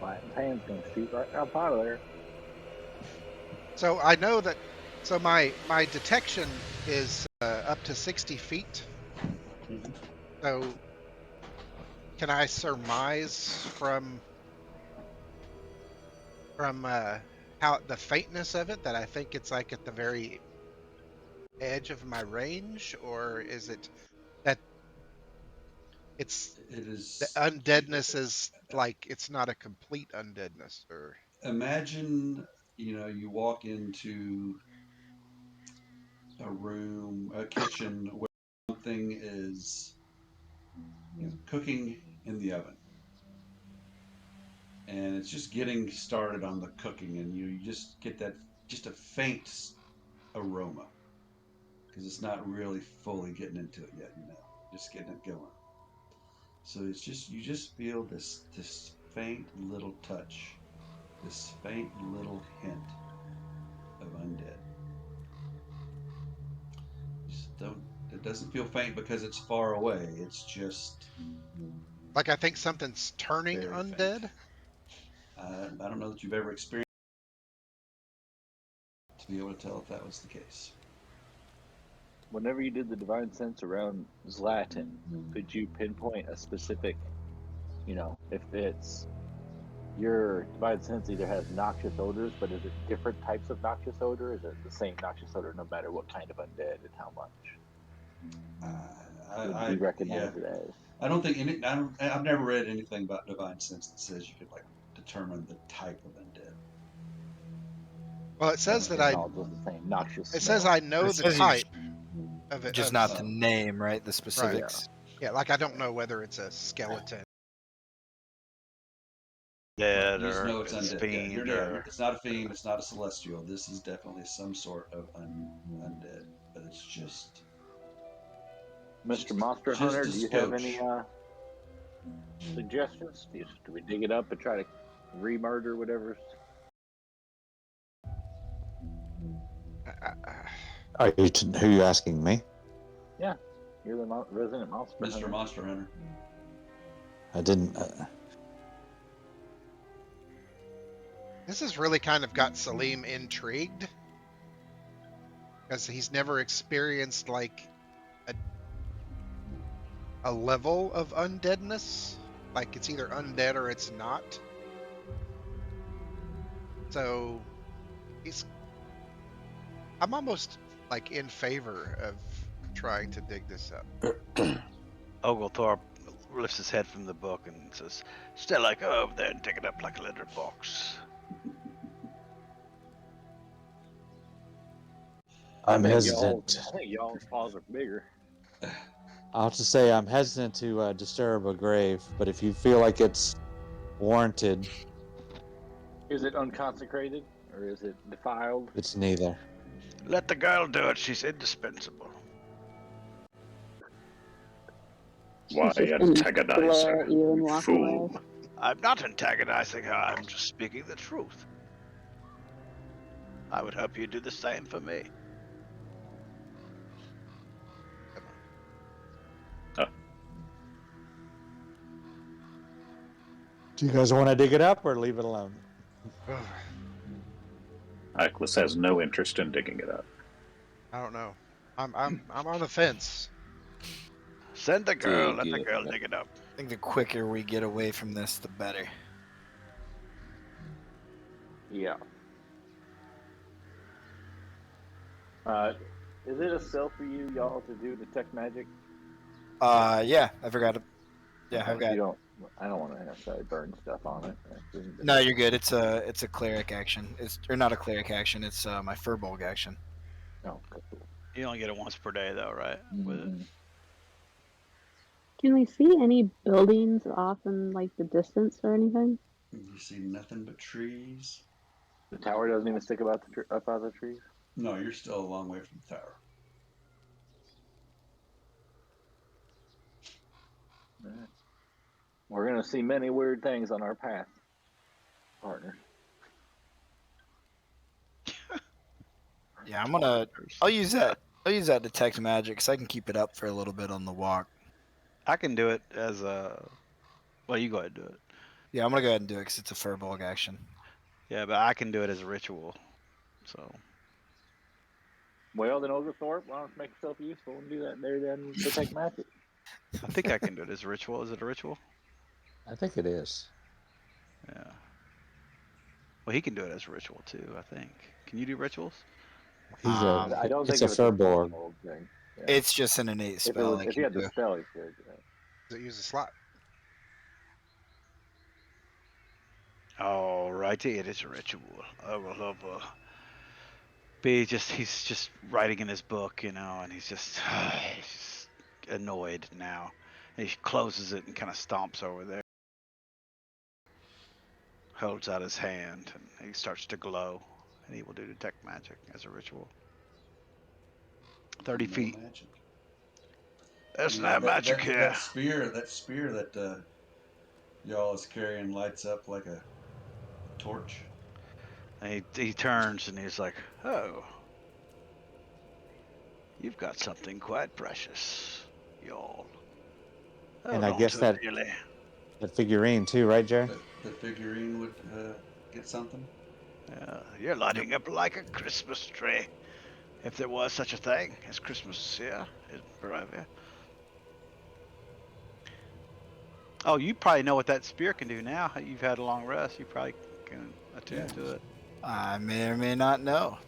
[SPEAKER 3] My hand's gonna shoot right up out of there.
[SPEAKER 4] So I know that. So my detection is up to 60 feet.
[SPEAKER 1] Mhm.
[SPEAKER 4] So can I surmise from how the faintness of it that I think it's like at the very edge of my range, or is it that it's
[SPEAKER 1] It
[SPEAKER 4] the
[SPEAKER 1] is.
[SPEAKER 4] undeadness is like it's not a complete undeadness, or
[SPEAKER 1] Imagine, you walk into a room, a kitchen where something is, cooking in the oven, and it's just getting started on the cooking, and you just get that just a faint aroma because it's not really fully getting into it yet, just getting it going. So it's just you just feel this faint little touch, this faint little hint of undead. Just don't. It doesn't feel faint because it's far away. It's just
[SPEAKER 4] like I think something's turning
[SPEAKER 1] very faint.
[SPEAKER 4] undead.
[SPEAKER 1] I don't know that you've ever experienced to be able to tell if that was the case.
[SPEAKER 3] Whenever you did the divine sense around Zlatan, could you pinpoint a specific, if it's your divine sense either has noxious odors, but is it different types of noxious odor? Is it the same noxious odor no matter what kind of undead and how much would we
[SPEAKER 1] Yeah.
[SPEAKER 3] recognize it as?
[SPEAKER 1] I don't think any. I've never read anything about divine sense that says you could like determine the type of undead.
[SPEAKER 4] Well, it says that
[SPEAKER 3] It's all just the same noxious
[SPEAKER 4] it says
[SPEAKER 3] smell.
[SPEAKER 4] I know
[SPEAKER 2] It
[SPEAKER 4] the
[SPEAKER 2] says you
[SPEAKER 4] type of it
[SPEAKER 2] just
[SPEAKER 4] of
[SPEAKER 2] not the name, right? The
[SPEAKER 4] right.
[SPEAKER 2] specifics.
[SPEAKER 4] Yeah, like I don't know whether it's a skeleton.
[SPEAKER 1] Right.
[SPEAKER 8] Dead
[SPEAKER 1] You just
[SPEAKER 8] or
[SPEAKER 1] know it's
[SPEAKER 8] it's
[SPEAKER 1] undead. Yeah.
[SPEAKER 8] fiend or
[SPEAKER 1] It's not a fiend. It's not a celestial. This is definitely some sort of undead, but it's
[SPEAKER 3] Mr.
[SPEAKER 1] just
[SPEAKER 3] Monster
[SPEAKER 1] just
[SPEAKER 3] Hunter,
[SPEAKER 1] a
[SPEAKER 3] do you have any
[SPEAKER 1] scotch.
[SPEAKER 3] suggestions? Do we dig it up and try to re-murder whatever's?
[SPEAKER 5] Are you who are you asking me?
[SPEAKER 3] Yeah, you're the resident monster
[SPEAKER 1] Mr.
[SPEAKER 3] hunter.
[SPEAKER 1] Monster Hunter.
[SPEAKER 5] I didn't.
[SPEAKER 4] This has really kind of got Salim intrigued because he's never experienced like a level of undeadness. Like it's either undead or it's not. So I'm almost like in favor of trying to dig this up.
[SPEAKER 8] Oglethorpe lifts his head from the book and says, Stella, go over there and dig it up like a litter box.
[SPEAKER 5] I'm hesitant.
[SPEAKER 3] I think y'all's paws are bigger.
[SPEAKER 5] I'll have to say I'm hesitant to disturb a grave, but if you feel like it's warranted,
[SPEAKER 3] Is it unconsecrated or is it defiled?
[SPEAKER 5] it's neither.
[SPEAKER 8] Let the girl do it. She's indispensable.
[SPEAKER 7] Why
[SPEAKER 10] She's just gonna
[SPEAKER 7] antagonize
[SPEAKER 10] glare
[SPEAKER 7] her,
[SPEAKER 10] at you and
[SPEAKER 7] you
[SPEAKER 10] walk
[SPEAKER 7] fool?
[SPEAKER 10] away.
[SPEAKER 8] I'm not antagonizing her. I'm just speaking the truth. I would hope you do the same for me.
[SPEAKER 5] Do you guys want to dig it up or leave it alone?
[SPEAKER 7] Ickless has no interest in digging it up.
[SPEAKER 4] I don't know. I'm on the fence.
[SPEAKER 8] Send the girl.
[SPEAKER 9] Dig
[SPEAKER 8] Let the
[SPEAKER 9] it.
[SPEAKER 8] girl dig it up.
[SPEAKER 2] I think the quicker we get away from this, the better.
[SPEAKER 3] Yeah. Is it a spell for you, y'all, to do detect magic?
[SPEAKER 2] Yeah, I forgot. Yeah, I've got.
[SPEAKER 3] I don't want to necessarily burn stuff on it.
[SPEAKER 2] No, you're good. It's a cleric action. It's or not a cleric action. It's my Furbolg action.
[SPEAKER 3] Oh, cool.
[SPEAKER 8] You only get it once per day, though, right? With it.
[SPEAKER 10] Can we see any buildings off in like the distance or anything?
[SPEAKER 1] You see nothing but trees.
[SPEAKER 3] The tower doesn't even stick about up out of the trees.
[SPEAKER 1] No, you're still a long way from the tower.
[SPEAKER 3] Right. We're gonna see many weird things on our path, partner.
[SPEAKER 2] Yeah, I'll use that. I'll use that detect magic so I can keep it up for a little bit on the walk.
[SPEAKER 8] I can do it as a. Well, you go ahead and do it.
[SPEAKER 2] Yeah, I'm gonna go ahead and do it because it's a Furbolg action.
[SPEAKER 8] Yeah, but I can do it as a ritual. So.
[SPEAKER 3] Well, then Oglethorpe, why don't you make yourself useful and do that there then detect magic?
[SPEAKER 8] I think I can do it as a ritual. Is it a ritual?
[SPEAKER 5] I think it is.
[SPEAKER 8] Yeah. Well, he can do it as a ritual too. I think. Can you do rituals?
[SPEAKER 3] I don't
[SPEAKER 5] It's
[SPEAKER 3] think
[SPEAKER 5] a
[SPEAKER 3] if it's a
[SPEAKER 5] Furbolg.
[SPEAKER 3] Furbolg thing. Yeah.
[SPEAKER 2] It's just an innate spell.
[SPEAKER 3] If he had the spell, he could. Yeah.
[SPEAKER 4] Does it use a slot?
[SPEAKER 8] All righty, it is a ritual. I will have he's just writing in his book, and he's just annoyed now. And he closes it and kind of stomps over there. Holds out his hand and he starts to glow. And he will do detect magic as a ritual. 30 feet.
[SPEAKER 1] Magic.
[SPEAKER 8] There's no magic here.
[SPEAKER 1] That spear that y'all is carrying lights up like a torch.
[SPEAKER 8] And he turns and he's like, "Oh, you've got something quite precious, y'all."
[SPEAKER 5] And I guess that the figurine too, right, Jerry?
[SPEAKER 1] The figurine would get something.
[SPEAKER 8] Yeah, you're lighting up like a Christmas tree, if there was such a thing as Christmas here in Barovia. Oh, you probably know what that spear can do now. You've had a long rest. You probably can attune to it.
[SPEAKER 2] I may or may not know.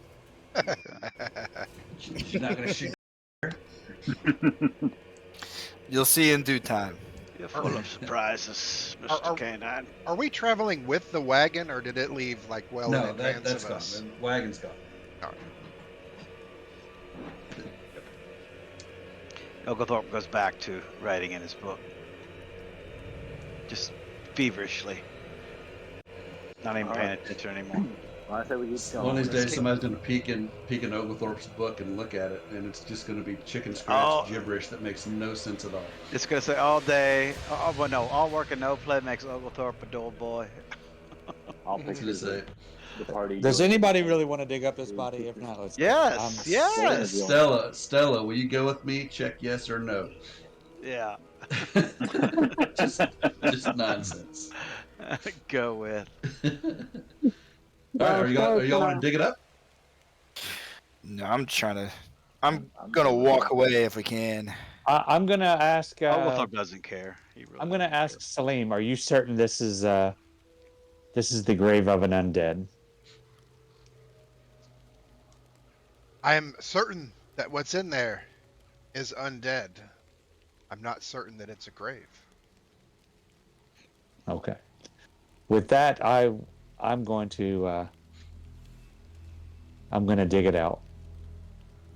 [SPEAKER 1] She's not going to shoot.
[SPEAKER 2] You'll see in due time.
[SPEAKER 8] You're full of surprises, Mr. Canine.
[SPEAKER 4] Are we traveling with the wagon, or did it leave like well in advance
[SPEAKER 1] that's
[SPEAKER 4] of us?
[SPEAKER 1] gone. The wagon's gone.
[SPEAKER 4] All right.
[SPEAKER 8] Oglethorpe goes back to writing in his book. Just feverishly. Not even paying attention anymore.
[SPEAKER 3] Well, I say we keep going.
[SPEAKER 1] One of these days, somebody's going to peek in Oglethorpe's book and look at it, and it's just going to be chicken scratch gibberish that makes no sense at all.
[SPEAKER 8] It's going to say all day, well, no, all work and no play makes Oglethorpe a dull boy.
[SPEAKER 3] I'll picture the party.
[SPEAKER 5] Does anybody really want to dig up this body? If not, let's
[SPEAKER 8] Yes, yes.
[SPEAKER 1] Stella, will you go with me? Check yes or no.
[SPEAKER 8] Yeah.
[SPEAKER 1] just nonsense.
[SPEAKER 8] Go with.
[SPEAKER 1] All right, are y'all want to dig it up?
[SPEAKER 2] No, I'm gonna walk away if we can.
[SPEAKER 5] I'm gonna ask.
[SPEAKER 8] Oglethorpe doesn't care.
[SPEAKER 5] I'm gonna ask Salim. Are you certain this is the grave of an undead?
[SPEAKER 4] I am certain that what's in there is undead. I'm not certain that it's a grave.
[SPEAKER 5] Okay. With that, I'm going to dig it out.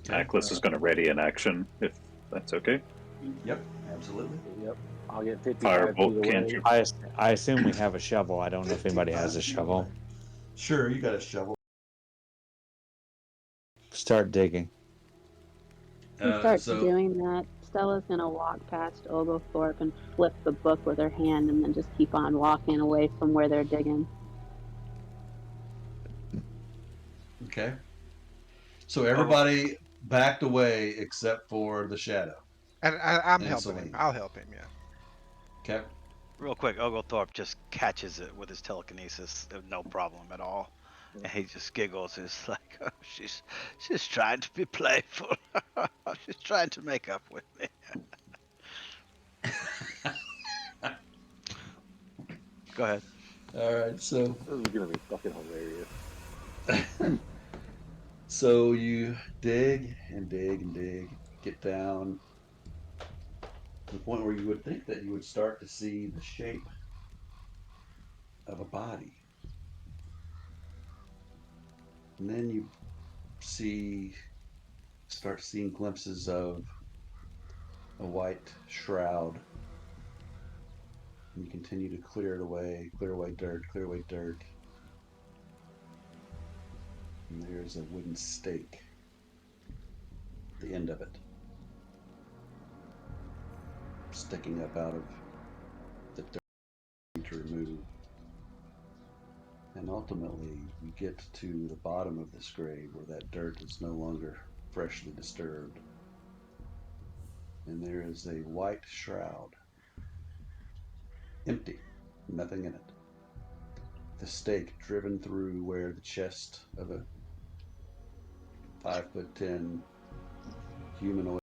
[SPEAKER 7] Atlas is going to ready an action, if that's okay.
[SPEAKER 1] Yep, absolutely.
[SPEAKER 3] Yep. I'll get 50.
[SPEAKER 7] Firebolt cantrip.
[SPEAKER 5] I assume we have a shovel. I don't know if anybody has a shovel.
[SPEAKER 1] Sure, you got a shovel.
[SPEAKER 5] Start digging.
[SPEAKER 10] Doing that, Stella's gonna walk past Oglethorpe and flip the book with her hand, and then just keep on walking away from where they're digging.
[SPEAKER 1] Okay. So everybody backed away except for the shadow.
[SPEAKER 4] And I'm
[SPEAKER 1] And
[SPEAKER 4] helping him. I'll help him, yeah.
[SPEAKER 1] Okay.
[SPEAKER 8] Real quick, Oglethorpe just catches it with his telekinesis, no problem at all. And he just giggles. He's like, oh, she's trying to be playful. She's trying to make up with me. Go ahead.
[SPEAKER 1] All right, so
[SPEAKER 3] This is gonna be fucking hilarious.
[SPEAKER 1] So you dig and dig and dig, get down to the point where you would think that you would start to see the shape of a body. And then you start seeing glimpses of a white shroud. And you continue to clear away dirt, clear away dirt. And there's a wooden stake at the end of it, sticking up out of the dirt to remove. And ultimately, you get to the bottom of this grave where that dirt is no longer freshly disturbed. And there is a white shroud, empty, nothing in it. The stake driven through where the chest of a 5'10" humanoid,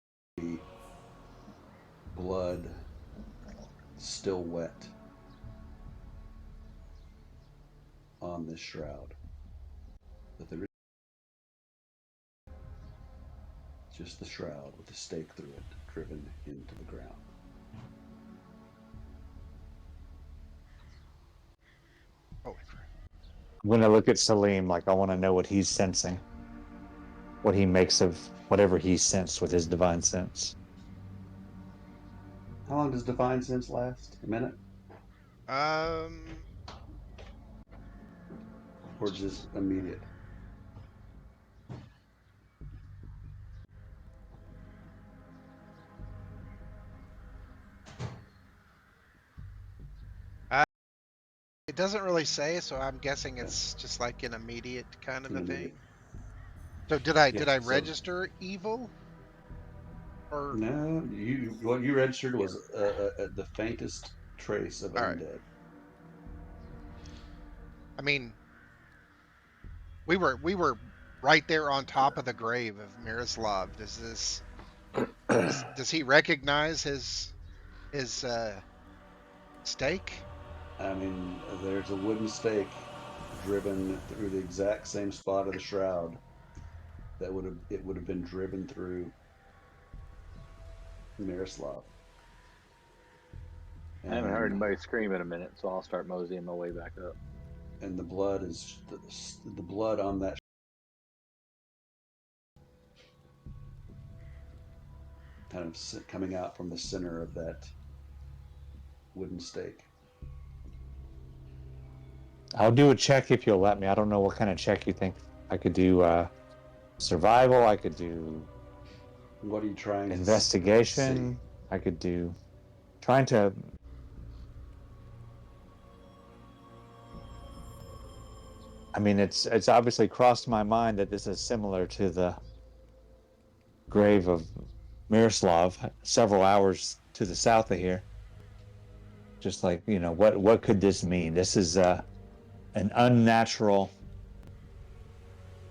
[SPEAKER 1] blood still wet on this shroud. But there is just the shroud with a stake through it, driven into the ground.
[SPEAKER 4] Holy crap.
[SPEAKER 5] I'm going to look at Salim like I want to know what he's sensing, what he makes of whatever he sensed with his divine sense.
[SPEAKER 1] How long does divine sense last? A minute? Or just immediate?
[SPEAKER 4] It doesn't really say, so I'm guessing it's just like an immediate kind of a
[SPEAKER 1] Immediate.
[SPEAKER 4] thing. So did I
[SPEAKER 1] So
[SPEAKER 4] register evil? Or
[SPEAKER 1] no, what you registered was the faintest trace of
[SPEAKER 4] all right.
[SPEAKER 1] undead.
[SPEAKER 4] I mean, we were right there on top of the grave of Miroslav. Does he recognize his stake?
[SPEAKER 1] I mean, there's a wooden stake driven through the exact same spot of the shroud that would have been driven through Miroslav.
[SPEAKER 3] I haven't heard
[SPEAKER 1] And
[SPEAKER 3] anybody scream in a minute, so I'll start moseying my way back up.
[SPEAKER 1] the blood is the blood on that kind of coming out from the center of that wooden stake.
[SPEAKER 5] I'll do a check if you'll let me. I don't know what kind of check you think I could do. Survival. I could do
[SPEAKER 1] What are you trying to see?
[SPEAKER 5] investigation. I could do trying to. I mean, it's obviously crossed my mind that this is similar to the grave of Miroslav, several hours to the south of here. Just like, what could this mean? This is an unnatural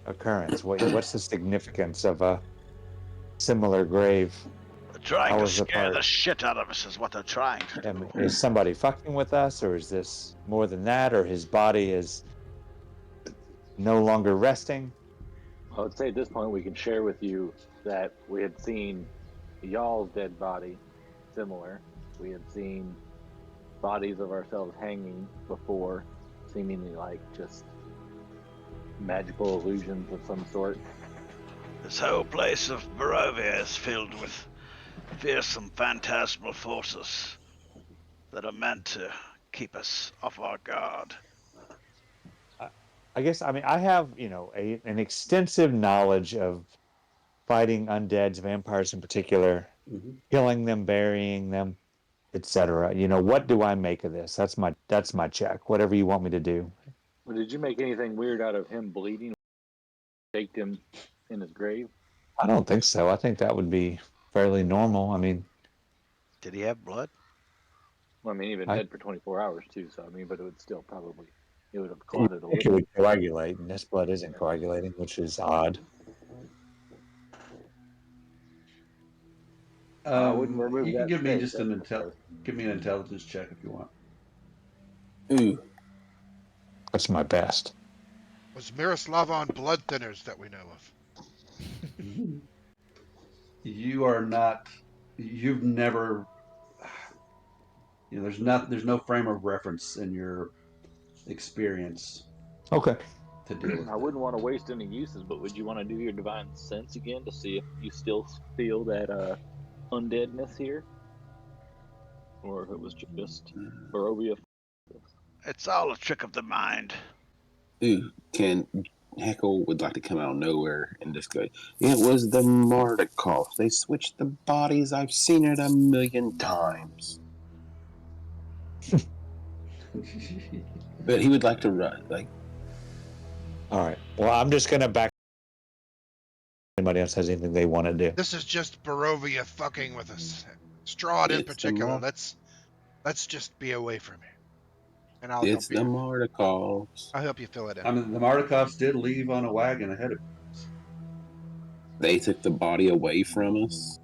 [SPEAKER 5] occurrence. What's the significance of a similar grave
[SPEAKER 8] They're trying to
[SPEAKER 5] hours
[SPEAKER 8] scare
[SPEAKER 5] apart?
[SPEAKER 8] the shit out of us is what they're trying to do.
[SPEAKER 5] I mean, is somebody fucking with us, or is this more than that, or his body is no longer resting?
[SPEAKER 3] I would say at this point we can share with you that we had seen y'all's dead body similar. We had seen bodies of ourselves hanging before, seemingly like just magical illusions of some sort.
[SPEAKER 8] This whole place of Barovia is filled with fearsome phantasmal forces that are meant to keep us off our guard.
[SPEAKER 5] I guess, I mean, I have, an extensive knowledge of fighting undeads, vampires in particular, killing them, burying them, etc. What do I make of this? That's my check. Whatever you want me to do.
[SPEAKER 3] Well, did you make anything weird out of him bleeding? Staked him in his grave?
[SPEAKER 5] I don't think so. I think that would be fairly normal. I mean,
[SPEAKER 8] Did he have blood?
[SPEAKER 3] Well, I mean, he'd been
[SPEAKER 5] I
[SPEAKER 3] dead for 24 hours too, so I mean, but it would still probably, it would have
[SPEAKER 5] you
[SPEAKER 3] clotted a
[SPEAKER 5] think it
[SPEAKER 3] little.
[SPEAKER 5] would coagulate, and this blood isn't coagulating, which is odd.
[SPEAKER 3] I wouldn't remove
[SPEAKER 1] You can
[SPEAKER 3] that
[SPEAKER 1] give me
[SPEAKER 3] stake,
[SPEAKER 1] just
[SPEAKER 3] that's for sure.
[SPEAKER 1] give me an intelligence check if you want.
[SPEAKER 9] Ooh,
[SPEAKER 5] That's my best.
[SPEAKER 4] Was Miroslav on blood thinners that we know of?
[SPEAKER 1] You are not. You've never there's no frame of reference in your experience
[SPEAKER 5] Okay.
[SPEAKER 1] to deal with
[SPEAKER 3] I wouldn't want to waste any uses, but would you want to do your divine sense again to see if you still feel that undeadness here, or if it was just Barovia?
[SPEAKER 8] It's all a trick of the mind.
[SPEAKER 9] Ooh, can Heckle would like to come out of nowhere and just go, it was the Mordekov. They switched the bodies. I've seen it a million times. But he would like to run. Like,
[SPEAKER 5] All right. Well, I'm just gonna back. Anybody else has anything they want to do?
[SPEAKER 4] This is just Barovia fucking with us. Strahd in
[SPEAKER 9] it's the
[SPEAKER 4] particular. Let's just be away from him, and I'll
[SPEAKER 9] it's
[SPEAKER 4] help
[SPEAKER 9] the
[SPEAKER 4] you.
[SPEAKER 9] Mordekovs.
[SPEAKER 4] I'll help you fill it in.
[SPEAKER 1] I mean, the Mardikovs did leave on a wagon ahead of us.
[SPEAKER 9] They took the body away from us.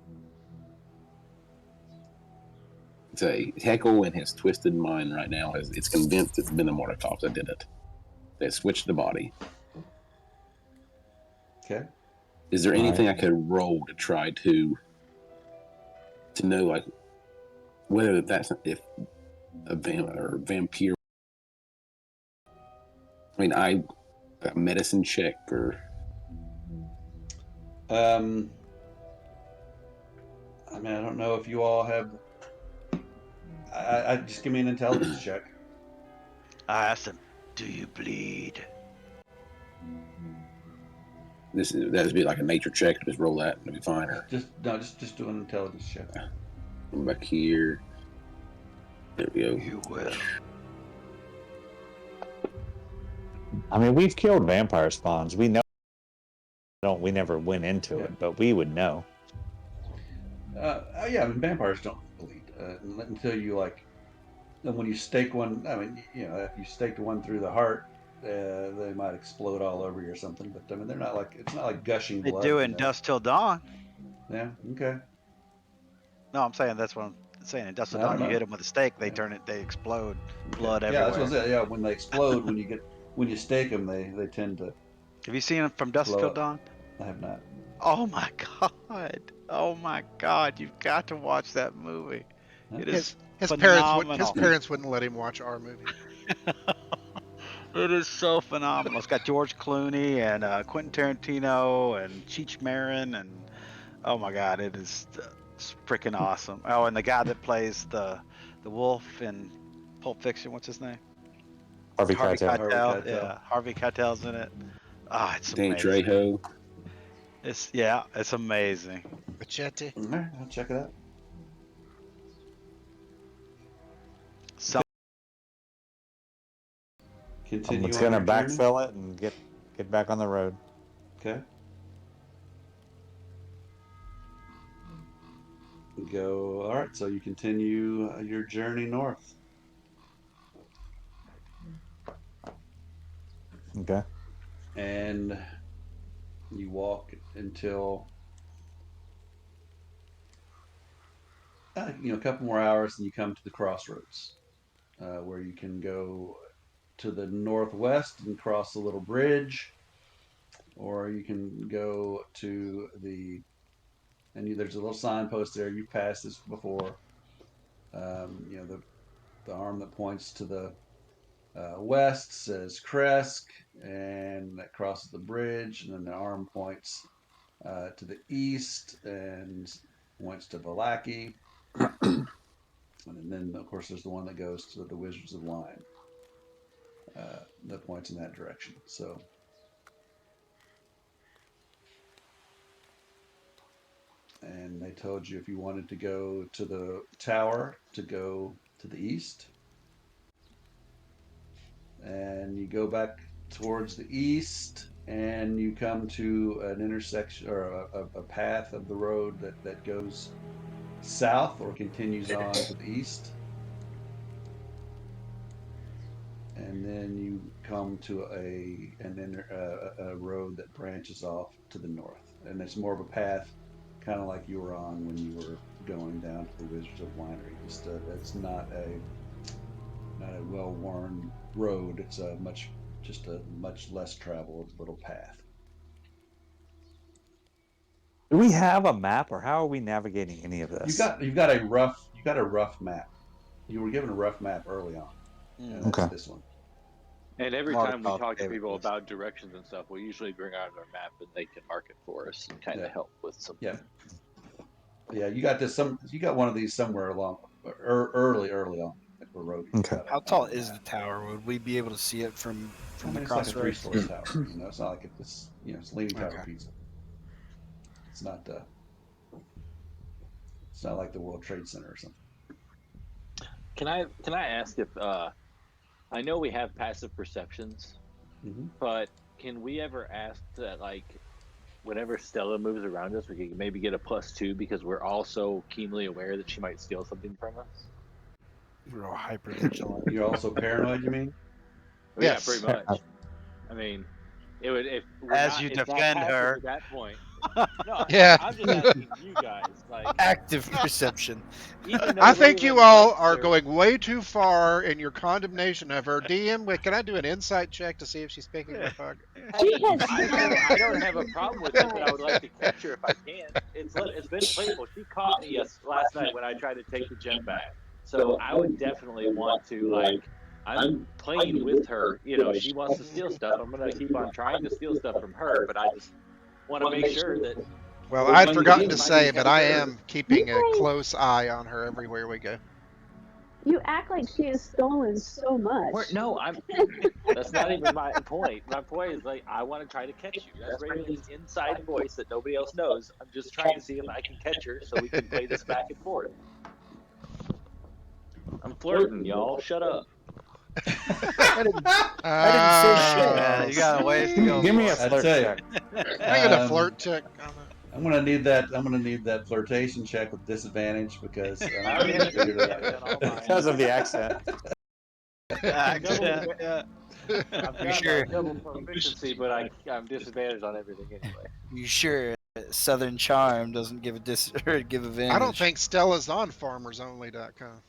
[SPEAKER 9] Say Heckle in his twisted mind right now it's convinced it's been the Mordekovs that did it. They switched the body.
[SPEAKER 1] Okay.
[SPEAKER 9] Is there anything
[SPEAKER 5] right.
[SPEAKER 9] I could roll to try to know like whether that's if a vampire? I mean, a medicine check or
[SPEAKER 1] I mean, I don't know if you all have. I just give me an intelligence check.
[SPEAKER 8] I asked him, "Do you bleed?"
[SPEAKER 9] that'd be like a nature check. Just roll that and it'll be fine. Or
[SPEAKER 1] Just do an intelligence check.
[SPEAKER 9] come back here. There we go.
[SPEAKER 8] You will.
[SPEAKER 5] I mean, we've killed vampire spawns. We know. We never went into
[SPEAKER 1] Yeah.
[SPEAKER 5] it, but we would know.
[SPEAKER 1] Yeah, I mean, vampires don't bleed until you when you stake one. I mean, if you staked one through the heart, they might explode all over you or something. But I mean, it's not like gushing
[SPEAKER 8] They
[SPEAKER 1] blood.
[SPEAKER 8] do in Dusk Till Dawn.
[SPEAKER 1] Yeah. Okay.
[SPEAKER 8] No, I'm saying that's what I'm saying. In Dusk Till
[SPEAKER 1] I don't
[SPEAKER 8] Dawn, you
[SPEAKER 1] know.
[SPEAKER 8] hit them with a stake, they
[SPEAKER 1] Yeah.
[SPEAKER 8] they explode,
[SPEAKER 1] Okay.
[SPEAKER 8] blood
[SPEAKER 1] Yeah,
[SPEAKER 8] everywhere.
[SPEAKER 1] that's what I said. Yeah, when they explode, when you stake them, they tend to.
[SPEAKER 8] Have you seen him from Dusk
[SPEAKER 1] Blow
[SPEAKER 8] Till
[SPEAKER 1] up.
[SPEAKER 8] Dawn?
[SPEAKER 1] I have not.
[SPEAKER 8] Oh my god! Oh my god! You've got to watch that movie.
[SPEAKER 1] Huh?
[SPEAKER 8] It is
[SPEAKER 4] His
[SPEAKER 8] phenomenal.
[SPEAKER 4] parents wouldn't let him watch our movie.
[SPEAKER 8] It is so phenomenal. It's got George Clooney and Quentin Tarantino and Cheech Marin and oh my god, it's freaking awesome. Oh, and the guy that plays the wolf in Pulp Fiction, what's his name?
[SPEAKER 5] Harvey
[SPEAKER 8] Harvey
[SPEAKER 5] Keitel.
[SPEAKER 1] Harvey
[SPEAKER 8] Keitel.
[SPEAKER 1] Keitel.
[SPEAKER 8] Yeah, Harvey Keitel's in it. Ah, it's
[SPEAKER 9] Danny
[SPEAKER 8] amazing.
[SPEAKER 9] Trejo.
[SPEAKER 8] It's amazing.
[SPEAKER 4] Machete.
[SPEAKER 1] All right, I'll check it out. Continue.
[SPEAKER 5] I'm just
[SPEAKER 1] on
[SPEAKER 5] gonna
[SPEAKER 1] your journey?
[SPEAKER 5] backfill it and get back on the road.
[SPEAKER 1] Okay. Go. All right. So you continue your journey north.
[SPEAKER 5] Okay.
[SPEAKER 1] And you walk until a couple more hours, and you come to the crossroads, where you can go to the northwest and cross a little bridge, or you can go to there's a little signpost there. You passed this before. The arm that points to the west says Kresk, and that crosses the bridge, and then the arm points to the east and points to Valaki. And then, of course, there's the one that goes to the Wizards of Wine that points in that direction. So, and they told you if you wanted to go to the tower, to go to the east. And you go back towards the east, and you come to an intersection or a path of the road that goes south or continues on to the east. And then you come to a road that branches off to the north, and it's more of a path, kind of like you were on when you were going down to the Wizards of Winery. It's not a well-worn road. It's a much less traveled little path.
[SPEAKER 5] Do we have a map, or how are we navigating any of this?
[SPEAKER 1] You've got a rough map. You were given a rough map early on, and that's
[SPEAKER 5] Okay.
[SPEAKER 1] this one.
[SPEAKER 3] And every
[SPEAKER 8] Mark
[SPEAKER 3] time we
[SPEAKER 8] off
[SPEAKER 3] talk to
[SPEAKER 8] David
[SPEAKER 3] people
[SPEAKER 8] list.
[SPEAKER 3] about directions and stuff, we usually bring out our map and they can mark it for us and kind of
[SPEAKER 1] Yeah.
[SPEAKER 3] help with some.
[SPEAKER 1] Yeah. Yeah, you got this. You got one of these somewhere along, early on. Like where road you
[SPEAKER 5] Okay.
[SPEAKER 1] got it
[SPEAKER 2] How
[SPEAKER 1] on
[SPEAKER 2] tall
[SPEAKER 1] the
[SPEAKER 2] is
[SPEAKER 1] map.
[SPEAKER 2] the tower? Would we be able to see it from
[SPEAKER 1] I
[SPEAKER 2] the
[SPEAKER 1] mean, it's like a
[SPEAKER 2] crossroads?
[SPEAKER 1] three-story tower. You know, it's not like it's it's Leaning Tower
[SPEAKER 2] Okay.
[SPEAKER 1] of Pisa. It's not. It's not like the World Trade Center or something.
[SPEAKER 3] Can I ask if I know we have passive perceptions,
[SPEAKER 1] Mm-hmm.
[SPEAKER 3] but can we ever ask that, like, whenever Stella moves around us, we can maybe get a +2 because we're also keenly aware that she might steal something from us?
[SPEAKER 2] We're all hyper vigilant.
[SPEAKER 1] You're also paranoid. You mean?
[SPEAKER 3] Well, yeah,
[SPEAKER 4] Yes.
[SPEAKER 3] pretty much. I mean, it would if we're
[SPEAKER 8] As
[SPEAKER 3] not
[SPEAKER 8] you
[SPEAKER 3] it's not
[SPEAKER 8] defend
[SPEAKER 3] passive
[SPEAKER 8] her.
[SPEAKER 3] at that point. No,
[SPEAKER 4] Yeah.
[SPEAKER 3] I'm just asking you guys. Like,
[SPEAKER 2] Active perception.
[SPEAKER 3] even though
[SPEAKER 4] I think you
[SPEAKER 3] Raven
[SPEAKER 4] all
[SPEAKER 3] likes
[SPEAKER 4] are
[SPEAKER 3] her,
[SPEAKER 4] going way too far in your condemnation of her. DM, wait, can I do an insight check to see if she's picking up on?
[SPEAKER 3] hey,
[SPEAKER 10] She has
[SPEAKER 3] I don't have a problem with it, but I would like to catch her if I can. It's been playful. She caught me last night when I tried to take the gem back. So I would definitely want to, like, I'm playing with her. You know, she wants to steal stuff. I'm gonna keep on trying to steal stuff from her, but I just want to make sure that
[SPEAKER 4] Well,
[SPEAKER 3] when
[SPEAKER 4] I'd
[SPEAKER 3] we
[SPEAKER 4] forgotten
[SPEAKER 3] meet,
[SPEAKER 4] to
[SPEAKER 3] if I can
[SPEAKER 4] say, but
[SPEAKER 3] catch
[SPEAKER 4] I
[SPEAKER 3] her.
[SPEAKER 4] am keeping a
[SPEAKER 10] You
[SPEAKER 4] close eye on her everywhere we go.
[SPEAKER 10] you act like she has stolen so much.
[SPEAKER 3] No, that's not even my point. My point is, like, I want to try to catch you. That's Raven's inside voice that nobody else knows. I'm just trying to see if I can catch her so we can play this back and forth. I'm flirting, y'all. Shut up.
[SPEAKER 2] I didn't say shit.
[SPEAKER 8] Man, you got a ways to go.
[SPEAKER 5] Give me a
[SPEAKER 8] boy.
[SPEAKER 1] I
[SPEAKER 5] flirt
[SPEAKER 1] tell you,
[SPEAKER 5] check.
[SPEAKER 4] Can I get a flirt check on that?
[SPEAKER 1] I'm gonna need that. I'm gonna need that flirtation check with disadvantage because I
[SPEAKER 3] I
[SPEAKER 1] don't
[SPEAKER 3] already
[SPEAKER 1] think
[SPEAKER 3] have
[SPEAKER 1] you figured it out
[SPEAKER 3] disadvantage on all
[SPEAKER 1] yet.
[SPEAKER 3] mine.
[SPEAKER 5] Because of the accent.
[SPEAKER 8] Accent, yeah.
[SPEAKER 3] I've
[SPEAKER 2] You
[SPEAKER 3] got
[SPEAKER 2] sure?
[SPEAKER 3] double proficiency, but I'm disadvantaged on everything anyway.
[SPEAKER 2] You sure Southern Charm doesn't give or give advantage?
[SPEAKER 4] I don't think Stella's on farmersonly.com.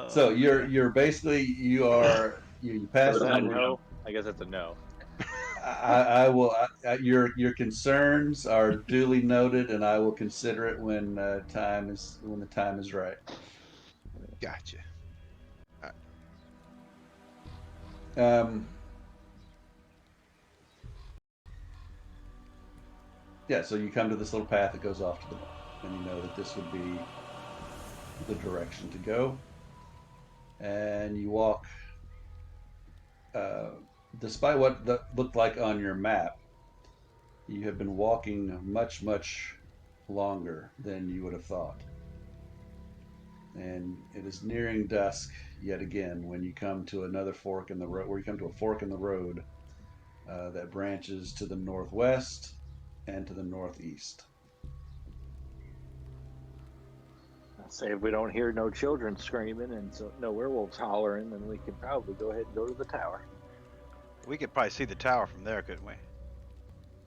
[SPEAKER 1] So you're basically you pass
[SPEAKER 3] So is
[SPEAKER 1] the
[SPEAKER 3] that a
[SPEAKER 1] one.
[SPEAKER 3] no? I guess that's a no.
[SPEAKER 1] I will. Your concerns are duly noted, and I will consider it when the time is right.
[SPEAKER 4] Gotcha.
[SPEAKER 1] Um, yeah. So you come to this little path that goes off to the north, and you know that this would be the direction to go. And you walk, uh, despite what that looked like on your map, you have been walking much longer than you would have thought. And it is nearing dusk yet again when you come to another fork in the road, where you come to a fork in the road that branches to the northwest and to the northeast.
[SPEAKER 3] I'll say if we don't hear no children screaming and no werewolves hollering, then we can probably go ahead and go to the tower.
[SPEAKER 8] We could probably see the tower from there, couldn't we?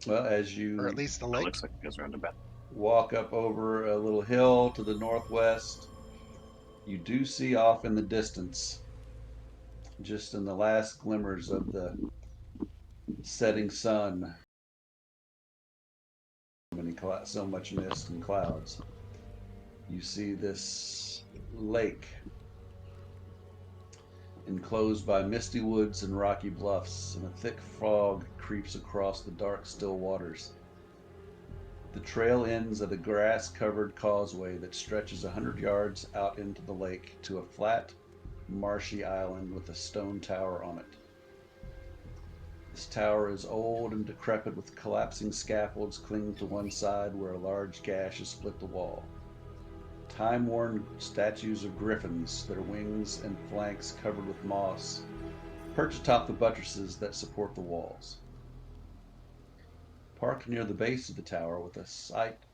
[SPEAKER 1] Well, as
[SPEAKER 4] Or
[SPEAKER 1] you
[SPEAKER 4] at least the
[SPEAKER 7] It
[SPEAKER 4] lake.
[SPEAKER 7] looks like it goes around about.
[SPEAKER 1] walk up over a little hill to the northwest, you do see off in the distance, just in the last glimmers of the setting sun, so much mist and clouds, you see this lake enclosed by misty woods and rocky bluffs, and a thick fog creeps across the dark, still waters. The trail ends at a grass-covered causeway that stretches 100 yards out into the lake to a flat, marshy island with a stone tower on it. This tower is old and decrepit, with collapsing scaffolds clinging to one side where a large gash has split the wall. Time-worn statues of griffins, their wings and flanks covered with moss, perch atop the buttresses that support the walls. Parked near the base of the tower,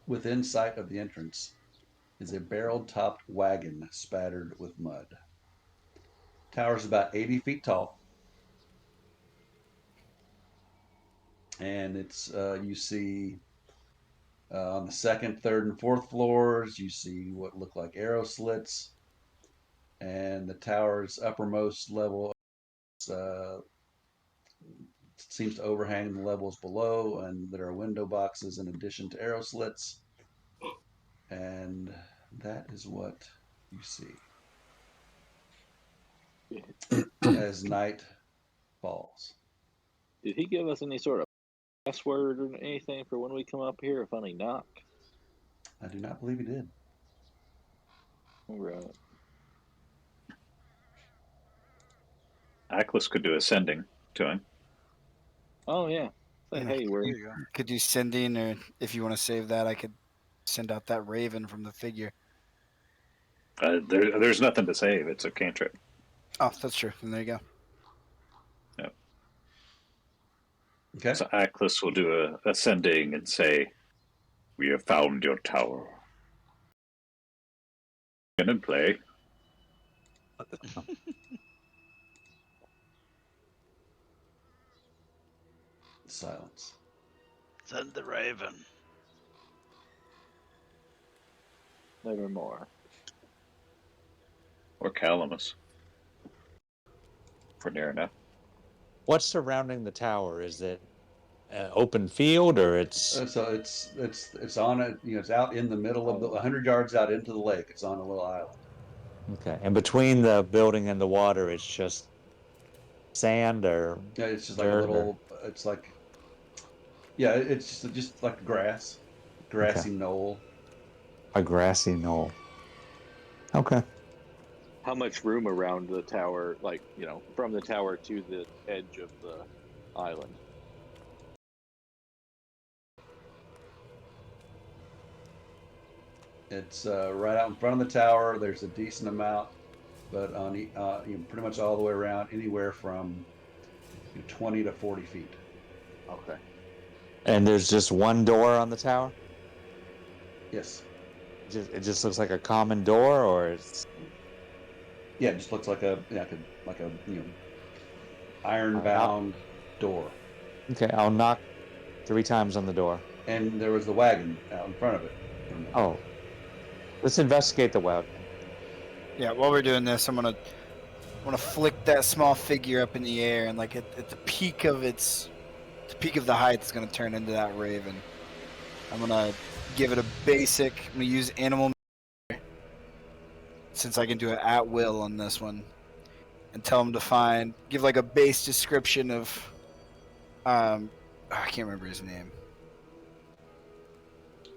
[SPEAKER 1] within sight of the entrance, is a barrel-topped wagon spattered with mud. The tower is about 80 feet tall, and it's you see on the second, third, and fourth floors, you see what look like arrow slits, and the tower's uppermost level, uh, seems to overhang the levels below, and there are window boxes in addition to arrow slits. And that is what you see as night falls.
[SPEAKER 3] Did he give us any sort of password or anything for when we come up here if any knock?
[SPEAKER 1] I do not believe he did.
[SPEAKER 3] All right.
[SPEAKER 7] Atlas could do ascending to him.
[SPEAKER 3] Oh yeah. Say
[SPEAKER 2] Yeah,
[SPEAKER 3] hey, we're
[SPEAKER 8] There you go.
[SPEAKER 2] Could do sending, or if you want to save that, I could send out that raven from the figure.
[SPEAKER 7] There's nothing to save. It's a cantrip.
[SPEAKER 2] Oh, that's true. Then there you go.
[SPEAKER 7] Yep.
[SPEAKER 1] Okay.
[SPEAKER 7] So Atlas will do a ascending and say, "We have found your tower." And play.
[SPEAKER 1] Silence.
[SPEAKER 8] Send the raven.
[SPEAKER 3] nevermore.
[SPEAKER 7] Or Calamus. For near enough.
[SPEAKER 5] What's surrounding the tower? Is it open field, or it's
[SPEAKER 1] So it's on a it's out in the middle of the 100 yards out into the lake. It's on a little island.
[SPEAKER 5] okay? And between the building and the water, it's just sand or
[SPEAKER 1] Yeah, it's just like a
[SPEAKER 5] dirt,
[SPEAKER 1] little. It's like it's just like grassy knoll.
[SPEAKER 5] a grassy knoll. Okay.
[SPEAKER 3] How much room around the tower, like, from the tower to the edge of the island?
[SPEAKER 1] It's right out in front of the tower. There's a decent amount, but on pretty much all the way around, anywhere from 20 to 40 feet.
[SPEAKER 3] Okay.
[SPEAKER 5] And there's just one door on the tower.
[SPEAKER 1] Yes.
[SPEAKER 5] It just looks like a common door, or it's
[SPEAKER 1] Yeah, it just looks like a iron-bound door.
[SPEAKER 5] okay. I'll knock 3 times on the door.
[SPEAKER 1] And there was the wagon out in front of it.
[SPEAKER 5] Oh, let's investigate the wagon.
[SPEAKER 2] Yeah, while we're doing this, I'm gonna flick that small figure up in the air, and like at the peak of the height, it's gonna turn into that raven. I'm gonna give it a basic. I'm gonna use animal since I can do it at will on this one, and tell him to give like a base description of I can't remember his name.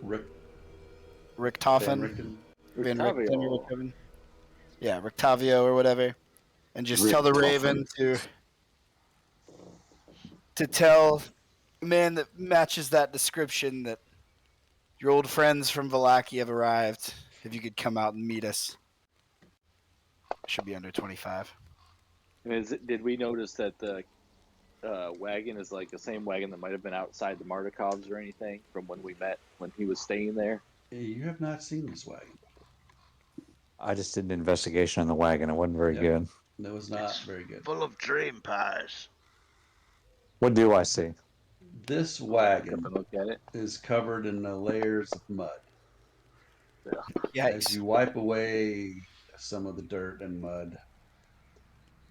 [SPEAKER 2] Rick Toffin. Van Richthofen. Yeah, Rictavio or whatever, and just
[SPEAKER 9] Rick
[SPEAKER 2] tell the
[SPEAKER 9] Toffin.
[SPEAKER 2] raven to tell a man that matches that description that your old friends from Valaki have arrived. If you could come out and meet us. Should be under 25.
[SPEAKER 3] Did we notice that the wagon is like the same wagon that might have been outside the Martikovs or anything from when we met when he was staying there?
[SPEAKER 1] You have not seen this wagon.
[SPEAKER 5] I just did an investigation on the wagon. It wasn't very good.
[SPEAKER 1] That was not very good.
[SPEAKER 8] Full of dream pies.
[SPEAKER 5] What do I see?
[SPEAKER 1] This
[SPEAKER 3] Come
[SPEAKER 1] wagon
[SPEAKER 3] and look at it.
[SPEAKER 1] is covered in layers of mud.
[SPEAKER 2] Yeah.
[SPEAKER 1] As you wipe away some of the dirt and mud,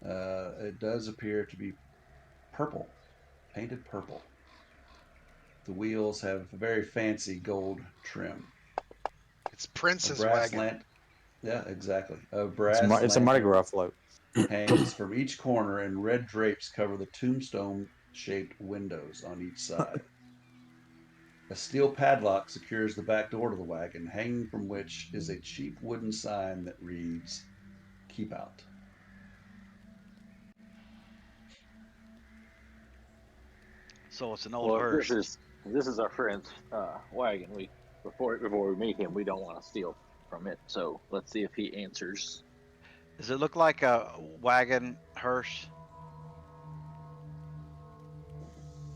[SPEAKER 1] it does appear to be purple, painted purple. The wheels have a very fancy gold trim.
[SPEAKER 4] It's Prince's wagon.
[SPEAKER 1] Lamp. Yeah, exactly. A brass
[SPEAKER 5] It's a Mardi
[SPEAKER 1] lantern
[SPEAKER 5] Gras float.
[SPEAKER 1] hangs from each corner, and red drapes cover the tombstone-shaped windows on each side. A steel padlock secures the back door to the wagon, hanging from which is a cheap wooden sign that reads, "Keep out."
[SPEAKER 8] So it's an old hearse.
[SPEAKER 3] This is our friend's wagon. Before we meet him, we don't want to steal from it. So let's see if he answers.
[SPEAKER 8] Does it look like a wagon hearse?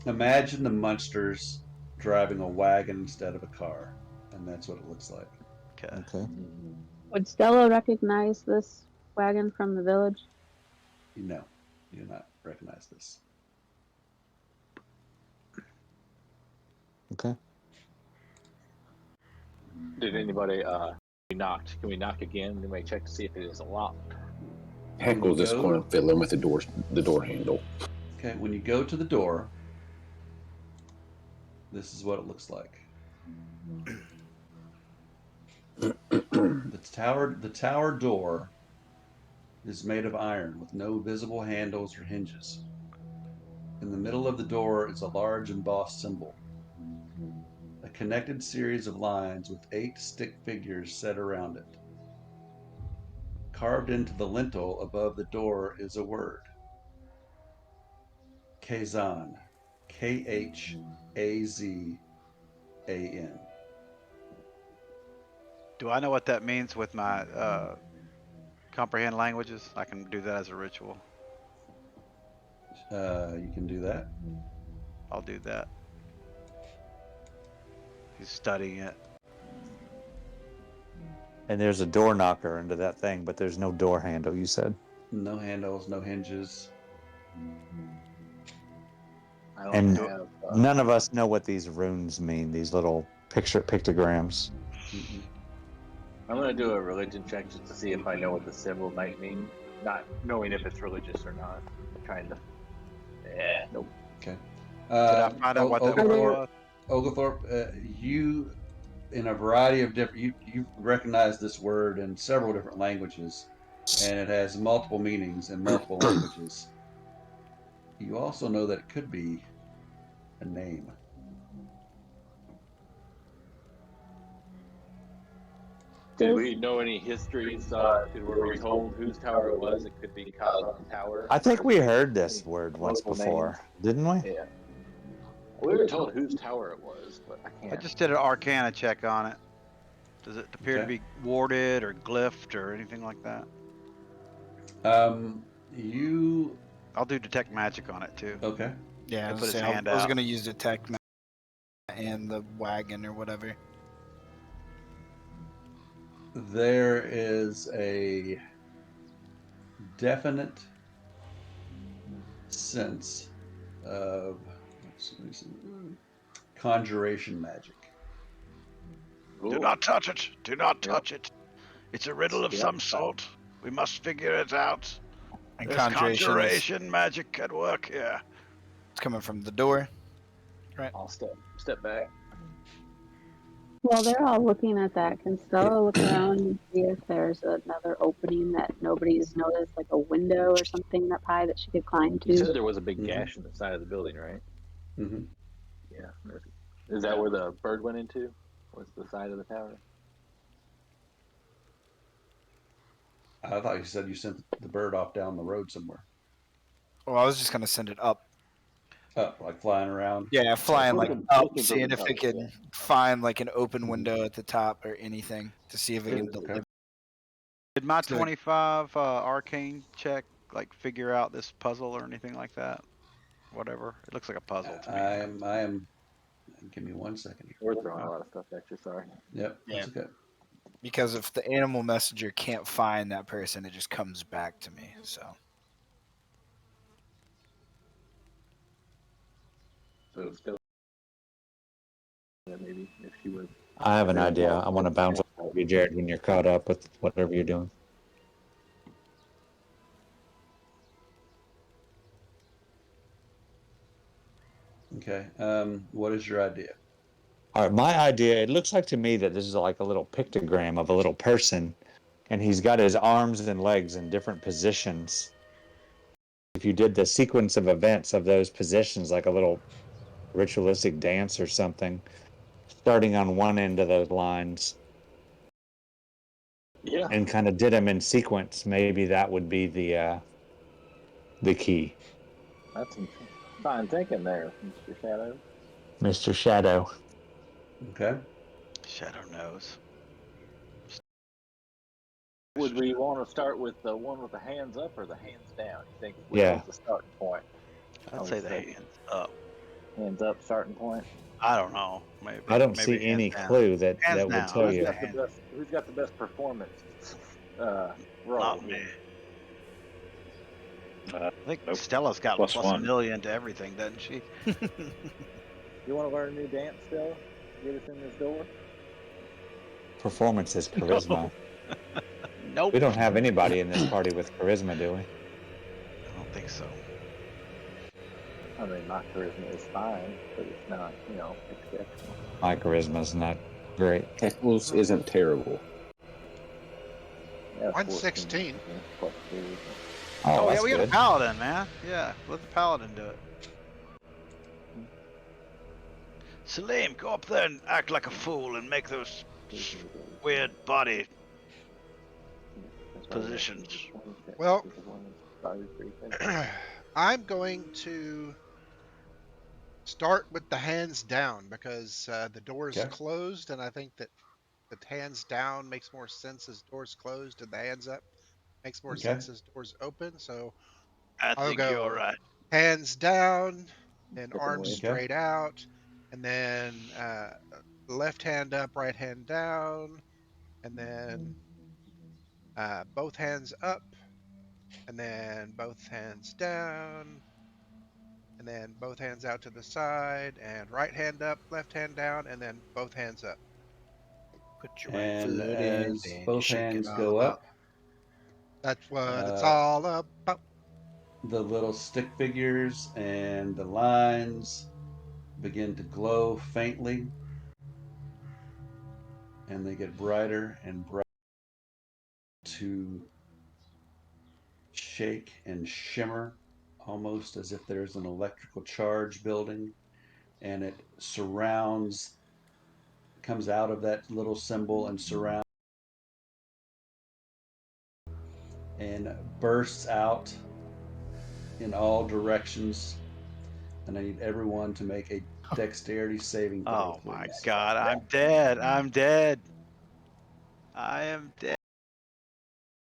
[SPEAKER 1] Imagine the Munsters driving a wagon instead of a car, and that's what it looks like.
[SPEAKER 5] Okay.
[SPEAKER 10] Would Stella recognize this wagon from the village?
[SPEAKER 1] No, you do not recognize this.
[SPEAKER 5] Okay.
[SPEAKER 3] Did anybody we knocked? Can we knock again? Anybody check to see if it is locked?
[SPEAKER 9] Heckle's just going fiddling with the door handle.
[SPEAKER 1] Okay, when you go to the door, this is what it looks like. The tower door is made of iron with no visible handles or hinges. In the middle of the door is a large embossed symbol, a connected series of lines with 8 stick figures set around it. Carved into the lintel above the door is a word, Khazan, Khazan.
[SPEAKER 8] Do I know what that means with my comprehend languages? I can do that as a ritual.
[SPEAKER 1] You can do that.
[SPEAKER 8] I'll do that. He's studying it.
[SPEAKER 5] And there's a door knocker into that thing, but there's no door handle, you said.
[SPEAKER 1] No handles, no hinges.
[SPEAKER 3] I don't
[SPEAKER 5] And
[SPEAKER 3] have.
[SPEAKER 5] none of us know what these runes mean, these little pictograms.
[SPEAKER 1] Mm-mm.
[SPEAKER 3] I'm gonna do a religion check just to see if I know what the symbol might mean, not knowing if it's religious or not. I'm trying to. Yeah, nope.
[SPEAKER 1] Okay.
[SPEAKER 8] Did I find out what that word was?
[SPEAKER 1] Oglethorpe, you, in a variety of different, you recognize this word in several different languages, and it has multiple meanings in multiple languages. You also know that it could be a name.
[SPEAKER 3] Did we know any histories? Were we told whose tower it was? It could be Khazan Tower.
[SPEAKER 5] I think we heard this word once
[SPEAKER 3] Local
[SPEAKER 5] before,
[SPEAKER 3] names.
[SPEAKER 5] didn't we?
[SPEAKER 3] Yeah. We were told whose tower it was, but I can't.
[SPEAKER 8] I just did an Arcana check on it. Does it appear to
[SPEAKER 1] Okay.
[SPEAKER 8] be warded or glyphed or anything like that?
[SPEAKER 1] You
[SPEAKER 8] I'll do detect magic on it too.
[SPEAKER 1] okay?
[SPEAKER 2] Yeah,
[SPEAKER 8] He
[SPEAKER 2] I
[SPEAKER 8] put
[SPEAKER 2] was,
[SPEAKER 8] his
[SPEAKER 2] saying,
[SPEAKER 8] hand
[SPEAKER 2] I was
[SPEAKER 8] out.
[SPEAKER 2] gonna use detect and the wagon or whatever.
[SPEAKER 1] There is a definite sense of conjuration magic.
[SPEAKER 3] Ooh.
[SPEAKER 8] Do not touch it. Do not touch it. It's a riddle of
[SPEAKER 3] Yep.
[SPEAKER 8] some sort. We must figure it out.
[SPEAKER 2] And
[SPEAKER 8] There's
[SPEAKER 2] conjuration is
[SPEAKER 8] conjuration magic at work here.
[SPEAKER 2] it's coming from the door.
[SPEAKER 3] I'll step back.
[SPEAKER 10] While they're all looking at that, can Stella look around and see if there's another opening that nobody's noticed, like a window or something up high that she could climb
[SPEAKER 3] You said
[SPEAKER 10] to?
[SPEAKER 3] there was a big
[SPEAKER 1] Mhm.
[SPEAKER 3] gash in the side of the building, right?
[SPEAKER 1] Mm-hmm.
[SPEAKER 3] Yeah. Is that where the bird went into? Was the side of the tower?
[SPEAKER 1] I thought you said you sent the bird off down the road somewhere.
[SPEAKER 2] Well, I was just gonna send it up.
[SPEAKER 1] Up, like flying around.
[SPEAKER 2] Yeah, flying like
[SPEAKER 3] Looking-
[SPEAKER 2] up,
[SPEAKER 3] looking for
[SPEAKER 2] seeing
[SPEAKER 3] the
[SPEAKER 2] if it
[SPEAKER 3] tower,
[SPEAKER 2] could
[SPEAKER 3] yeah.
[SPEAKER 2] find like an open window at the top or anything to see if it can
[SPEAKER 1] Okay.
[SPEAKER 2] deliver.
[SPEAKER 8] Did my
[SPEAKER 2] So-
[SPEAKER 8] 25 arcane check like figure out this puzzle or anything like that? Whatever. It looks like a puzzle to me.
[SPEAKER 1] I am. Give me 1 second here.
[SPEAKER 3] We're throwing a lot of stuff at you. Sorry.
[SPEAKER 1] Yep, that's okay.
[SPEAKER 2] Because if the animal messenger can't find that person, it just comes back to me. So
[SPEAKER 3] So still, maybe if she would.
[SPEAKER 5] I have an idea. I want to bounce off you, Jared, when you're caught up with whatever you're doing.
[SPEAKER 1] Okay. What is your idea?
[SPEAKER 5] All right, my idea, it looks like to me that this is like a little pictogram of a little person, and he's got his arms and legs in different positions. If you did the sequence of events of those positions, like a little ritualistic dance or something, starting on one end of those lines,
[SPEAKER 3] Yeah.
[SPEAKER 5] and kind of did them in sequence, maybe that would be the key.
[SPEAKER 3] That's some fine thinking there, Mr. Shadow.
[SPEAKER 5] Mr. Shadow.
[SPEAKER 1] Okay.
[SPEAKER 8] Shadow knows.
[SPEAKER 3] Would we want to start with the one with the hands up or the hands down? You think
[SPEAKER 5] Yeah.
[SPEAKER 3] was the starting point?
[SPEAKER 8] I'd say the hands up.
[SPEAKER 3] Hands up, starting point.
[SPEAKER 8] I don't know. Maybe.
[SPEAKER 5] I don't
[SPEAKER 8] maybe
[SPEAKER 5] see any
[SPEAKER 8] hands down.
[SPEAKER 5] clue that
[SPEAKER 8] Hands
[SPEAKER 5] would
[SPEAKER 8] down.
[SPEAKER 5] tell
[SPEAKER 8] Who's
[SPEAKER 5] you.
[SPEAKER 3] Who's got the best performance? Roll.
[SPEAKER 8] Not me. I think
[SPEAKER 7] Nope.
[SPEAKER 8] Stella's got
[SPEAKER 7] Plus
[SPEAKER 8] plus
[SPEAKER 7] one.
[SPEAKER 8] a million to everything, doesn't she?
[SPEAKER 3] You want to learn a new dance still? Get us in this door?
[SPEAKER 5] Performance is charisma.
[SPEAKER 8] Nope.
[SPEAKER 5] We don't have anybody in this party with charisma, do we?
[SPEAKER 8] I don't think so.
[SPEAKER 3] I mean, my charisma is fine, but it's not, exceptional.
[SPEAKER 5] My charisma's not great.
[SPEAKER 9] Heckles isn't terrible.
[SPEAKER 3] Yeah,
[SPEAKER 4] 116.
[SPEAKER 3] plus charisma.
[SPEAKER 5] Oh,
[SPEAKER 8] yeah,
[SPEAKER 5] that's
[SPEAKER 8] we got a
[SPEAKER 5] good.
[SPEAKER 8] paladin, man. Yeah, let the paladin do it. Salim, go up there and act like a fool and make those weird body positions.
[SPEAKER 4] Well, I'm going to start with the hands down because the door's
[SPEAKER 1] Okay.
[SPEAKER 4] closed, and I think that the hands down makes more sense as doors closed, and the hands up makes more
[SPEAKER 1] Okay.
[SPEAKER 4] sense as doors open. So
[SPEAKER 8] I
[SPEAKER 4] I'll
[SPEAKER 8] think
[SPEAKER 4] go
[SPEAKER 8] you're right.
[SPEAKER 4] hands down, and
[SPEAKER 3] Step
[SPEAKER 4] arms
[SPEAKER 3] away.
[SPEAKER 4] straight out, and then left hand up, right hand down, and then both hands up, and then both hands down, and then both hands out to the side, and right hand up, left hand down, and then both hands up.
[SPEAKER 8] Put your right
[SPEAKER 1] And
[SPEAKER 8] foot in,
[SPEAKER 1] as
[SPEAKER 8] then you
[SPEAKER 1] both
[SPEAKER 8] shake it
[SPEAKER 1] hands
[SPEAKER 8] all
[SPEAKER 1] go
[SPEAKER 8] about.
[SPEAKER 1] up,
[SPEAKER 4] That's what it's
[SPEAKER 1] uh,
[SPEAKER 4] all about.
[SPEAKER 1] the little stick figures and the lines begin to glow faintly, and they get brighter and brighter to shake and shimmer, almost as if there's an electrical charge building, and it surrounds, comes out of that little symbol and surrounds and bursts out in all directions. And I need everyone to make a dexterity saving throw,
[SPEAKER 8] Oh my
[SPEAKER 1] please.
[SPEAKER 8] god, I'm dead. I'm dead. I am dead.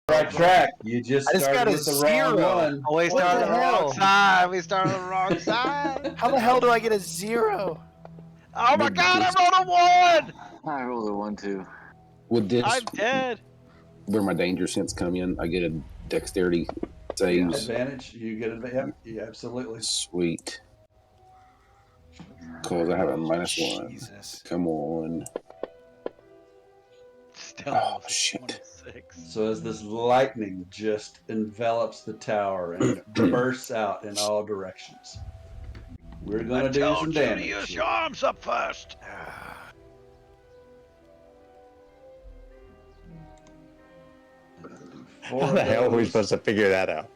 [SPEAKER 1] Right track. You just
[SPEAKER 2] I just got
[SPEAKER 1] started
[SPEAKER 2] a
[SPEAKER 1] with the wrong
[SPEAKER 2] 0.
[SPEAKER 1] one.
[SPEAKER 8] Oh, we
[SPEAKER 2] What
[SPEAKER 8] started
[SPEAKER 2] the
[SPEAKER 8] on the wrong
[SPEAKER 2] hell?
[SPEAKER 8] side. We started on the wrong side.
[SPEAKER 2] How the hell do I get a 0?
[SPEAKER 8] Oh my
[SPEAKER 9] Would
[SPEAKER 8] god,
[SPEAKER 9] this,
[SPEAKER 8] I rolled a 1!
[SPEAKER 3] I rolled a 1 too.
[SPEAKER 9] would this
[SPEAKER 8] I'm dead.
[SPEAKER 9] where my danger sense come in? I get a dexterity saves.
[SPEAKER 1] Advantage. You get advantage. Yep, yeah, absolutely.
[SPEAKER 9] Sweet. Cause I have a -1.
[SPEAKER 2] Jesus.
[SPEAKER 9] Come on.
[SPEAKER 8] Still
[SPEAKER 9] Oh
[SPEAKER 8] almost
[SPEAKER 9] shit.
[SPEAKER 8] 26.
[SPEAKER 1] So as this lightning just envelops the tower and bursts out in all directions, we're
[SPEAKER 8] I
[SPEAKER 1] gonna do some
[SPEAKER 8] told you to
[SPEAKER 1] damage
[SPEAKER 8] use
[SPEAKER 1] here.
[SPEAKER 8] your arms up first.
[SPEAKER 1] I'm gonna do
[SPEAKER 5] How
[SPEAKER 1] 4
[SPEAKER 5] the
[SPEAKER 1] of
[SPEAKER 5] hell are we
[SPEAKER 1] those.
[SPEAKER 5] supposed to figure that out?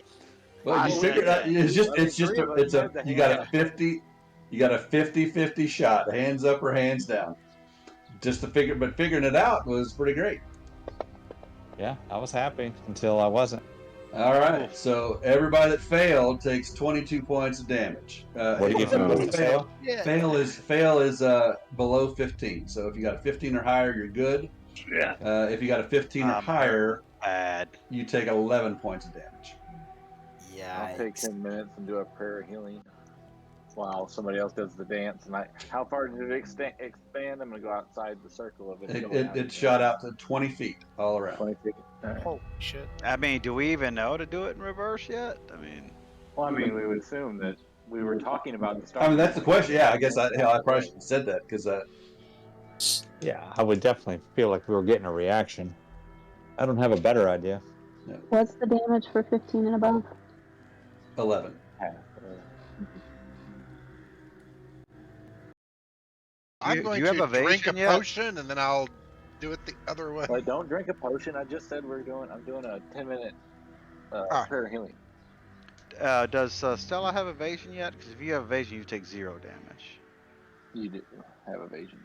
[SPEAKER 1] Well,
[SPEAKER 8] I
[SPEAKER 1] you
[SPEAKER 8] said
[SPEAKER 1] figure it out.
[SPEAKER 8] that.
[SPEAKER 1] You got a 50-50 shot, hands up or hands down. Just to figure, but figuring it out was pretty great.
[SPEAKER 5] Yeah, I was happy until I wasn't.
[SPEAKER 1] All right, so everybody that failed takes 22 points of damage.
[SPEAKER 5] What do you get for
[SPEAKER 9] What's the
[SPEAKER 5] fail?
[SPEAKER 8] Yeah.
[SPEAKER 1] Fail is below 15. So if you got a 15 or higher, you're good.
[SPEAKER 7] Yeah.
[SPEAKER 1] If you got a 15 or
[SPEAKER 8] I'm
[SPEAKER 1] higher,
[SPEAKER 8] bad.
[SPEAKER 1] you take 11 points of damage.
[SPEAKER 3] I'll take
[SPEAKER 2] Yikes.
[SPEAKER 3] 10 minutes and do a prayer of healing while somebody else does the dance. And how far did it expand? I'm gonna go outside the circle of it.
[SPEAKER 1] It shot out to 20 feet all around.
[SPEAKER 3] 20 feet. All right.
[SPEAKER 2] Holy shit.
[SPEAKER 8] I mean, do we even know to do it in reverse yet? I mean,
[SPEAKER 3] Well, I mean, we would assume that we were talking about the start.
[SPEAKER 1] I mean, that's the question. Yeah, I guess I probably should have said that because
[SPEAKER 5] Yeah, I would definitely feel like we were getting a reaction. I don't have a better idea.
[SPEAKER 10] What's the damage for 15 and above?
[SPEAKER 1] 11.
[SPEAKER 4] I'm going
[SPEAKER 8] you have
[SPEAKER 4] to drink a
[SPEAKER 8] evasion yet?
[SPEAKER 4] potion, and then I'll do it the other way.
[SPEAKER 3] Wait, don't drink a potion. I just said I'm doing a 10-minute prayer of healing.
[SPEAKER 8] Does Stella have evasion yet? Because if you have evasion, you take 0 damage.
[SPEAKER 3] You do have evasion.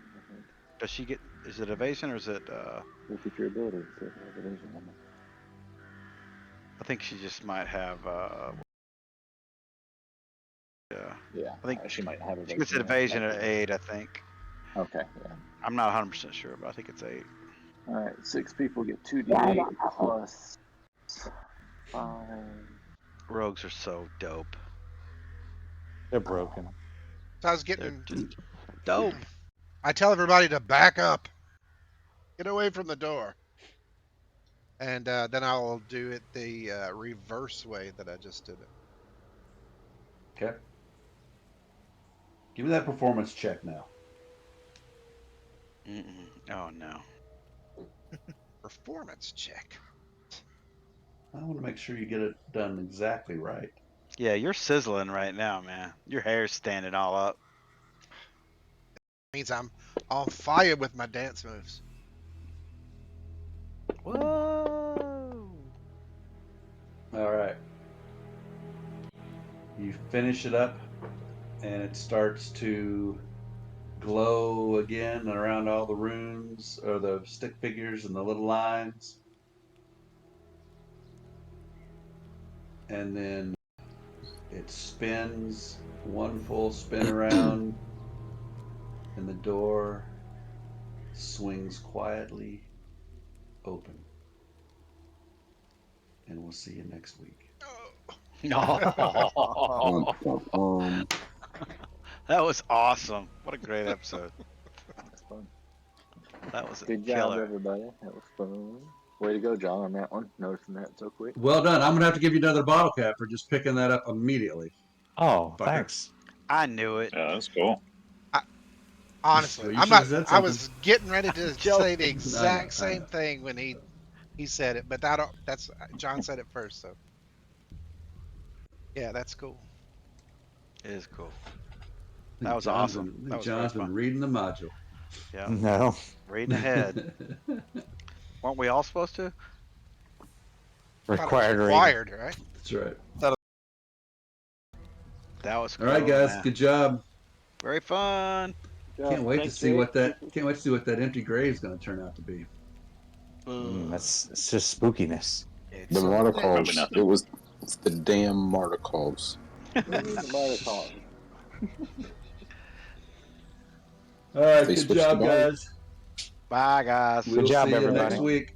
[SPEAKER 8] Does she get? Is it evasion or is it?
[SPEAKER 3] Look at your abilities. Have evasion.
[SPEAKER 8] I think she just might have. Yeah.
[SPEAKER 3] Yeah.
[SPEAKER 8] I think
[SPEAKER 3] she might have evasion.
[SPEAKER 8] She gets evasion at 8, I think.
[SPEAKER 3] Okay. Yeah.
[SPEAKER 8] I'm not 100% sure, but I think it's 8.
[SPEAKER 3] All right. 6 people get 2d8
[SPEAKER 10] Yeah,
[SPEAKER 3] plus 5.
[SPEAKER 8] Rogues are so dope.
[SPEAKER 5] They're broken.
[SPEAKER 4] So I was
[SPEAKER 8] They're
[SPEAKER 4] getting
[SPEAKER 8] just dope.
[SPEAKER 4] I tell everybody to back up, get away from the door, and then I'll do it the reverse way that I just did it.
[SPEAKER 1] Okay. Give me that performance check now.
[SPEAKER 8] Oh no.
[SPEAKER 4] Performance check.
[SPEAKER 1] I want to make sure you get it done exactly right.
[SPEAKER 8] Yeah, you're sizzling right now, man. Your hair's standing all up.
[SPEAKER 4] Means I'm on fire with my dance moves.
[SPEAKER 8] Whoa!
[SPEAKER 1] All right. You finish it up, and it starts to glow again around all the runes or the stick figures and the little lines. And then it spins one full spin around, and the door swings quietly open. And we'll see you next week.
[SPEAKER 8] No.
[SPEAKER 9] Um,
[SPEAKER 8] That was awesome. What a great episode.
[SPEAKER 3] That's fun.
[SPEAKER 8] That was a
[SPEAKER 3] Good
[SPEAKER 8] killer.
[SPEAKER 3] job, everybody. That was fun. Way to go, John, on that one. Noticing that so quick.
[SPEAKER 1] Well done. I'm gonna have to give you another bottle cap for just picking that up immediately.
[SPEAKER 5] Oh,
[SPEAKER 1] Fucker.
[SPEAKER 5] thanks.
[SPEAKER 8] I knew it.
[SPEAKER 7] Yeah, that's cool.
[SPEAKER 4] Honestly,
[SPEAKER 1] Well, you
[SPEAKER 4] I'm
[SPEAKER 1] should have
[SPEAKER 4] not.
[SPEAKER 1] said
[SPEAKER 4] I
[SPEAKER 1] something.
[SPEAKER 4] was getting ready to say
[SPEAKER 8] Joking.
[SPEAKER 4] the
[SPEAKER 1] I
[SPEAKER 4] exact
[SPEAKER 1] know.
[SPEAKER 4] same thing when he said it, but that's John said it first, so yeah, that's cool.
[SPEAKER 8] It is cool.
[SPEAKER 1] I think
[SPEAKER 8] That was
[SPEAKER 1] John's
[SPEAKER 8] awesome.
[SPEAKER 1] Been, I think
[SPEAKER 8] That was
[SPEAKER 1] John's
[SPEAKER 8] very
[SPEAKER 1] been
[SPEAKER 8] fun.
[SPEAKER 1] reading the module.
[SPEAKER 8] Yeah.
[SPEAKER 5] No.
[SPEAKER 8] Reading ahead. Weren't we all supposed to?
[SPEAKER 4] I thought it was
[SPEAKER 5] Required reading.
[SPEAKER 4] required, right?
[SPEAKER 1] That's right.
[SPEAKER 8] That was cool.
[SPEAKER 1] All right, guys.
[SPEAKER 8] Man.
[SPEAKER 1] Good job.
[SPEAKER 8] Very fun.
[SPEAKER 1] Can't wait to
[SPEAKER 3] Thanks,
[SPEAKER 1] see
[SPEAKER 3] Jake.
[SPEAKER 1] what that empty grave is going to turn out to be.
[SPEAKER 5] It's just spookiness.
[SPEAKER 9] the martyr
[SPEAKER 7] Probably
[SPEAKER 9] calls.
[SPEAKER 7] nothing.
[SPEAKER 9] It's the damn martyr calls.
[SPEAKER 1] All right.
[SPEAKER 9] They
[SPEAKER 1] Good
[SPEAKER 9] switched
[SPEAKER 1] job,
[SPEAKER 9] the body.
[SPEAKER 1] guys.
[SPEAKER 8] Bye, guys.
[SPEAKER 1] We'll
[SPEAKER 5] job,
[SPEAKER 1] see you
[SPEAKER 5] everybody.
[SPEAKER 1] next week.